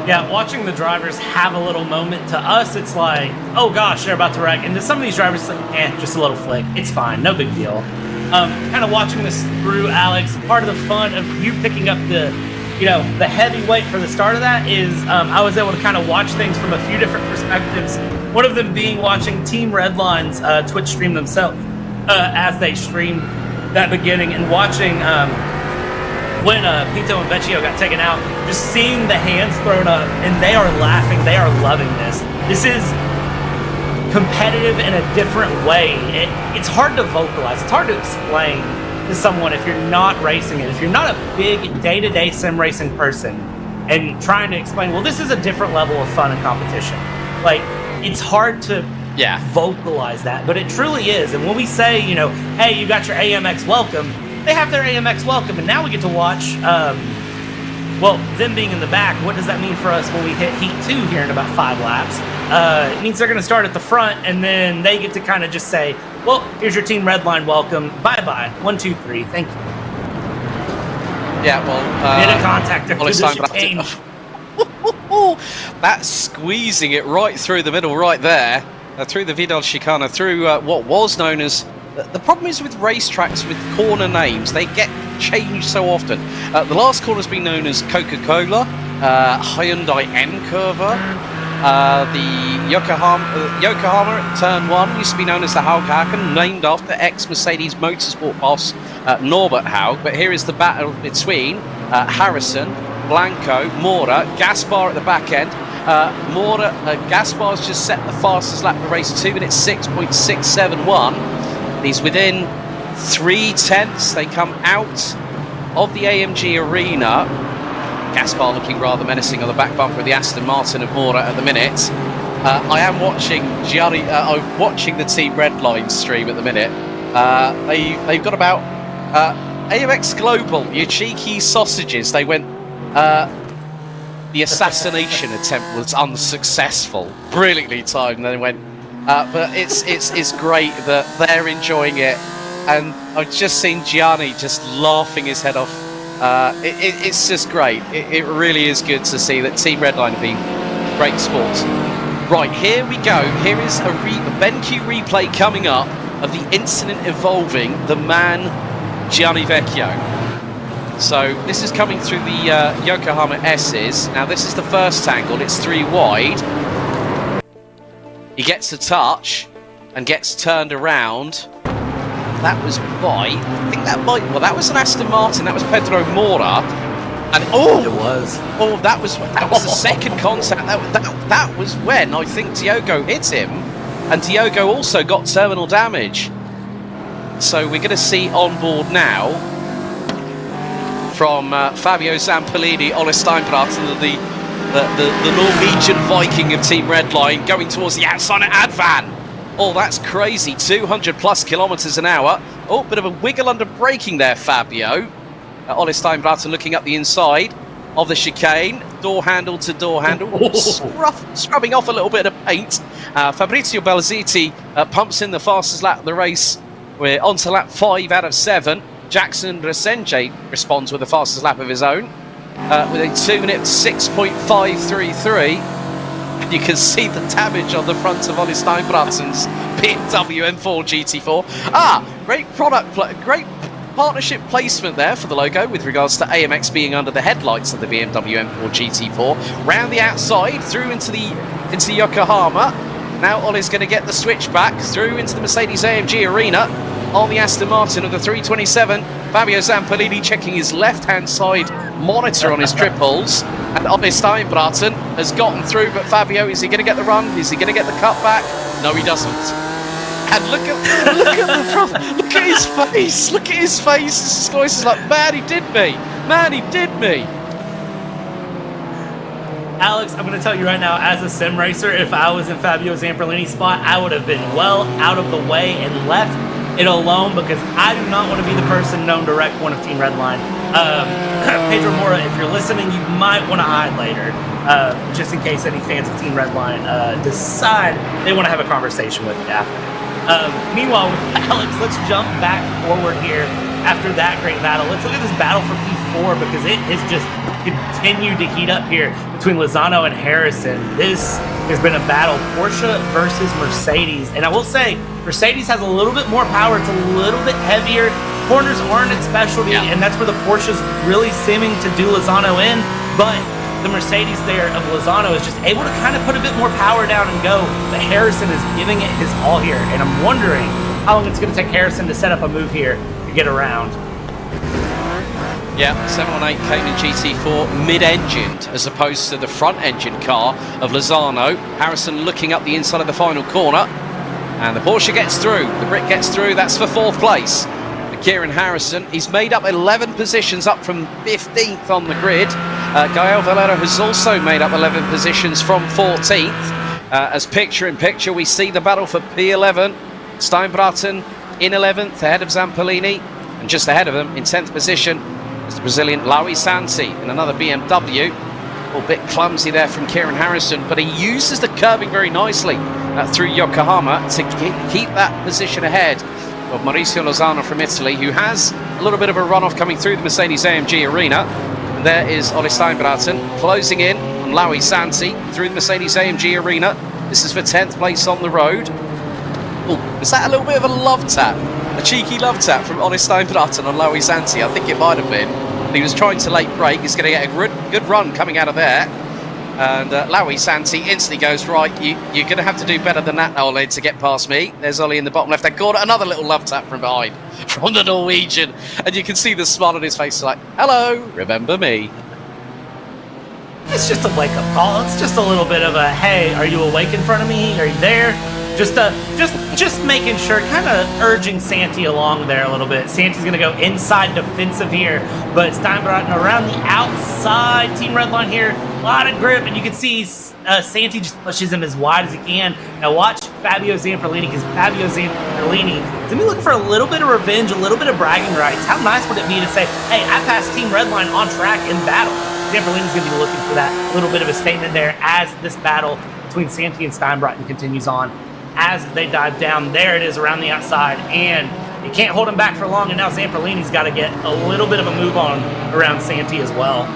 Yeah, watching the drivers have a little moment, to us, it's like, oh gosh, they're about to wreck. And to some of these drivers, it's like, just a little flick. It's fine, no big deal. Kind of watching this through, Alex, part of the fun of you picking up the heavyweight for the start of that is I was able to kind of watch things from a few different perspectives. One of them being watching Team Redline's Twitch stream themselves as they streamed that beginning, and watching when Pinto and Vecchio got taken out, just seeing the hands thrown up, and they are laughing, they are loving this. This is competitive in a different way. It's hard to vocalize, it's hard to explain to someone if you're not racing it, if you're not a big day-to-day sim racing person, and trying to explain, well, this is a different level of fun and competition. Like, it's hard to vocalize that, but it truly is. And when we say, hey, you got your AMX welcome, they have their AMX welcome, and now we get to watch, them being in the back. What does that mean for us when we hit Heat 2 here in about 5 laps? It means they're going to start at the front, and then they get to kind of just say, well, here's your Team Redline welcome. Bye-bye. 1, 2, 3. Thank you. Yeah, well... Bit of contact there. That's squeezing it right through the middle right there. Through the Vidal Chicana, through what was known as... The problem is with racetracks with corner names, they get changed so often. The last corner has been known as Coca-Cola, Hyundai N-Curva, the Yokohama Turn 1 used to be known as the Haughaken, named after ex-Mercedes Motorsport boss Norbert Haug. But here is the battle between Harrison, Blanco, Mora, Gaspar at the back end. Gaspar's just set the fastest lap of the race, 2 minutes 6.671. He's within 3/10. They come out of the AMG arena. Gaspar looking rather menacing on the back bumper of the Aston Martin of Mora at the minute. I am watching watching the Team Redline stream at the minute. They've got about AMX Global, you cheeky sausages. They went. The assassination attempt was unsuccessful, brilliantly timed. And they went. But it's great that they're enjoying it, and I've just seen Gianni just laughing his head off. It's just great. It really is good to see that Team Redline have been great sports. Right, here we go. Here is a BENQ replay coming up of the incident involving the man Gianni Vecchio. So this is coming through the Yokohama S's. Now this is the first angle. It's 3 wide. He gets a touch and gets turned around. That was by, I think that was an Aston Martin. That was Pedro Mora. And it was. Oh, that was the second contact. That was when I think Diogo hit him, and Diogo also got terminal damage. So we're going to see on board now from Fabio Zampellini, Ole Steinbraten, the Norwegian Viking of Team Redline, going towards the outside of Advan. Oh, that's crazy. 200 plus kilometers an hour. Oh, bit of a wiggle under braking there, Fabio. Ole Steinbraten looking up the inside of the chicane. Door handle to door handle. Scrubbing off a little bit of paint. Fabrizio Balziti pumps in the fastest lap of the race. We're on to lap 5 out of 7. Jackson Resenche responds with the fastest lap of his own. with a 2 minute 6.533. You can see the damage on the front of Ollie Steinbratten's BMW M4 GT4. Great great partnership placement there for the logo with regards to AMX being under the headlights of the BMW M4 GT4. Round the outside, through into Yokohama. Now Ollie's going to get the switch back through into the Mercedes AMG Arena on the Aston Martin of the 327. Fabio Zampolini checking his left-hand side monitor on his triples. And Ollie Steinbratten has gotten through, but Fabio, is he going to get the run? Is he going to get the cut back? No, he doesn't. And look at the front. Look at his face. Look at his face. His voice is like, man, he did me. Man, he did me. Alex, I'm going to tell you right now, as a sim racer, if I was in Fabio Zampolini's spot, I would have been well out of the way and left it alone, because I do not want to be the person known to wreck one of Team Redline. Pedro Mora, if you're listening, you might want to hide later, just in case any fans of Team Redline decide they want to have a conversation with you after. Meanwhile, Alex, let's jump back forward here after that great battle. Let's look at this battle for P4, because it has just continued to heat up here between Lozano and Harrison. This has been a battle, Porsche versus Mercedes. And I will say, Mercedes has a little bit more power. It's a little bit heavier. Corners aren't its specialty, and that's where the Porsche's really seeming to do Lozano in. But the Mercedes there of Lozano is just able to kind of put a bit more power down and go. But Harrison is giving it his all here. And I'm wondering how long it's going to take Harrison to set up a move here to get around. Yeah, 718 Cayman GT4 mid-engined as opposed to the front-engine car of Lozano. Harrison looking up the inside of the final corner. And the Porsche gets through. The Brit gets through. That's for 4th place. For Kieran Harrison, he's made up 11 positions up from 15th on the grid. Gael Valero has also made up 11 positions from 14th. As picture-in-picture, we see the battle for P11. Steinbratten in 11th, ahead of Zampolini. And just ahead of him, in 10th position, is the Brazilian Laui Santi in another BMW. A bit clumsy there from Kieran Harrison, but he uses the curbing very nicely through Yokohama to keep that position ahead of Mauricio Lozano from Italy, who has a little bit of a runoff coming through the Mercedes AMG Arena. And there is Ollie Steinbratten closing in on Laui Santi through the Mercedes AMG Arena. This is for 10th place on the road. Oh, is that a little bit of a love tap? A cheeky love tap from Ollie Steinbratten on Laui Santi? I think it might have been. He was trying to late brake. He's going to get a good run coming out of there. And Laui Santi instantly goes, right, you're going to have to do better than that, Ollie, to get past me. There's Ollie in the bottom left-hand corner. Another little love tap from behind from the Norwegian. And you can see the smile on his face, like, hello, remember me. It's just a wake-up call. It's just a little bit of a, hey, are you awake in front of me? Are you there? Just making sure, kind of urging Santi along there a little bit. Santi's going to go inside defensive here, but Steinbratten around the outside. Team Redline here, a lot of grip, and you can see Santi just pushes him as wide as he can. Now watch Fabio Zampolini, because Fabio Zampolini is going to be looking for a little bit of revenge, a little bit of bragging rights. How nice would it be to say, hey, I passed Team Redline on track in battle? Zampolini's going to be looking for that little bit of a statement there as this battle between Santi and Steinbratten continues on. As they dive down, there it is around the outside, and you can't hold him back for long, and now Zampolini's got to get a little bit of a move on around Santi as well.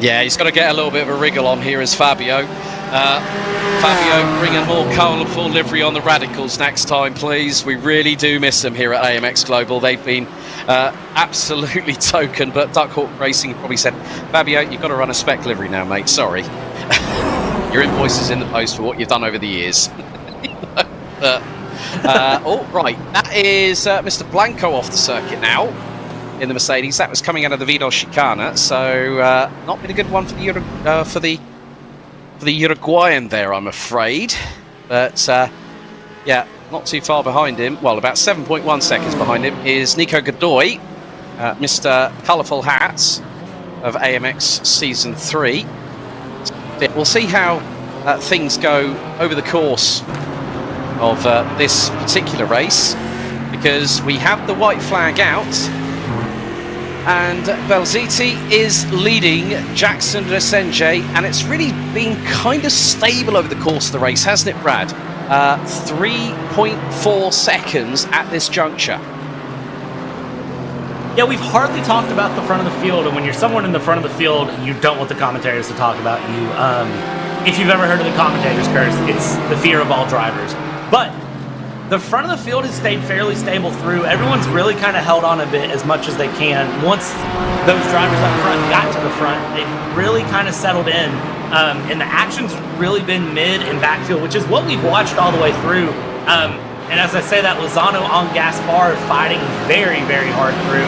Yeah, he's got to get a little bit of a wriggle on here as Fabio. Fabio, bring a more colourful livery on the Radicals next time, please. We really do miss them here at AMX Global. They've been absolutely token, but Duck Hawk Racing probably said, Fabio, you've got to run a spec livery now, mate. Sorry. Your invoice is in the post for what you've done over the years. Oh, right. That is Mr. Blanco off the circuit now in the Mercedes. That was coming out of the Vidal Chicana, so not been a good one for the Uruguayan there, I'm afraid. But yeah, not too far behind him. Well, about 7.1 seconds behind him is Nico Godoy, Mr. Colourful Hats of AMX Season 3. We'll see how things go over the course of this particular race, because we have the white flag out and Belziti is leading Jackson Resenge, and it's really been kind of stable over the course of the race, hasn't it, Brad? 3.4 seconds at this juncture. Yeah, we've hardly talked about the front of the field, and when you're someone in the front of the field, you don't want the commentators to talk about you. If you've ever heard of the commentator's curse, it's the fear of all drivers. But the front of the field has stayed fairly stable through. Everyone's really kind of held on a bit as much as they can. Once those drivers up front got to the front, they've really kind of settled in. And the action's really been mid and backfield, which is what we've watched all the way through. And as I say that, Lozano on Gaspar fighting very, very hard through.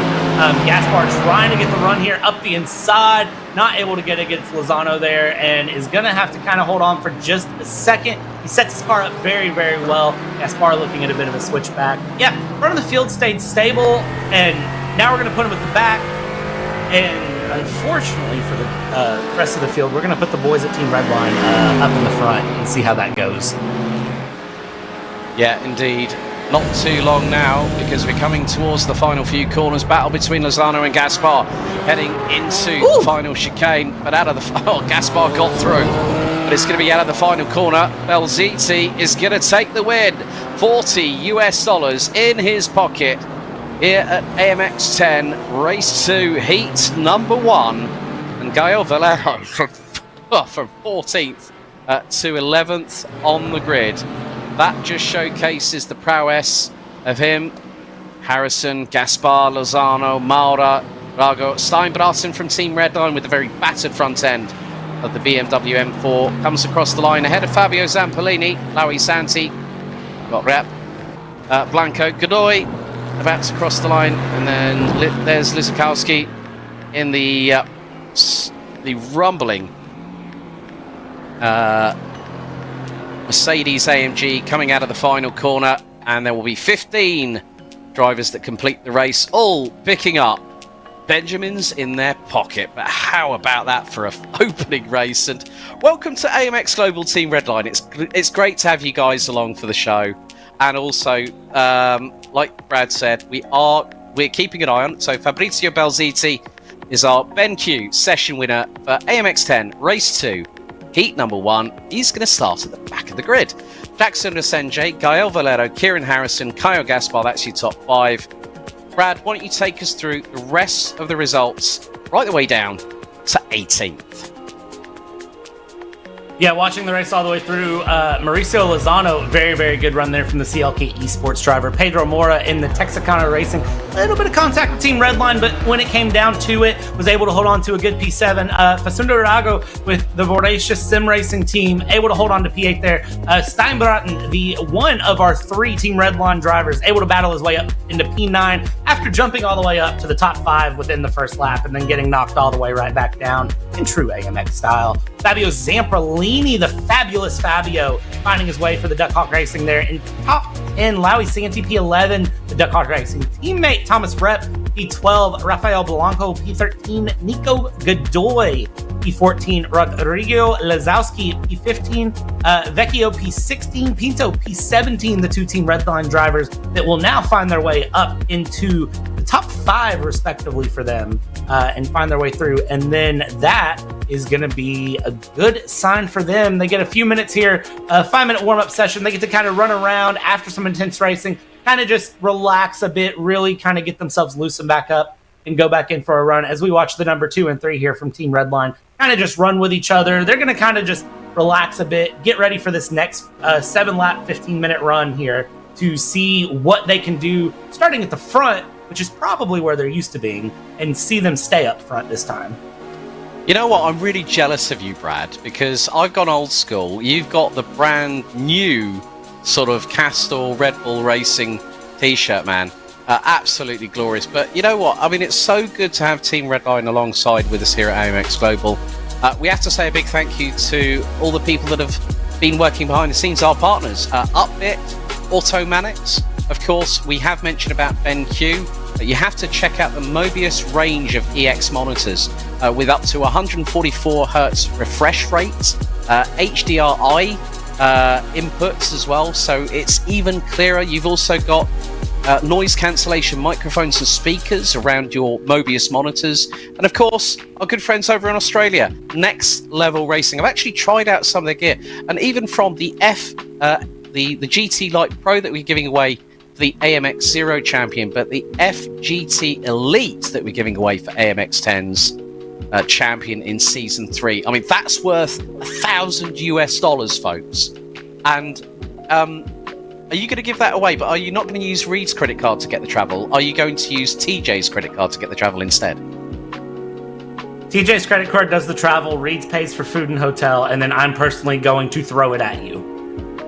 Gaspar trying to get the run here up the inside, not able to get against Lozano there, and is going to have to kind of hold on for just a second. He sets his car up very, very well. Gaspar looking at a bit of a switchback. Yeah, front of the field stayed stable, and now we're going to put him at the back. And unfortunately for the rest of the field, we're going to put the boys at Team Redline up in the front and see how that goes. Yeah, indeed. Not too long now, because we're coming towards the final few corners. Battle between Lozano and Gaspar, heading into the final chicane. But out of the Gaspar got through, but it's going to be out of the final corner. Belziti is going to take the win. $40 in his pocket here at AMX 10 Race 2 Heat number 1, and Gael Valero from 14th to 11th on the grid. That just showcases the prowess of him. Harrison, Gaspar, Lozano, Maura, Rago, Steinbraten from Team Redline with a very battered front end of the BMW M4 comes across the line ahead of Fabio Zampolini, Laui Santi, got rep, Blanco Godoy about to cross the line, and then there's Lizakowski in the rumbling Mercedes AMG coming out of the final corner, and there will be 15 drivers that complete the race, all picking up Benjamins in their pocket. But how about that for an opening race? And welcome to AMX Global Team Redline. It's great to have you guys along for the show, and also like Brad said, we're keeping an eye on. So Fabrizio Belziti is our BENQ session winner for AMX 10 Race 2. Heat number 1, he's going to start at the back of the grid. Jackson Resenje, Gael Valero, Kieran Harrison, Kyle Gaspar, that's your top 5. Brad, why don't you take us through the rest of the results right the way down to 18th? Yeah, watching the race all the way through, Mauricio Lozano, very, very good run there from the CLK Esports driver. Pedro Mora in the Texarkana Racing, a little bit of contact with Team Redline, but when it came down to it, was able to hold on to a good P7. Facundo Rago with the Voracious Sim Racing team, able to hold on to P8 there. Steinbraten, the one of our 3 Team Redline drivers, able to battle his way up into P9 after jumping all the way up to the top 5 within the first lap and then getting knocked all the way right back down in true AMX style. Fabio Zampolini, the fabulous Fabio, finding his way for the Duck Hawk Racing there in top 10. Laui Santi, P11, the Duck Hawk Racing teammate Thomas Rep, P12, Rafael Blanco, P13, Nico Godoy, P14, Rodrigo Lazowski, P15, Vecchio, P16, Pinto, P17, the 2 Team Redline drivers that will now find their way up into the top 5 respectively for them and find their way through. And then that is going to be a good sign for them. They get a few minutes here, a 5-minute warm-up session. They get to kind of run around after some intense racing, kind of just relax a bit, really kind of get themselves loosened back up and go back in for a run as we watch the number 2 and 3 here from Team Redline kind of just run with each other. They're going to kind of just relax a bit, get ready for this next 7-lap, 15-minute run here to see what they can do, starting at the front, which is probably where they're used to being, and see them stay up front this time. You know what? I'm really jealous of you, Brad, because I've gone old school. You've got the brand new sort of Castor Red Bull Racing t-shirt, man. Absolutely glorious. But you know what? I mean, it's so good to have Team Redline alongside with us here at AMX Global. We have to say a big thank you to all the people that have been working behind the scenes, our partners. Upbit, AUTOMANIX. Of course, we have mentioned about BENQ, but you have to check out the Mobius range of EX monitors with up to 144 hertz refresh rate, HDRI inputs as well, so it's even clearer. You've also got noise cancellation microphones and speakers around your Mobius monitors, and of course our good friends over in Australia, Next Level Racing. I've actually tried out some of their gear, and even from the the GT Lite Pro that we're giving away the AMX Zero champion, but the FGT Elite that we're giving away for AMX 10's champion in Season 3. I mean, that's worth $1,000 US, folks. And are you going to give that away? But are you not going to use Reed's credit card to get the travel? Are you going to use TJ's credit card to get the travel instead? TJ's credit card does the travel, Reed's pays for food and hotel, and then I'm personally going to throw it at you.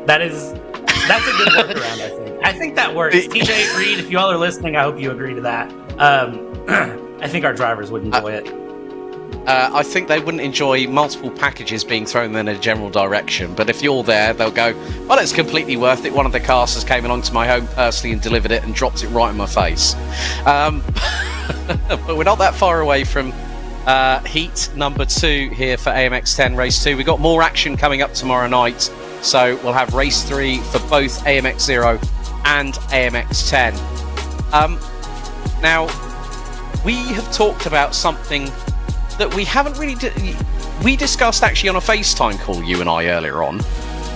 That's a good workaround, I think. I think that works. TJ, Reed, if you all are listening, I hope you agree to that. I think our drivers would enjoy it. I think they wouldn't enjoy multiple packages being thrown in a general direction, but if you're there, they'll go, well, it's completely worth it. One of the casters came along to my home personally and delivered it and dropped it right in my face. But we're not that far away from heat number 2 here for AMX 10 Race 2. We've got more action coming up tomorrow night, so we'll have Race 3 for both AMX 0 and AMX 10. Now, we have talked about something that we haven't really... we discussed actually on a FaceTime call, you and I, earlier on,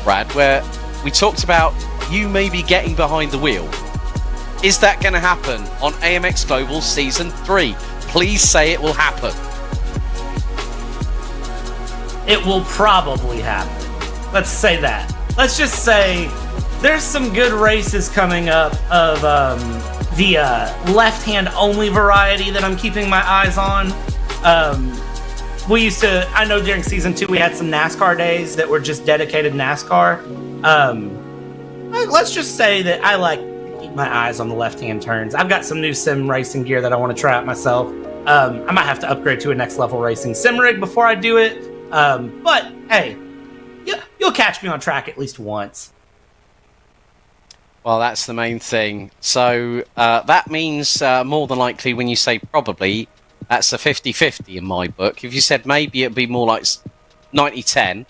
Brad, where we talked about you maybe getting behind the wheel. Is that going to happen on AMX Global Season 3? Please say it will happen. It will probably happen. Let's say that. Let's just say there's some good races coming up of the left-hand only variety that I'm keeping my eyes on. I know during Season 2 we had some NASCAR days that were just dedicated NASCAR. Let's just say that I like to keep my eyes on the left-hand turns. I've got some new sim racing gear that I want to try out myself. I might have to upgrade to a next level racing sim rig before I do it. But hey, you'll catch me on track at least once. Well, that's the main thing. So that means more than likely when you say probably, that's a 50-50 in my book. If you said maybe, it'd be more like 90-10.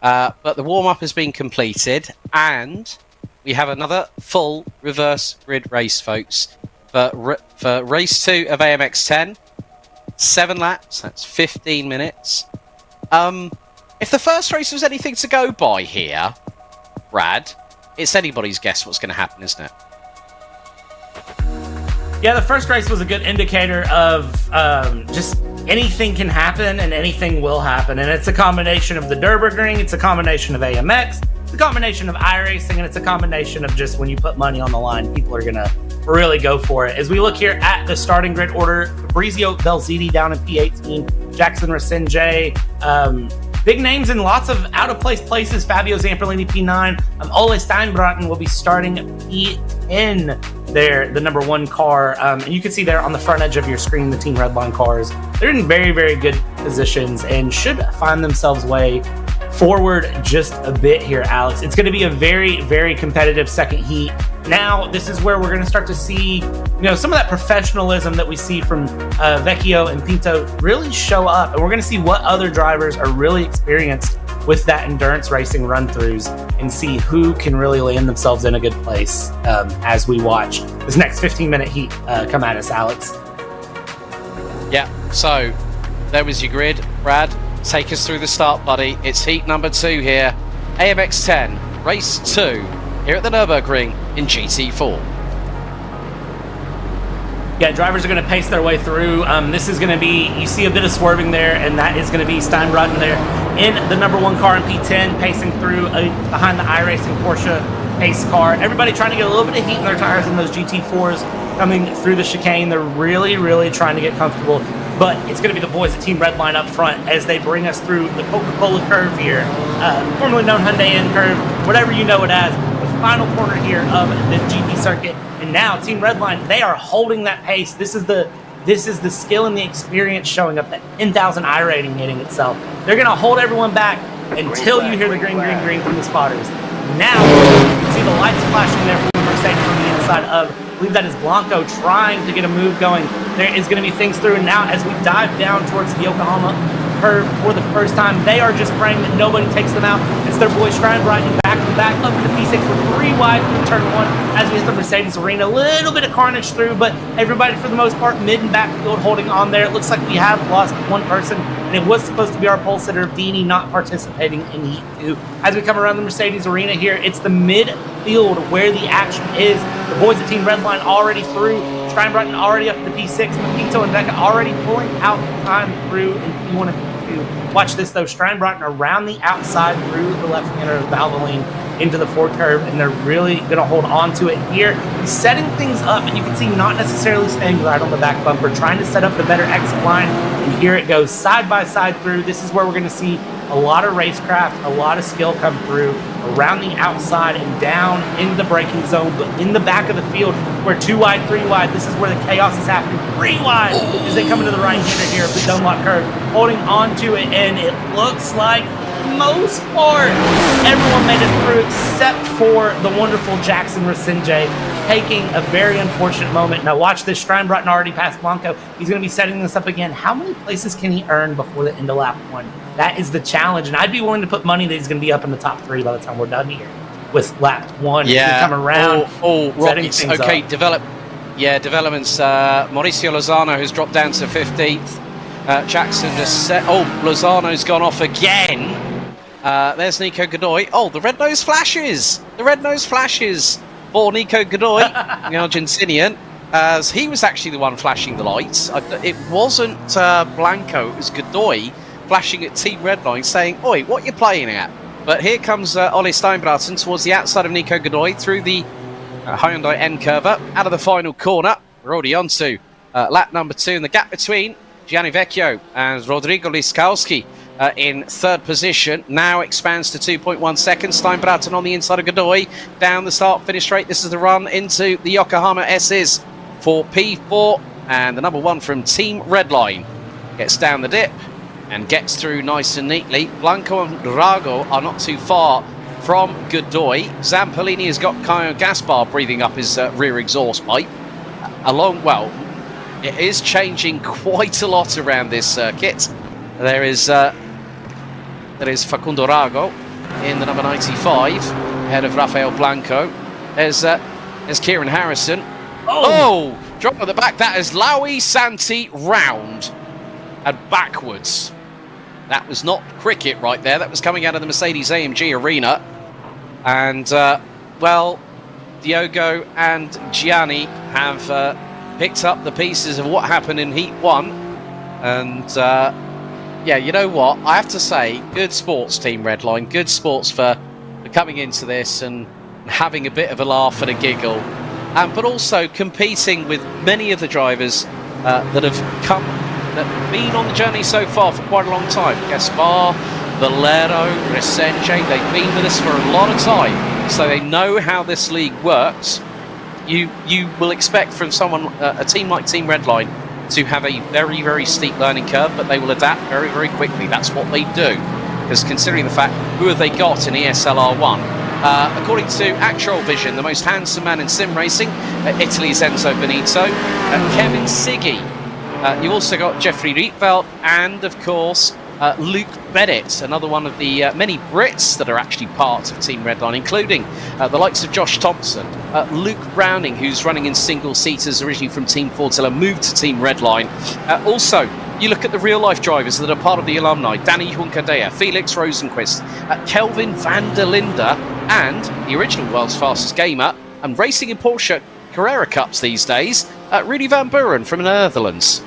But the warm-up has been completed, and we have another full reverse grid race, folks, for race 2 of AMX 10. 7 laps, that's 15 minutes. If the first race was anything to go by here, Brad, it's anybody's guess what's going to happen, isn't it? Yeah, the first race was a good indicator of just anything can happen and anything will happen. And it's a combination of the Nürburgring, it's a combination of AMX, it's a combination of iRacing, and it's a combination of just when you put money on the line, people are going to really go for it. As we look here at the starting grid order, Fabrizio Belziti down in P18, Jackson Racinje, big names in lots of out-of-place places. Fabio Zamperlini, P9. Ole Steinbraten will be starting P10 there, the number 1 car. And you can see there on the front edge of your screen, the Team Redline cars. They're in very, very good positions and should find themselves way forward just a bit here, Alex. It's going to be a very, very competitive second heat. Now, this is where we're going to start to see, some of that professionalism that we see from Vecchio and Pinto really show up. And we're going to see what other drivers are really experienced with that endurance racing run-throughs and see who can really land themselves in a good place as we watch this next 15-minute heat come at us, Alex. Yeah, so there was your grid. Brad, take us through the start, buddy. It's heat number 2 here. AMX 10, race 2, here at the Nürburgring in GT4. Yeah, drivers are going to pace their way through. This is going to be, you see a bit of swerving there, and that is going to be Steinbraten there in the number 1 car in P10, pacing through behind the iRacing Porsche pace car. Everybody trying to get a little bit of heat in their tires in those GT4s coming through the chicane. They're really, really trying to get comfortable. But it's going to be the boys at Team Redline up front as they bring us through the Coca-Cola curve here, formerly known Hyundai N curve, whatever you know it as, the final corner here of the GP circuit. And now Team Redline, they are holding that pace. This is the skill and the experience showing up, that 10,000 I rating hitting itself. They're going to hold everyone back until you hear the green, green, green from the spotters. Now you can see the lights flashing there from the Mercedes from the inside of, I believe that is Blanco trying to get a move going. There is going to be things through. And now as we dive down towards the Yokohama curve for the first time, they are just praying that nobody takes them out. It's their boy Steinbraten back in come back up into P6. We're 3 wide through turn 1 as we hit the Mercedes Arena. A little bit of carnage through, but everybody for the most part mid and backfield holding on there. It looks like we have lost one person, and it was supposed to be our pole sitter, Dini, not participating in Heat 2. As we come around the Mercedes Arena here, it's the midfield where the action is. The boys at Team Redline already through. Steinbrutten already up to P6. Pepito and Becca already pulling out time through in P1 and P2. Watch this though. Steinbrutten around the outside through the left-hander of Valvoline into the forward curve, and they're really going to hold on to it here. He's setting things up, and you can see not necessarily staying right on the back bumper, trying to set up the better exit line, and here it goes side by side through. This is where we're going to see a lot of racecraft, a lot of skill come through around the outside and down into the braking zone, but in the back of the field, we're 2 wide, 3 wide. This is where the chaos is happening. 3 wide as they come into the right-hander here of the Dunlop curve, holding on to it, and it looks like most part everyone made it through except for the wonderful Jackson Rasinje, taking a very unfortunate moment. Now watch this. Steinbrutten already passed Blanco. He's going to be setting this up again. How many places can he earn before the end of lap 1? That is the challenge, and I'd be willing to put money that he's going to be up in the top 3 by the time we're done here with lap 1. Yeah. Come around. Right. Okay, developments. Mauricio Lozano has dropped down to 15th. Jackson just set. Lozano's gone off again. There's Nico Godoy. The red nose flashes. The red nose flashes for Nico Godoy, the Argentinian, as he was actually the one flashing the lights. It wasn't Blanco, it was Godoy flashing at Team Redline saying, "Oi, what you playing at?" But here comes Ole Steinbrutten towards the outside of Nico Godoy through the Hyundai N curve out of the final corner. We're already on to lap number 2, and the gap between Gianni Vecchio and Rodrigo Liskowski in 3rd position now expands to 2.1 seconds. Steinbrutten on the inside of Godoy down the start-finish straight. This is the run into the Yokohama S's for P4, and the number 1 from Team Redline gets down the dip and gets through nice and neatly. Blanco and Drago are not too far from Godoy. Zampellini has got Caio Gaspar breathing up his rear exhaust pipe. It is changing quite a lot around this circuit. There is Facundo Rago in the number 95, ahead of Rafael Blanco. There's Kieran Harrison. Drop at the back. That is Laui Santi round and backwards. That was not cricket right there. That was coming out of the Mercedes AMG Arena. And, Diogo and Gianni have picked up the pieces of what happened in Heat 1. And, you know what? I have to say, good sports, Team Redline. Good sports for coming into this and having a bit of a laugh and a giggle. But also competing with many of the drivers that have been on the journey so far for quite a long time. Gaspar, Valero, Resenche, they've been with us for a lot of time, so they know how this league works. You will expect from someone, a team like Team Redline, to have a very, very steep learning curve, but they will adapt very, very quickly. That's what they do. Because considering the fact, who have they got in ESL R1? According to Actual Vision, the most handsome man in sim racing, Italy's Enzo Benito, Kevin Siggy. You also got Jeffrey Rietveld, and of course Luke Bennett, another one of the many Brits that are actually part of Team Redline, including the likes of Josh Thompson, Luke Browning, who's running in single-seaters originally from Team Fortilla, moved to Team Redline. Also, you look at the real-life drivers that are part of the alumni: Danny Hunkadea, Felix Rosenquist, Kelvin van der Linde, and the original world's fastest gamer, and racing in Porsche Carrera Cups these days, Rudy van Buren from the Netherlands.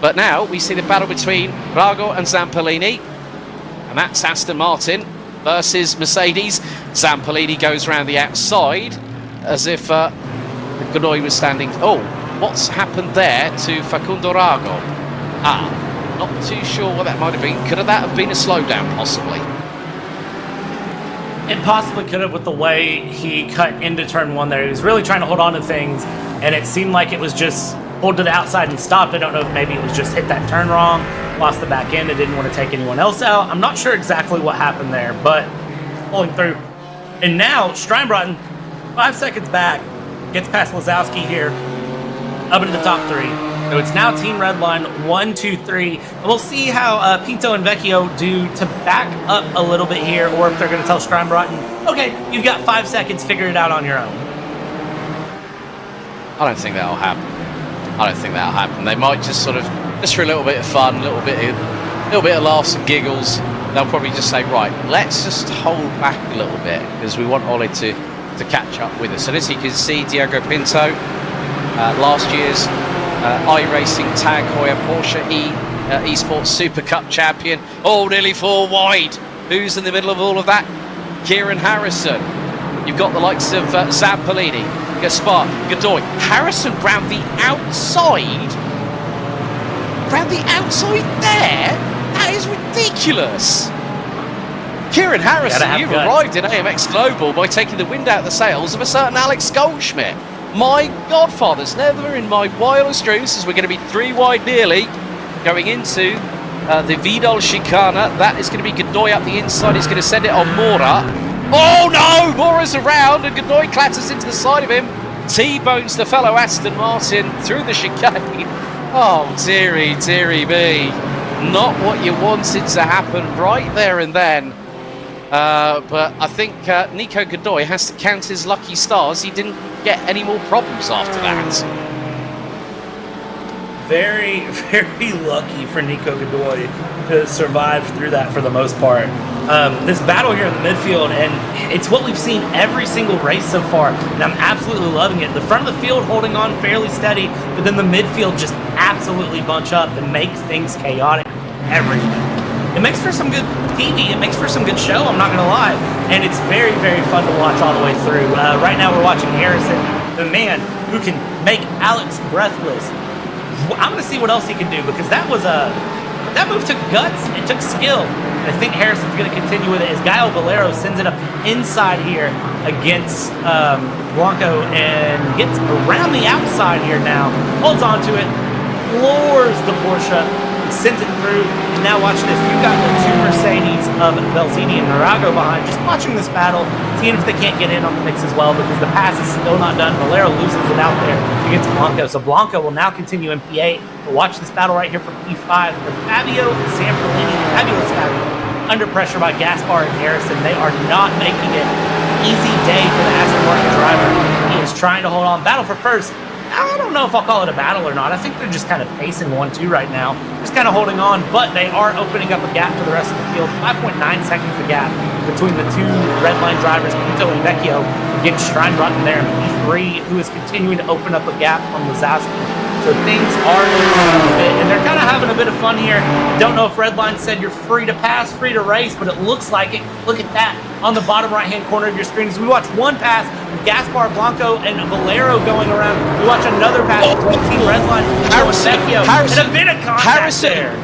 But now we see the battle between Rago and Zampellini, and that's Aston Martin versus Mercedes. Zampellini goes around the outside as if Godoy was standing. What's happened there to Facundo Rago? Not too sure what that might have been. Could that have been a slowdown, possibly? It possibly could have, with the way he cut into turn 1 there. He was really trying to hold on to things, and it seemed like it was just pulled to the outside and stopped. I don't know if maybe it was just hit that turn wrong, lost the back end, it didn't want to take anyone else out. I'm not sure exactly what happened there, but pulling through. And now Steinbrutten, 5 seconds back, gets past Lazowski here, up into the top 3. So it's now Team Redline 1, 2, 3. And we'll see how Pinto and Vecchio do to back up a little bit here, or if they're going to tell Steinbrotten, okay, you've got 5 seconds, figure it out on your own. I don't think that'll happen. I don't think that'll happen. They might just sort of, just for a little bit of fun, a little bit of laughs and giggles, they'll probably just say, right, let's just hold back a little bit because we want Ollie to catch up with us. And as you can see, Diego Pinto, last year's iRacing Tag Heuer Porsche Esports Super Cup champion. Oh, nearly 4 wide. Who's in the middle of all of that? Kieran Harrison. You've got the likes of Zampolini, Gaspar, Godoy. Harrison round the outside. Round the outside there? That is ridiculous. Kieran Harrison, you've arrived in AMX Global by taking the wind out of the sails of a certain Alex Goldschmidt. My godfathers, never in my wildest dreams, as we're going to be 3 wide nearly, going into the Vidal Chicana. That is going to be Godoy up the inside. He's going to send it on Mora. Oh no! Mora's around and Godoy clatters into the side of him. T-bones the fellow Aston Martin through the chicane. Oh, dearie, dearie me. Not what you wanted to happen right there and then. But I think Nico Godoy has to count his lucky stars. He didn't get any more problems after that. Very, very lucky for Nico Godoy to survive through that for the most part. This battle here in the midfield, and it's what we've seen every single race so far, and I'm absolutely loving it. The front of the field holding on fairly steady, but then the midfield just absolutely bunch up and make things chaotic everywhere. It makes for some good TV, it makes for some good show, I'm not going to lie, and it's very, very fun to watch all the way through. Right now we're watching Harrison, the man who can make Alex breathless. I'm going to see what else he can do, because that move took guts, it took skill. And I think Harrison's going to continue with it as Gaio Valero sends it up inside here against Blanco and gets around the outside here now. Holds on to it, floors the Porsche, sends it through. And now watch this. You've got the 2 Mercedes of Belzini and Narago behind, just watching this battle, seeing if they can't get in on the mix as well, because the pass is still not done. Valero loses it out there against Blanco. So Blanco will now continue in P8. But watch this battle right here from P5 with Fabio and Zampolini. Fabulous Fabio. Under pressure by Gaspar and Harrison. They are not making it easy day for the Aston Martin driver. He is trying to hold on. Battle for first. I don't know if I'll call it a battle or not. I think they're just kind of pacing 1-2 right now. Just kind of holding on, but they are opening up a gap to the rest of the field. 5.9 seconds of gap between the 2 Redline drivers, Pinto and Vecchio, against Steinbrotten there in P3, who is continuing to open up a gap on Lazowski. So things are a bit, and they're kind of having a bit of fun here. Don't know if Redline said you're free to pass, free to race, but it looks like it. Look at that on the bottom right-hand corner of your screen. As we watch one pass with Gaspar, Blanco, and Valero going around, we watch another pass between Team Redline and Vecchio, and a bit of contact there.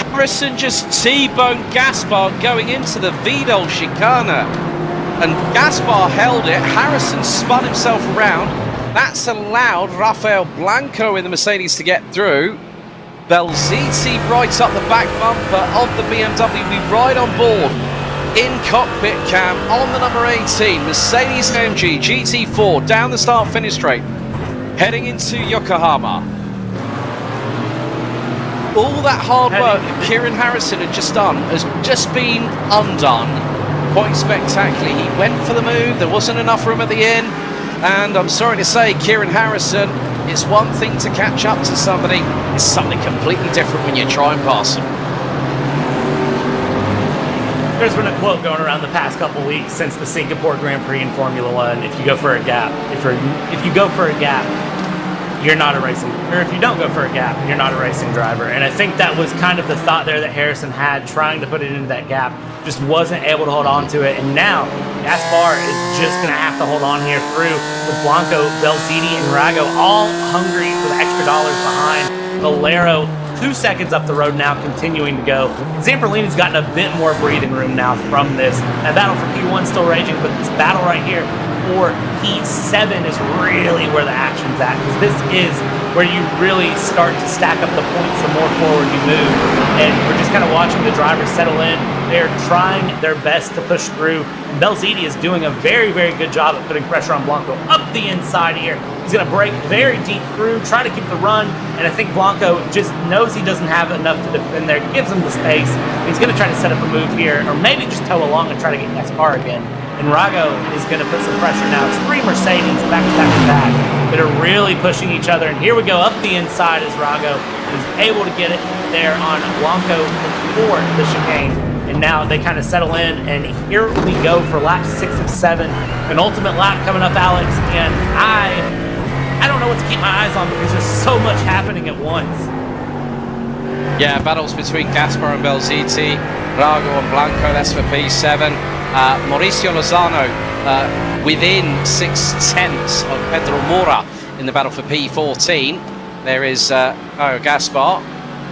Harrison just T-boned Gaspar going into the Vidal Chicana, and Gaspar held it. Harrison spun himself around. That's allowed Rafael Blanco in the Mercedes to get through. Belziti right up the back bumper of the BMW. We ride on board in cockpit cam on the number 18 Mercedes AMG GT4 down the start-finish straight, heading into Yokohama. All that hard work that Kieran Harrison had just done has just been undone quite spectacularly. He went for the move, there wasn't enough room at the end. And I'm sorry to say, Kieran Harrison, it's one thing to catch up to somebody, it's something completely different when you try and pass them. There's been a quote going around the past couple weeks since the Singapore Grand Prix in Formula One. If you go for a gap, if you go for a gap, you're not a racing, or if you don't go for a gap, you're not a racing driver. And I think that was kind of the thought there that Harrison had, trying to put it into that gap, just wasn't able to hold on to it. And now Gaspar is just going to have to hold on here through with Blanco, Belziti, and Rago all hungry for the extra dollars behind. Valero 2 seconds up the road now, continuing to go. Zampolini's gotten a bit more breathing room now from this. That battle for P1 still raging, but this battle right here for P7 is really where the action's at, because this is where you really start to stack up the points the more forward you move. And we're just kind of watching the drivers settle in. They're trying their best to push through. Belziti is doing a very, very good job at putting pressure on Blanco up the inside here. He's going to break very deep through, try to keep the run, and I think Blanco just knows he doesn't have enough to defend there, gives him the space. He's going to try to set up a move here, or maybe just tow along and try to get Gaspar again. And Rago is going to put some pressure now. It's 3 Mercedes back to back to back that are really pushing each other. And here we go up the inside as Rago is able to get it there on Blanco before the chicane. And now they kind of settle in, and here we go for lap 6 of 7. An ultimate lap coming up, Alex, and I don't know what to keep my eyes on because there's so much happening at once. Yeah, battles between Gaspar and Belziti, Rago and Blanco, that's for P7. Mauricio Lozano within 6/10 of Pedro Mora in the battle for P14. There is Gaspar.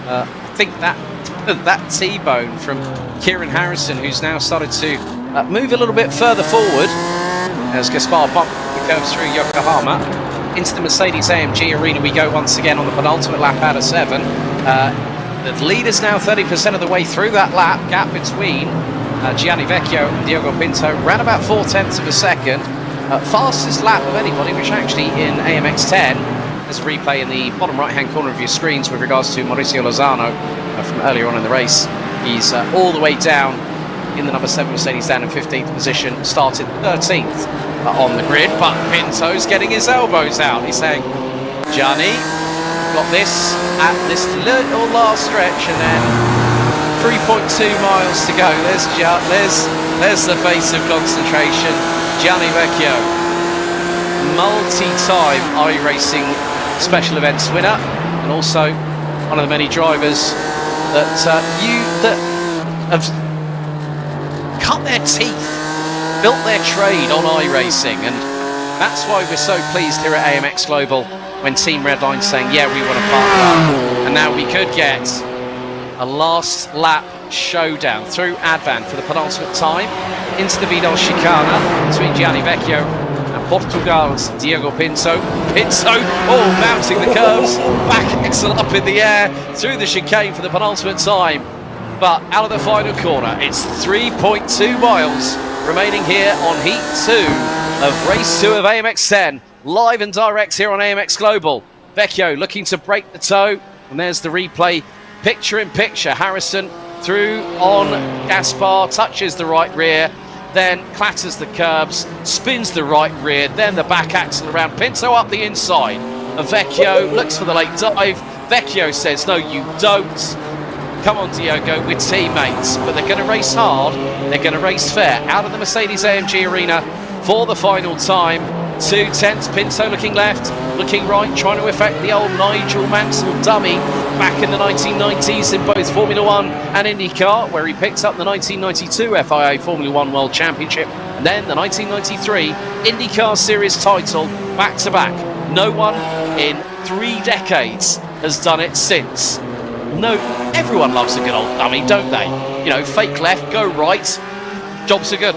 I think that T-bone from Kieran Harrison, who's now started to move a little bit further forward as Gaspar bumped the curves through Yokohama. Into the Mercedes AMG Arena we go once again on the penultimate lap out of 7. The leader's now 30% of the way through that lap. Gap between Gianni Vecchio and Diogo Pinto ran about 0.4 of a second. Fastest lap of anybody, which actually in AMX 10, there's a replay in the bottom right-hand corner of your screens with regards to Mauricio Lozano from earlier on in the race. He's all the way down in the number 7 Mercedes, down in 15th position, started 13th on the grid, but Pinto's getting his elbows out. He's saying, Gianni, got this at this little last stretch, and then 3.2 miles to go. There's the face of concentration. Gianni Vecchio, multi-time iRacing special events winner, and also one of the many drivers that have cut their teeth, built their trade on iRacing, and that's why we're so pleased here at AMX Global when Team Redline's saying, yeah, we want to partner, and now we could get a last lap showdown through Advan for the penultimate time into the Vidal Chicana between Gianni Vecchio and Portugal's Diogo Pinto. Mounting the curves, back axle up in the air through the chicane for the penultimate time. But out of the final corner, it's 3.2 miles remaining here on Heat 2 of Race 2 of AMX 10, live and direct here on AMX Global. Vecchio looking to break the toe, and there's the replay, picture in picture. Harrison through on Gaspar, touches the right rear, then clatters the curbs, spins the right rear, then the back axle around, Pinto up the inside. And Vecchio looks for the late dive. Vecchio says, no, you don't. Come on, Diogo, we're teammates, but they're going to race hard, they're going to race fair. Out of the Mercedes AMG Arena for the final time. 2/10, Pinto looking left, looking right, trying to affect the old Nigel Mansell dummy back in the 1990s in both Formula 1 and IndyCar, where he picked up the 1992 FIA Formula 1 World Championship, and then the 1993 IndyCar Series title back-to-back. No one in 3 decades has done it since. No, everyone loves a good old dummy, don't they? You know, fake left, go right, jobs are good.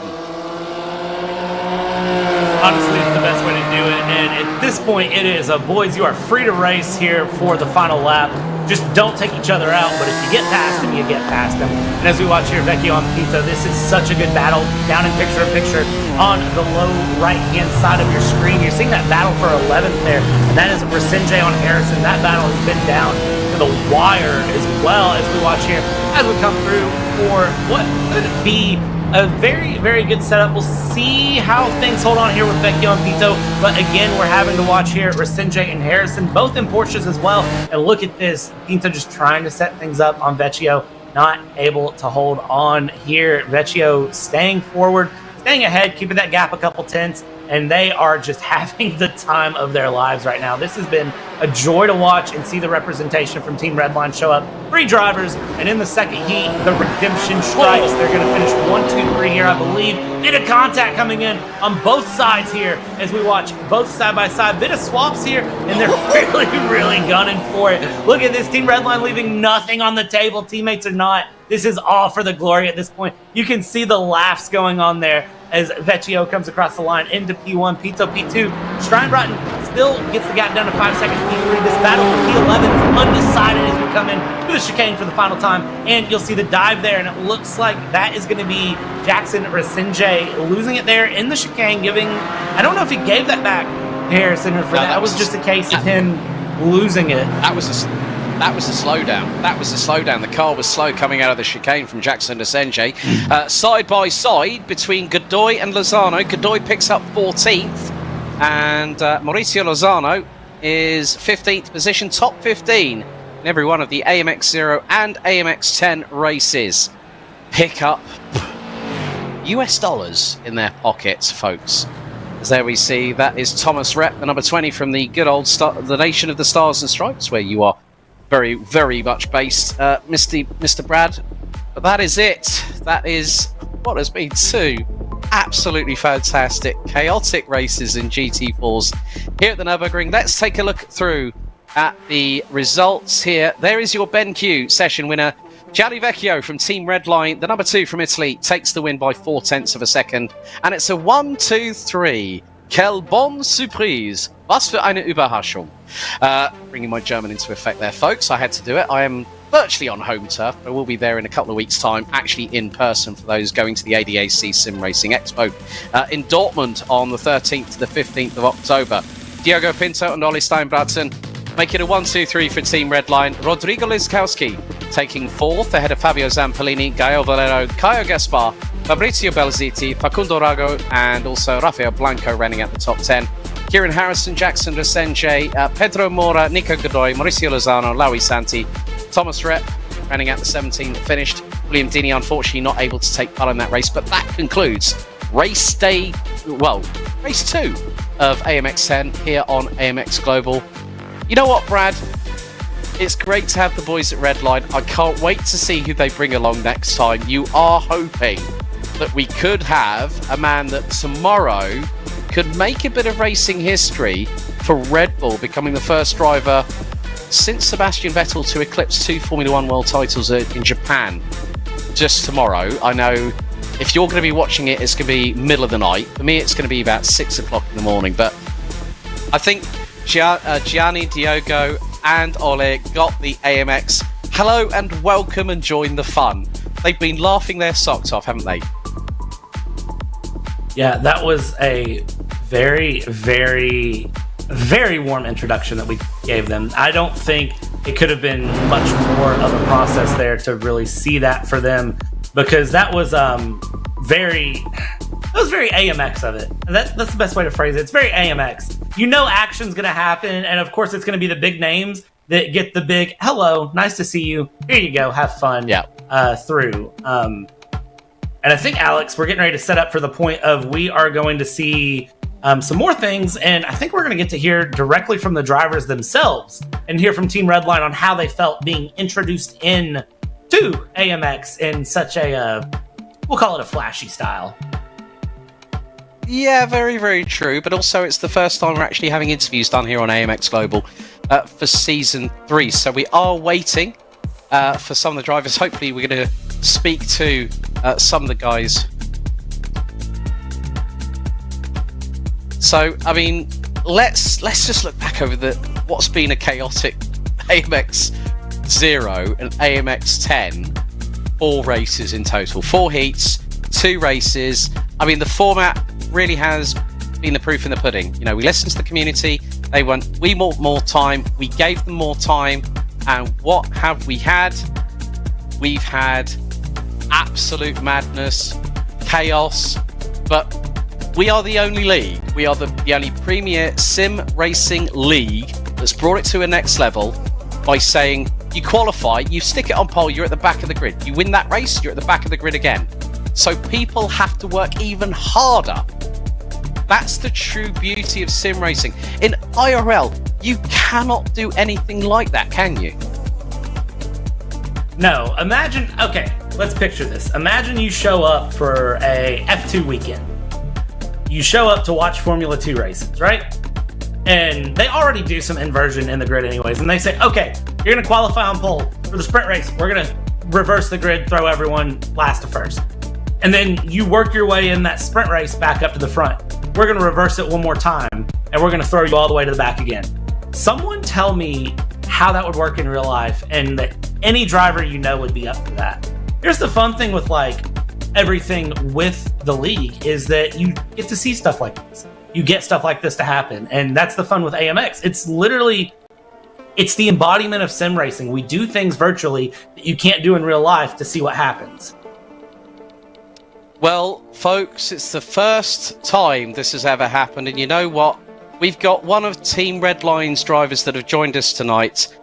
Honestly, it's the best way to do it, and at this point it is boys, you are free to race here for the final lap. Just don't take each other out, but if you get past them, you get past them. And as we watch here, Vecchio and Pinto, this is such a good battle down in picture-in-picture on the low right-hand side of your screen. You're seeing that battle for 11th there, and that is Rasinje on Harrison. That battle has been down to the wire as well as we watch here as we come through for what could be a very, very good setup. We'll see how things hold on here with Vecchio and Pinto, but again, we're having to watch here Rasinje and Harrison, both in Porsches as well. And look at this, Pinto just trying to set things up on Vecchio, not able to hold on here. Vecchio staying forward, staying ahead, keeping that gap a couple tenths, and they are just having the time of their lives right now. This has been a joy to watch and see the representation from Team Redline show up. 3 drivers, and in the second heat, the redemption strikes. They're going to finish 1, 2, 3 here, I believe. Bit of contact coming in on both sides here as we watch both side by side. Bit of swaps here, and they're really, really gunning for it. Look at this, Team Redline leaving nothing on the table. Teammates are not. This is all for the glory at this point. You can see the laughs going on there as Vecchio comes across the line into P1, Pinto P2. Steinbrotten still gets the gap down to 5 seconds. P3. This battle for P11 is undecided as we come in to the chicane for the final time. And you'll see the dive there, and it looks like that is going to be Jackson Rasinje losing it there in the chicane, giving, I don't know if he gave that back comparison for that. That was just a case of him losing it. That was a slowdown. That was a slowdown. The car was slow coming out of the chicane from Jackson to Senjay. Side by side between Godoy and Lozano. Godoy picks up 14th, and Mauricio Lozano is 15th position, top 15 in every one of the AMX 0 and AMX 10 races. Pick up US dollars in their pockets, folks. As there we see, that is Thomas Rep, the number 20 from the good old the Nation of the Stars and Stripes, where you are very, very much based, Mr. Brad. But that is it. That is what has been two absolutely fantastic, chaotic races in GT4s here at the Nürburgring. Let's take a look through at the results here. There is your BENQ session winner. Gianni Vecchio from Team Redline, the number 2 from Italy, takes the win by 0.4 of a second. And it's a 1-2-3. Quelle bonne surprise. Was für eine Überraschung. Bringing my German into effect there, folks. I had to do it. I am virtually on home turf, but we'll be there in a couple of weeks' time, actually in person for those going to the ADAC Sim Racing Expo in Dortmund on the 13th to the 15th of October. Diogo Pinto and Ollie Steinbratzen make it a 1-2-3 for Team Redline. Rodrigo Liskowski taking 4th ahead of Fabio Zampolini, Gael Valero, Caio Gaspar, Fabrizio Belziti, Facundo Rago, and also Rafael Blanco running at the top 10. Kieran Harrison, Jackson Resenje, Pedro Mora, Nico Godoy, Mauricio Lozano, Laui Santi, Thomas Rep running at the 17th finished. William Dini unfortunately not able to take part in that race, but that concludes race 2 of AMX 10 here on AMX Global. You know what, Brad? It's great to have the boys at Redline. I can't wait to see who they bring along next time. You are hoping that we could have a man that tomorrow could make a bit of racing history for Red Bull, becoming the first driver since Sebastian Vettel to eclipse 2 Formula 1 world titles in Japan just tomorrow. I know if you're going to be watching it, it's going to be middle of the night. For me, it's going to be about 6 o'clock in the morning. But I think Gianni, Diogo and Ole got the AMX. Hello and welcome and join the fun. They've been laughing their socks off, haven't they? Yeah, that was a very, very, very warm introduction that we gave them. I don't think it could have been much more of a process there to really see that for them, because that was very AMX of it. That's the best way to phrase it. It's very AMX. You know action's going to happen, and of course it's going to be the big names that get the big, hello, nice to see you, here you go, have fun, through. And I think, Alex, we're getting ready to set up for the point of we are going to see some more things, and I think we're going to get to hear directly from the drivers themselves and hear from Team Redline on how they felt being introduced in to AMX in such a, we'll call it a flashy style. Yeah, very, very true. But also, it's the first time we're actually having interviews done here on AMX Global for Season 3. So we are waiting for some of the drivers. Hopefully, we're going to speak to some of the guys. So, I mean, let's just look back over what's been a chaotic AMX 0 and AMX 10. 4 races in total. 4 heats, 2 races. I mean, the format really has been the proof in the pudding. You know, we listened to the community. They went, we want more time. We gave them more time. And what have we had? We've had absolute madness, chaos, but we are the only league. We are the only premier sim racing league that's brought it to a next level by saying, you qualify, you stick it on pole, you're at the back of the grid. You win that race, you're at the back of the grid again. So people have to work even harder. That's the true beauty of sim racing. In IRL, you cannot do anything like that, can you? No, imagine, okay, let's picture this. Imagine you show up for a F2 weekend. You show up to watch Formula 2 races, right? And they already do some inversion in the grid anyways. And they say, okay, you're going to qualify on pole for the sprint race. We're going to reverse the grid, throw everyone last to first. And then you work your way in that sprint race back up to the front. We're going to reverse it one more time, and we're going to throw you all the way to the back again. Someone tell me how that would work in real life, and that any driver you know would be up for that. Here's the fun thing with like everything with the league is that you get to see stuff like this. you get stuff like this to happen. And that's the fun with AMX. It's the embodiment of sim racing. We do things virtually that you can't do in real life to see what happens. Well, folks, it's the first time this has ever happened, and you know what? We've got one of Team Redline's drivers that have joined us tonight.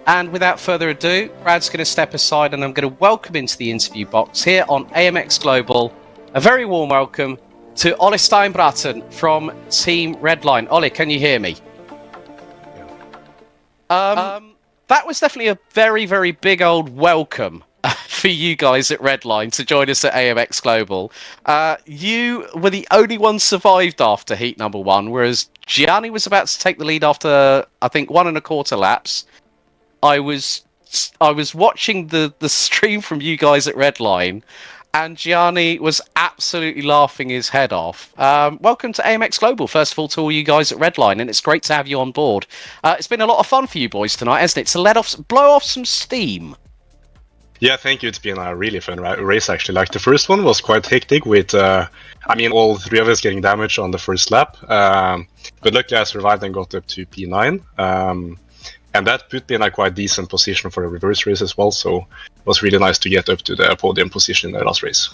And without further ado, Brad's going to step aside and I'm going to welcome into the interview box here on AMX Global a very warm welcome to Ole Steinbraten from Team Redline. Ole, can you hear me? That was definitely a very, very big old welcome for you guys at Redline to join us at AMX Global. You were the only one survived after heat number 1, whereas Gianni was about to take the lead after, I think, 1.25 laps. I was watching the stream from you guys at Redline, and Gianni was absolutely laughing his head off. Welcome to AMX Global, first of all, to all you guys at Redline, and it's great to have you on board. It's been a lot of fun for you boys tonight, hasn't it? To blow off some steam. Yeah, thank you. It's been a really fun race, actually. Like, the first one was quite hectic with, all 3 of us getting damaged on the first lap. But luckily I survived and got up to P9. And that put me in a quite decent position for the reverse race as well, so it was really nice to get up to the podium position in the last race.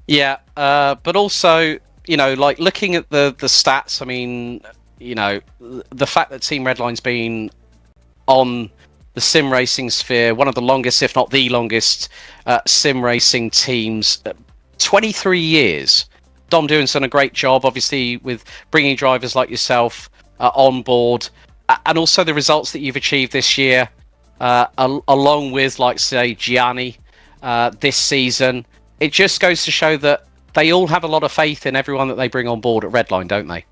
Yeah, but also, like looking at the stats, I mean, the fact that Team Redline's been on the sim racing sphere, one of the longest, if not the longest, sim racing teams, 23 years. Dom Doon's done a great job, obviously, with bringing drivers like yourself on board. And also the results that you've achieved this year, along with, like, say, Gianni this season. It just goes to show that they all have a lot of faith in everyone that they bring on board at Redline, don't they?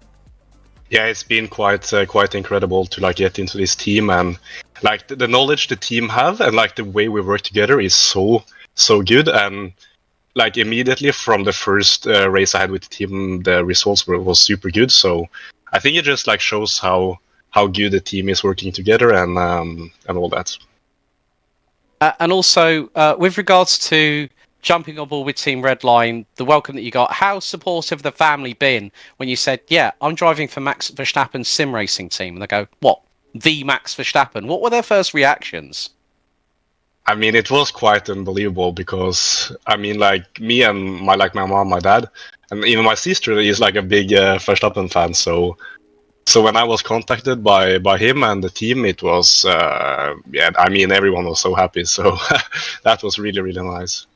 Yeah, it's been quite incredible to get into this team, and the knowledge the team have and the way we work together is so good. And immediately from the first race I had with the team, the results was super good. So I think it just shows how good the team is working together and all that. And also, with regards to jumping on board with Team Redline, the welcome that you got, how supportive have the family been when you said, yeah, I'm driving for Max Verstappen's sim racing team? And they go, what? The Max Verstappen? What were their first reactions? I mean, it was quite unbelievable because, me and my mom, my dad, and even my sister is a big Verstappen fan, so when I was contacted by him and the team, it was, everyone was so happy. So that was really, really nice.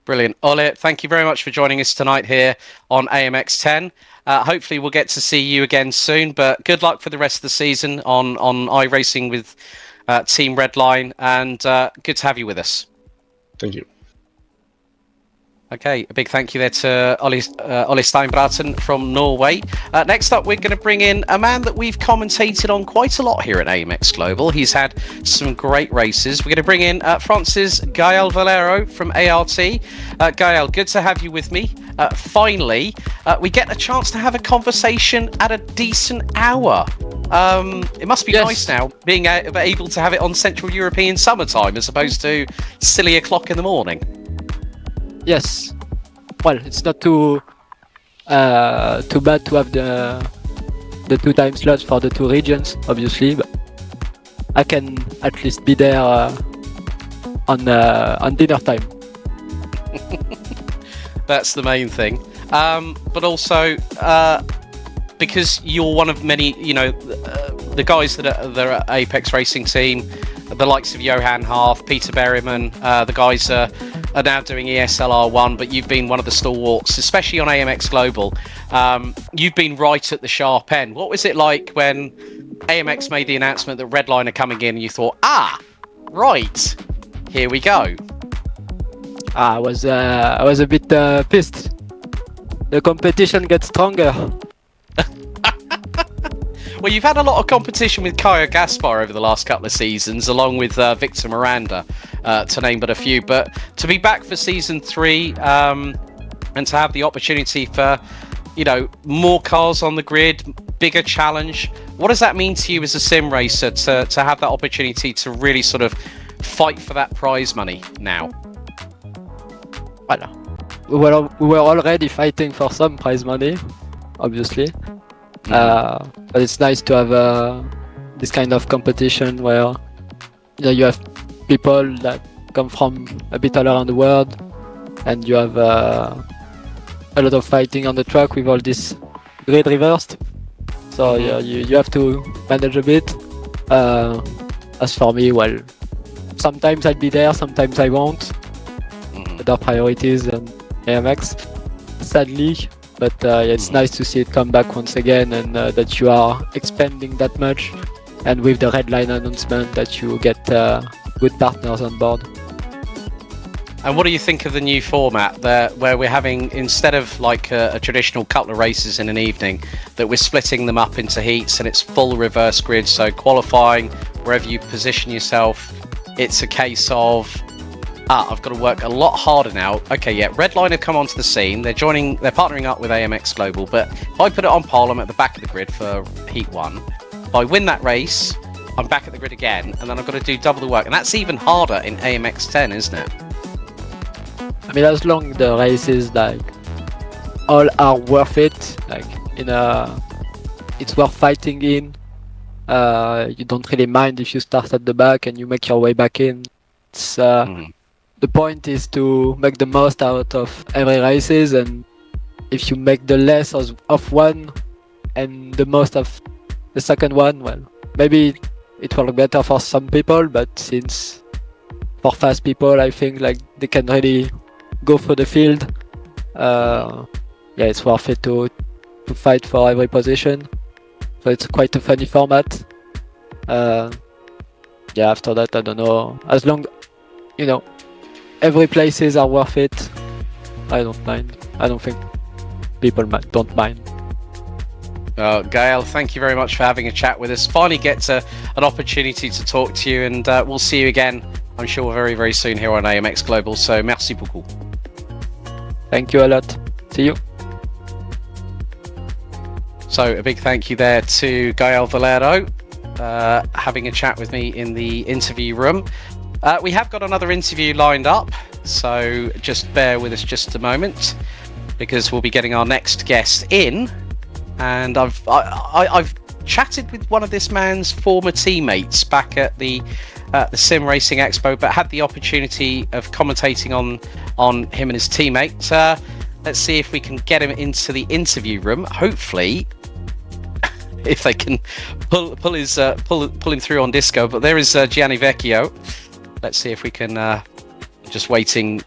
Brilliant. Ole, thank you very much for joining us tonight here on AMX 10. Hopefully we'll get to see you again soon, but good luck for the rest of the season on iRacing with Team Redline, and good to have you with us. Thank you. Okay, a big thank you there to Ole Steinbraten from Norway. Next up, we're going to bring in a man that we've commentated on quite a lot here at AMX Global. He's had some great races. We're going to bring in Francis Gael Valero from ART. Gael, good to have you with me. Finally, we get a chance to have a conversation at a decent hour. It must be nice now being able to have it on Central European summertime as opposed to silly o'clock in the morning. Yes. Well, it's not too bad to have the 2 time slots for the 2 regions, obviously, but I can at least be there on dinner time. That's the main thing. But also, because you're one of many, the guys that are at Apex Racing Team, the likes of Johan Harth, Peter Berryman, the guys are now doing ESLR1, but you've been one of the stalwarts, especially on AMX Global. You've been right at the sharp end. What was it like when AMX made the announcement that Redline are coming in and you thought, right, here we go? I was a bit pissed. The competition gets stronger. Well, you've had a lot of competition with Kaya Gaspar over the last couple of seasons, along with Victor Miranda, to name but a few. But to be back for season 3 and to have the opportunity for, more cars on the grid, bigger challenge, what does that mean to you as a sim racer to have that opportunity to really sort of fight for that prize money now? Well, we were already fighting for some prize money, obviously. But it's nice to have this kind of competition where you have people that come from a bit all around the world, and you have a lot of fighting on the track with all this grid reversed. So you have to manage a bit. As for me, well, sometimes I'll be there, sometimes I won't. Other priorities than AMX, sadly. But it's nice to see it come back once again, and that you are expanding that much. And with the red line announcement, that you get good partners on board. And what do you think of the new format where we're having, instead of like a traditional couple of races in an evening, that we're splitting them up into heats and it's full reverse grid, so qualifying, wherever you position yourself, it's a case of, I've got to work a lot harder now. Okay, yeah, Redline have come onto the scene, they're partnering up with AMX Global, but if I put it on pole, I'm at the back of the grid for Heat 1. If I win that race, I'm back at the grid again, and then I've got to do double the work, and that's even harder in AMX 10, isn't it? I mean, as long the races like all are worth it, like it's worth fighting in. You don't really mind if you start at the back and you make your way back in. It's the point is to make the most out of every races, and if you make the less of one and the most of the second one, well, maybe it will be better for some people, but since for fast people, I think like they can really go through the field. It's worth it to fight for every position. So it's quite a funny format. After that, I don't know. As long, every places are worth it, I don't mind. I don't think people don't mind. Gael, thank you very much for having a chat with us. Finally get an opportunity to talk to you, and we'll see you again, I'm sure, very, very soon here on AMX Global. So merci beaucoup. Thank you a lot. See you. So a big thank you there to Gael Valero, having a chat with me in the interview room. We have got another interview lined up, so just bear with us just a moment, because we'll be getting our next guest in. And I've chatted with one of this man's former teammates back at the Sim Racing Expo, but had the opportunity of commentating on him and his teammate. Let's see if we can get him into the interview room. Hopefully, if they can pull him through on Disco. But there is Gianni Vecchio. Let's see if we can. Just waiting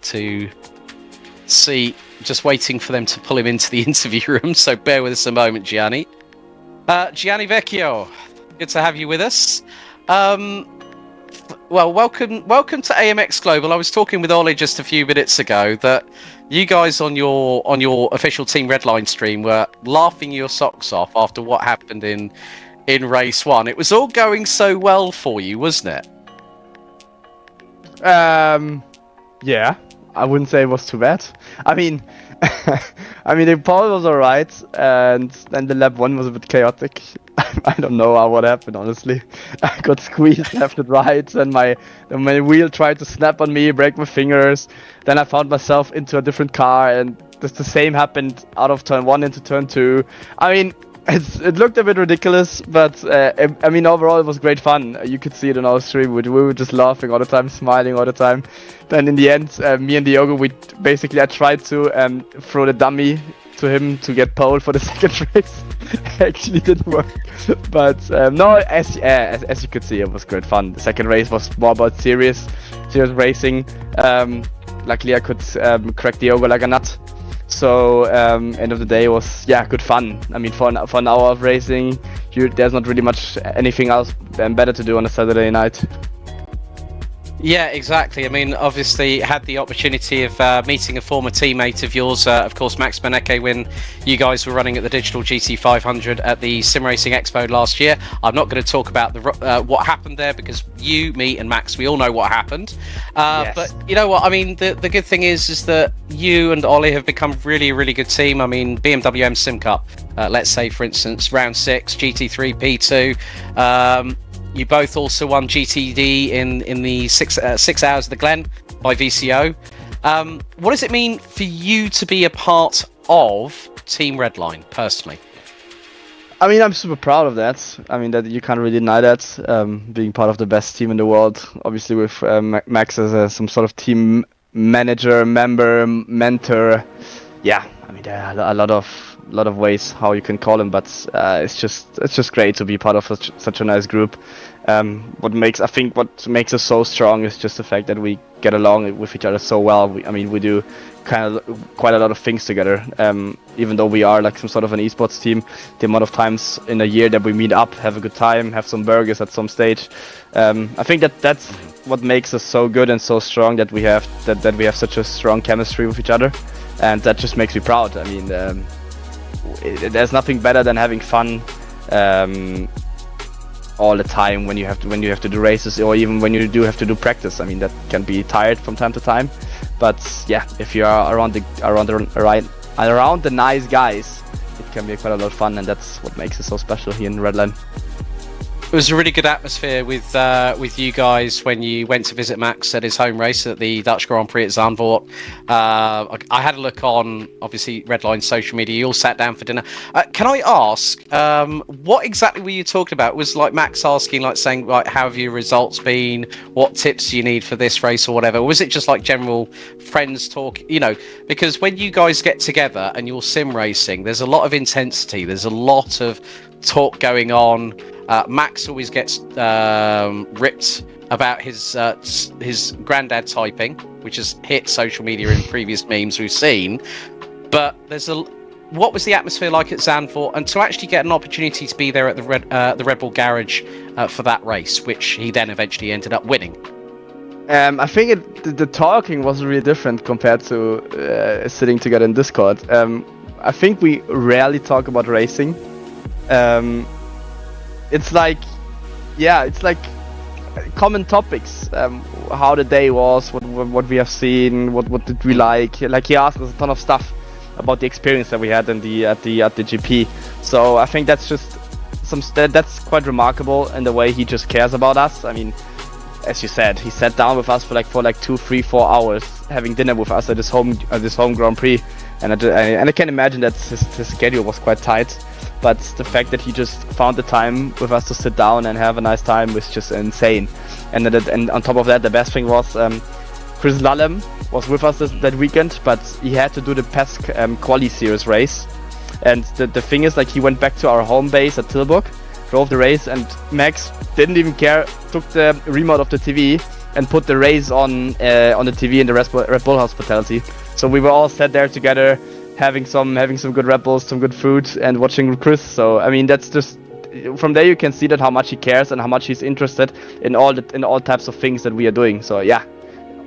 for them to pull him into the interview room. So bear with us a moment, Gianni. Gianni Vecchio, good to have you with us. Well, welcome to AMX Global. I was talking with Ollie just a few minutes ago that you guys on your official Team Redline stream were laughing your socks off after what happened in race 1. It was all going so well for you, wasn't it? Yeah, I wouldn't say it was too bad. I mean, the pole was alright, and then the lap 1 was a bit chaotic. I don't know what happened, honestly. I got squeezed left and right, and my wheel tried to snap on me, break my fingers. Then I found myself into a different car, and just the same happened out of turn 1 into turn 2. I mean, it looked a bit ridiculous, but overall it was great fun. You could see it on our stream. We were just laughing all the time, smiling all the time. Then in the end, me and Diogo, I tried to throw the dummy to him to get pole for the second race. Actually didn't work, but as you could see, it was great fun. The second race was more about serious racing. Luckily I could crack Diogo like a nut. So end of the day was good fun. I mean, for an hour of racing, there's not really much anything else better to do on a Saturday night. Yeah, exactly. I mean, obviously had the opportunity of meeting a former teammate of yours, of course, Max Beneke, when you guys were running at the Digital GT500 at the Sim Racing Expo last year. I'm not going to talk about what happened there, because you, me, and Max, we all know what happened. Yes. But you know what? I mean, the good thing is that you and Ollie have become really a really good team. I mean, BMW M Sim Cup, let's say, for instance, round 6, GT3 P2. You both also won GTD in the 6 hours of the Glen by VCO. What does it mean for you to be a part of Team Redline, personally? I mean, I'm super proud of that. I mean, that you can't really deny that. Being part of the best team in the world, obviously with Max as some sort of team manager, member, mentor. Yeah, I mean, there are a lot of ways how you can call him, but it's just great to be part of such a nice group. What makes us so strong is just the fact that we get along with each other so well. We do quite a lot of things together. Even though we are like some sort of an esports team, the amount of times in a year that we meet up, have a good time, have some burgers at some stage. I think that's what makes us so good and so strong, that we have such a strong chemistry with each other, and that just makes me proud. I mean, there's nothing better than having fun all the time when you have to do races, or even when you do have to do practice. I mean, that can be tired from time to time, but yeah, if you are around the nice guys, it can be quite a lot of fun, and that's what makes it so special here in Redline. It was a really good atmosphere with you guys when you went to visit Max at his home race at the Dutch Grand Prix at Zandvoort. I had a look on, obviously, Redline's social media. You all sat down for dinner. Can I ask, what exactly were you talking about? Was like Max asking, like saying, like, how have your results been? What tips do you need for this race or whatever? Or was it just like general friends talk? You know, because when you guys get together and you're sim racing, there's a lot of intensity. There's a lot of talk going on. Max always gets ripped about his granddad typing, which has hit social media in previous memes we've seen. But what was the atmosphere like at Zandvoort, and to actually get an opportunity to be there at the Red Bull Garage for that race, which he then eventually ended up winning? I think the talking was really different compared to sitting together in Discord. I think we rarely talk about racing. It's like common topics. How the day was, what we have seen, what did we like. Like, he asked us a ton of stuff about the experience that we had at the GP. So I think that's just that's quite remarkable in the way he just cares about us. I mean, as you said, he sat down with us for like 2, 3, 4 hours, having dinner with us at his home Grand Prix, and I can imagine that his schedule was quite tight. But the fact that he just found the time with us to sit down and have a nice time was just insane. And on top of that, the best thing was Chris Lalem was with us that weekend, but he had to do the PESC Quali Series race. And the thing is, like, he went back to our home base at Tilburg, drove the race, and Max didn't even care, took the remote of the TV and put the race on the TV in the Red Bull hospitality. So we were all sat there together, having some good Red Bulls, some good food, and watching Chris. So I mean, that's just, from there you can see that how much he cares and how much he's interested in all types of things that we are doing. So yeah,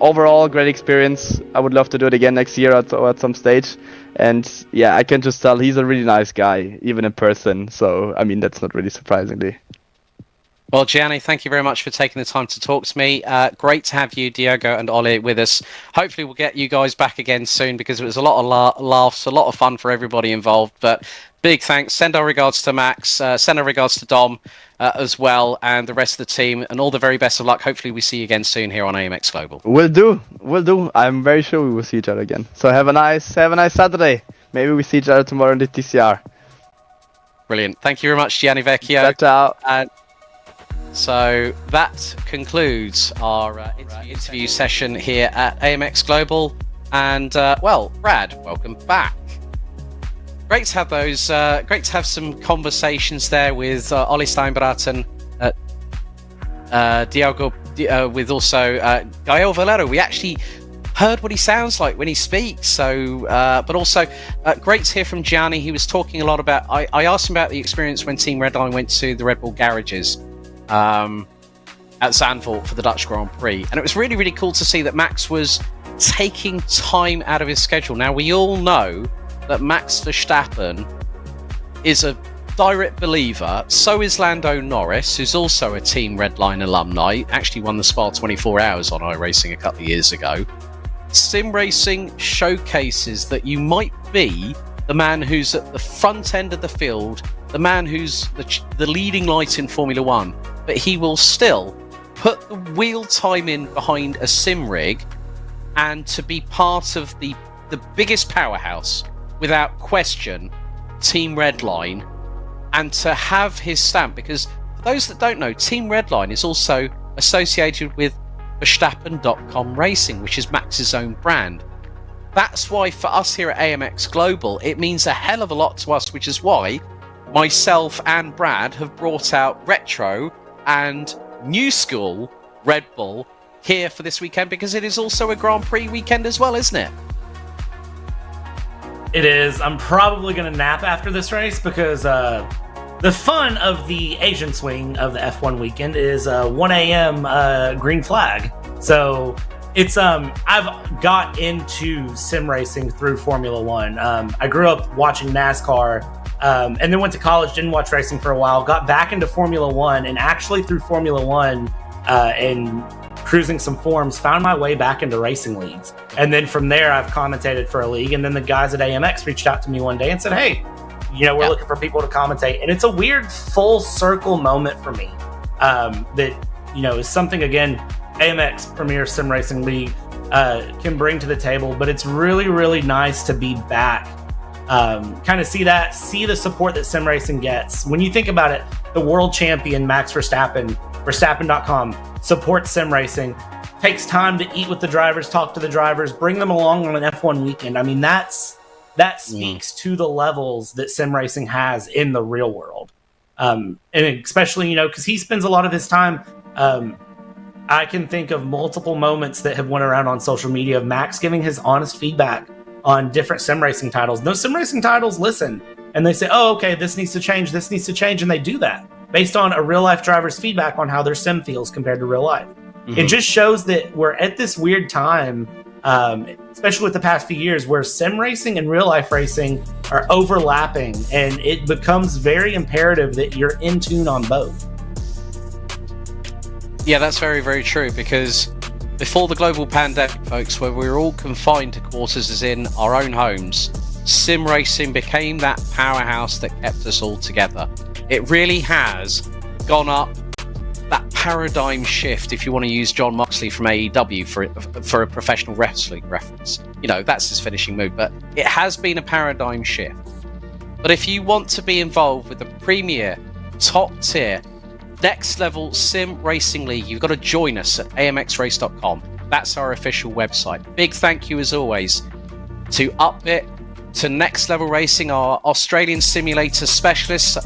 overall great experience. I would love to do it again next year or at some stage. And yeah, I can just tell he's a really nice guy, even in person. So I mean, that's not really surprisingly. Well, Gianni, thank you very much for taking the time to talk to me. Great to have you, Diogo and Ollie, with us. Hopefully we'll get you guys back again soon, because it was a lot of laughs, a lot of fun for everybody involved. But big thanks. Send our regards to Max. Send our regards to Dom as well, and the rest of the team. And all the very best of luck. Hopefully we see you again soon here on AMX Global. Will do. I'm very sure we will see each other again. So have a nice Saturday. Maybe we see each other tomorrow in the TCR. Brilliant. Thank you very much, Gianni Vecchio. Ciao. So that concludes our interview session here at AMX Global. And well, Brad, welcome back. Great to have those. Great to have some conversations there with Ollie Steinbraten, Diogo, with also Gael Valero. We actually heard what he sounds like when he speaks. So, but also great to hear from Gianni. He was talking a lot about. I asked him about the experience when Team Redline went to the Red Bull garages at Zandvoort for the Dutch Grand Prix, and it was really, really cool to see that Max was taking time out of his schedule. Now, we all know that Max Verstappen is a direct believer. So is Lando Norris, who's also a Team Redline alumni, actually won the Spa 24 Hours on iRacing a couple of years ago. Sim racing showcases that you might be the man who's at the front end of the field, the man who's the leading light in Formula One, but he will still put the wheel time in behind a sim rig and to be part of the biggest powerhouse without question, Team Redline, and to have his stamp, because for those that don't know, Team Redline is also associated with Verstappen.com Racing, which is Max's own brand. That's why for us here at AMX Global, it means a hell of a lot to us, which is why myself and Brad have brought out retro and new school Red Bull here for this weekend, because it is also a Grand Prix weekend as well, isn't it? It is. I'm probably going to nap after this race because the fun of the Asian swing of the F1 weekend is 1 a.m. Green flag. So it's I've got into sim racing through Formula One. I grew up watching NASCAR and then went to college, didn't watch racing for a while, got back into Formula One, and actually through Formula One and cruising some forums, found my way back into racing leagues. And then from there, I've commentated for a league. And then the guys at AMX reached out to me one day and said, hey, we're looking for people to commentate. And it's a weird full circle moment for me that, is something, again, AMX Premier Sim Racing League can bring to the table. But it's really, really nice to be back. Kind of see the support that sim racing gets. When you think about it, the world champion, Max Verstappen, Verstappen.com, supports sim racing, takes time to eat with the drivers, talk to the drivers, bring them along on an F1 weekend. I mean, that speaks to the levels that sim racing has in the real world. And especially, because he spends a lot of his time, I can think of multiple moments that have went around on social media of Max giving his honest feedback on different sim racing titles. Those sim racing titles listen and they say, oh, okay, this needs to change, and they do that based on a real life driver's feedback on how their sim feels compared to real life. Mm-hmm. It just shows that we're at this weird time, especially with the past few years, where sim racing and real life racing are overlapping, and it becomes very imperative that you're in tune on both. Yeah, that's very, very true, because before the global pandemic, folks, where we were all confined to quarters as in our own homes, sim racing became that powerhouse that kept us all together. It really has gone up that paradigm shift, if you want to use John Moxley from AEW for a professional wrestling reference. That's his finishing move, but it has been a paradigm shift. But if you want to be involved with the premier, top tier, next level sim racing league, you've got to join us at amxrace.com. That's our official website. Big thank you, as always, to Upbit, to Next Level Racing, our Australian simulator specialists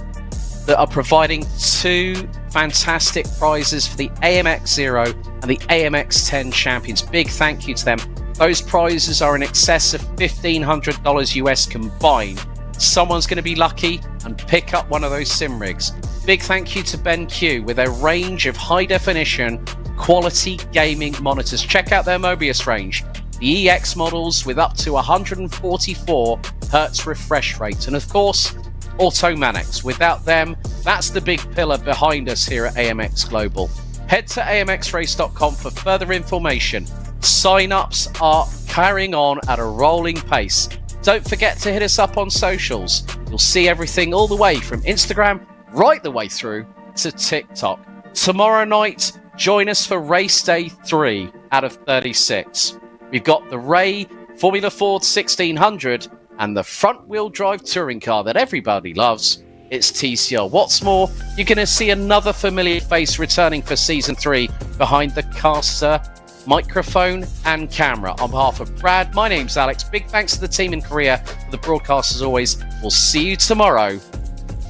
that are providing 2 fantastic prizes for the AMX 0 and the AMX 10 champions. Big thank you to them. Those prizes are in excess of $1,500 US combined. Someone's going to be lucky and pick up one of those sim rigs. Big thank you to BENQ with their range of high definition quality gaming monitors. Check out their Mobius range, the EX models with up to 144 Hertz refresh rate, and of course AUTOMANIX. Without them, that's the big pillar behind us here at AMX Global. Head to amxrace.com for further information. Sign-ups are carrying on at a rolling pace. Don't forget to hit us up on socials. You'll see everything all the way from Instagram right the way through to TikTok. Tomorrow night, join us for race day 3 out of 36. We've got the Ray Formula Ford 1600 and the front-wheel drive touring car that everybody loves. It's TCR. What's more, you're going to see another familiar face returning for Season 3 behind the caster, microphone and camera. On behalf of Brad, my name's Alex. Big thanks to the team in Korea for the broadcast as always. We'll see you tomorrow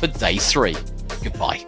for day 3. Goodbye.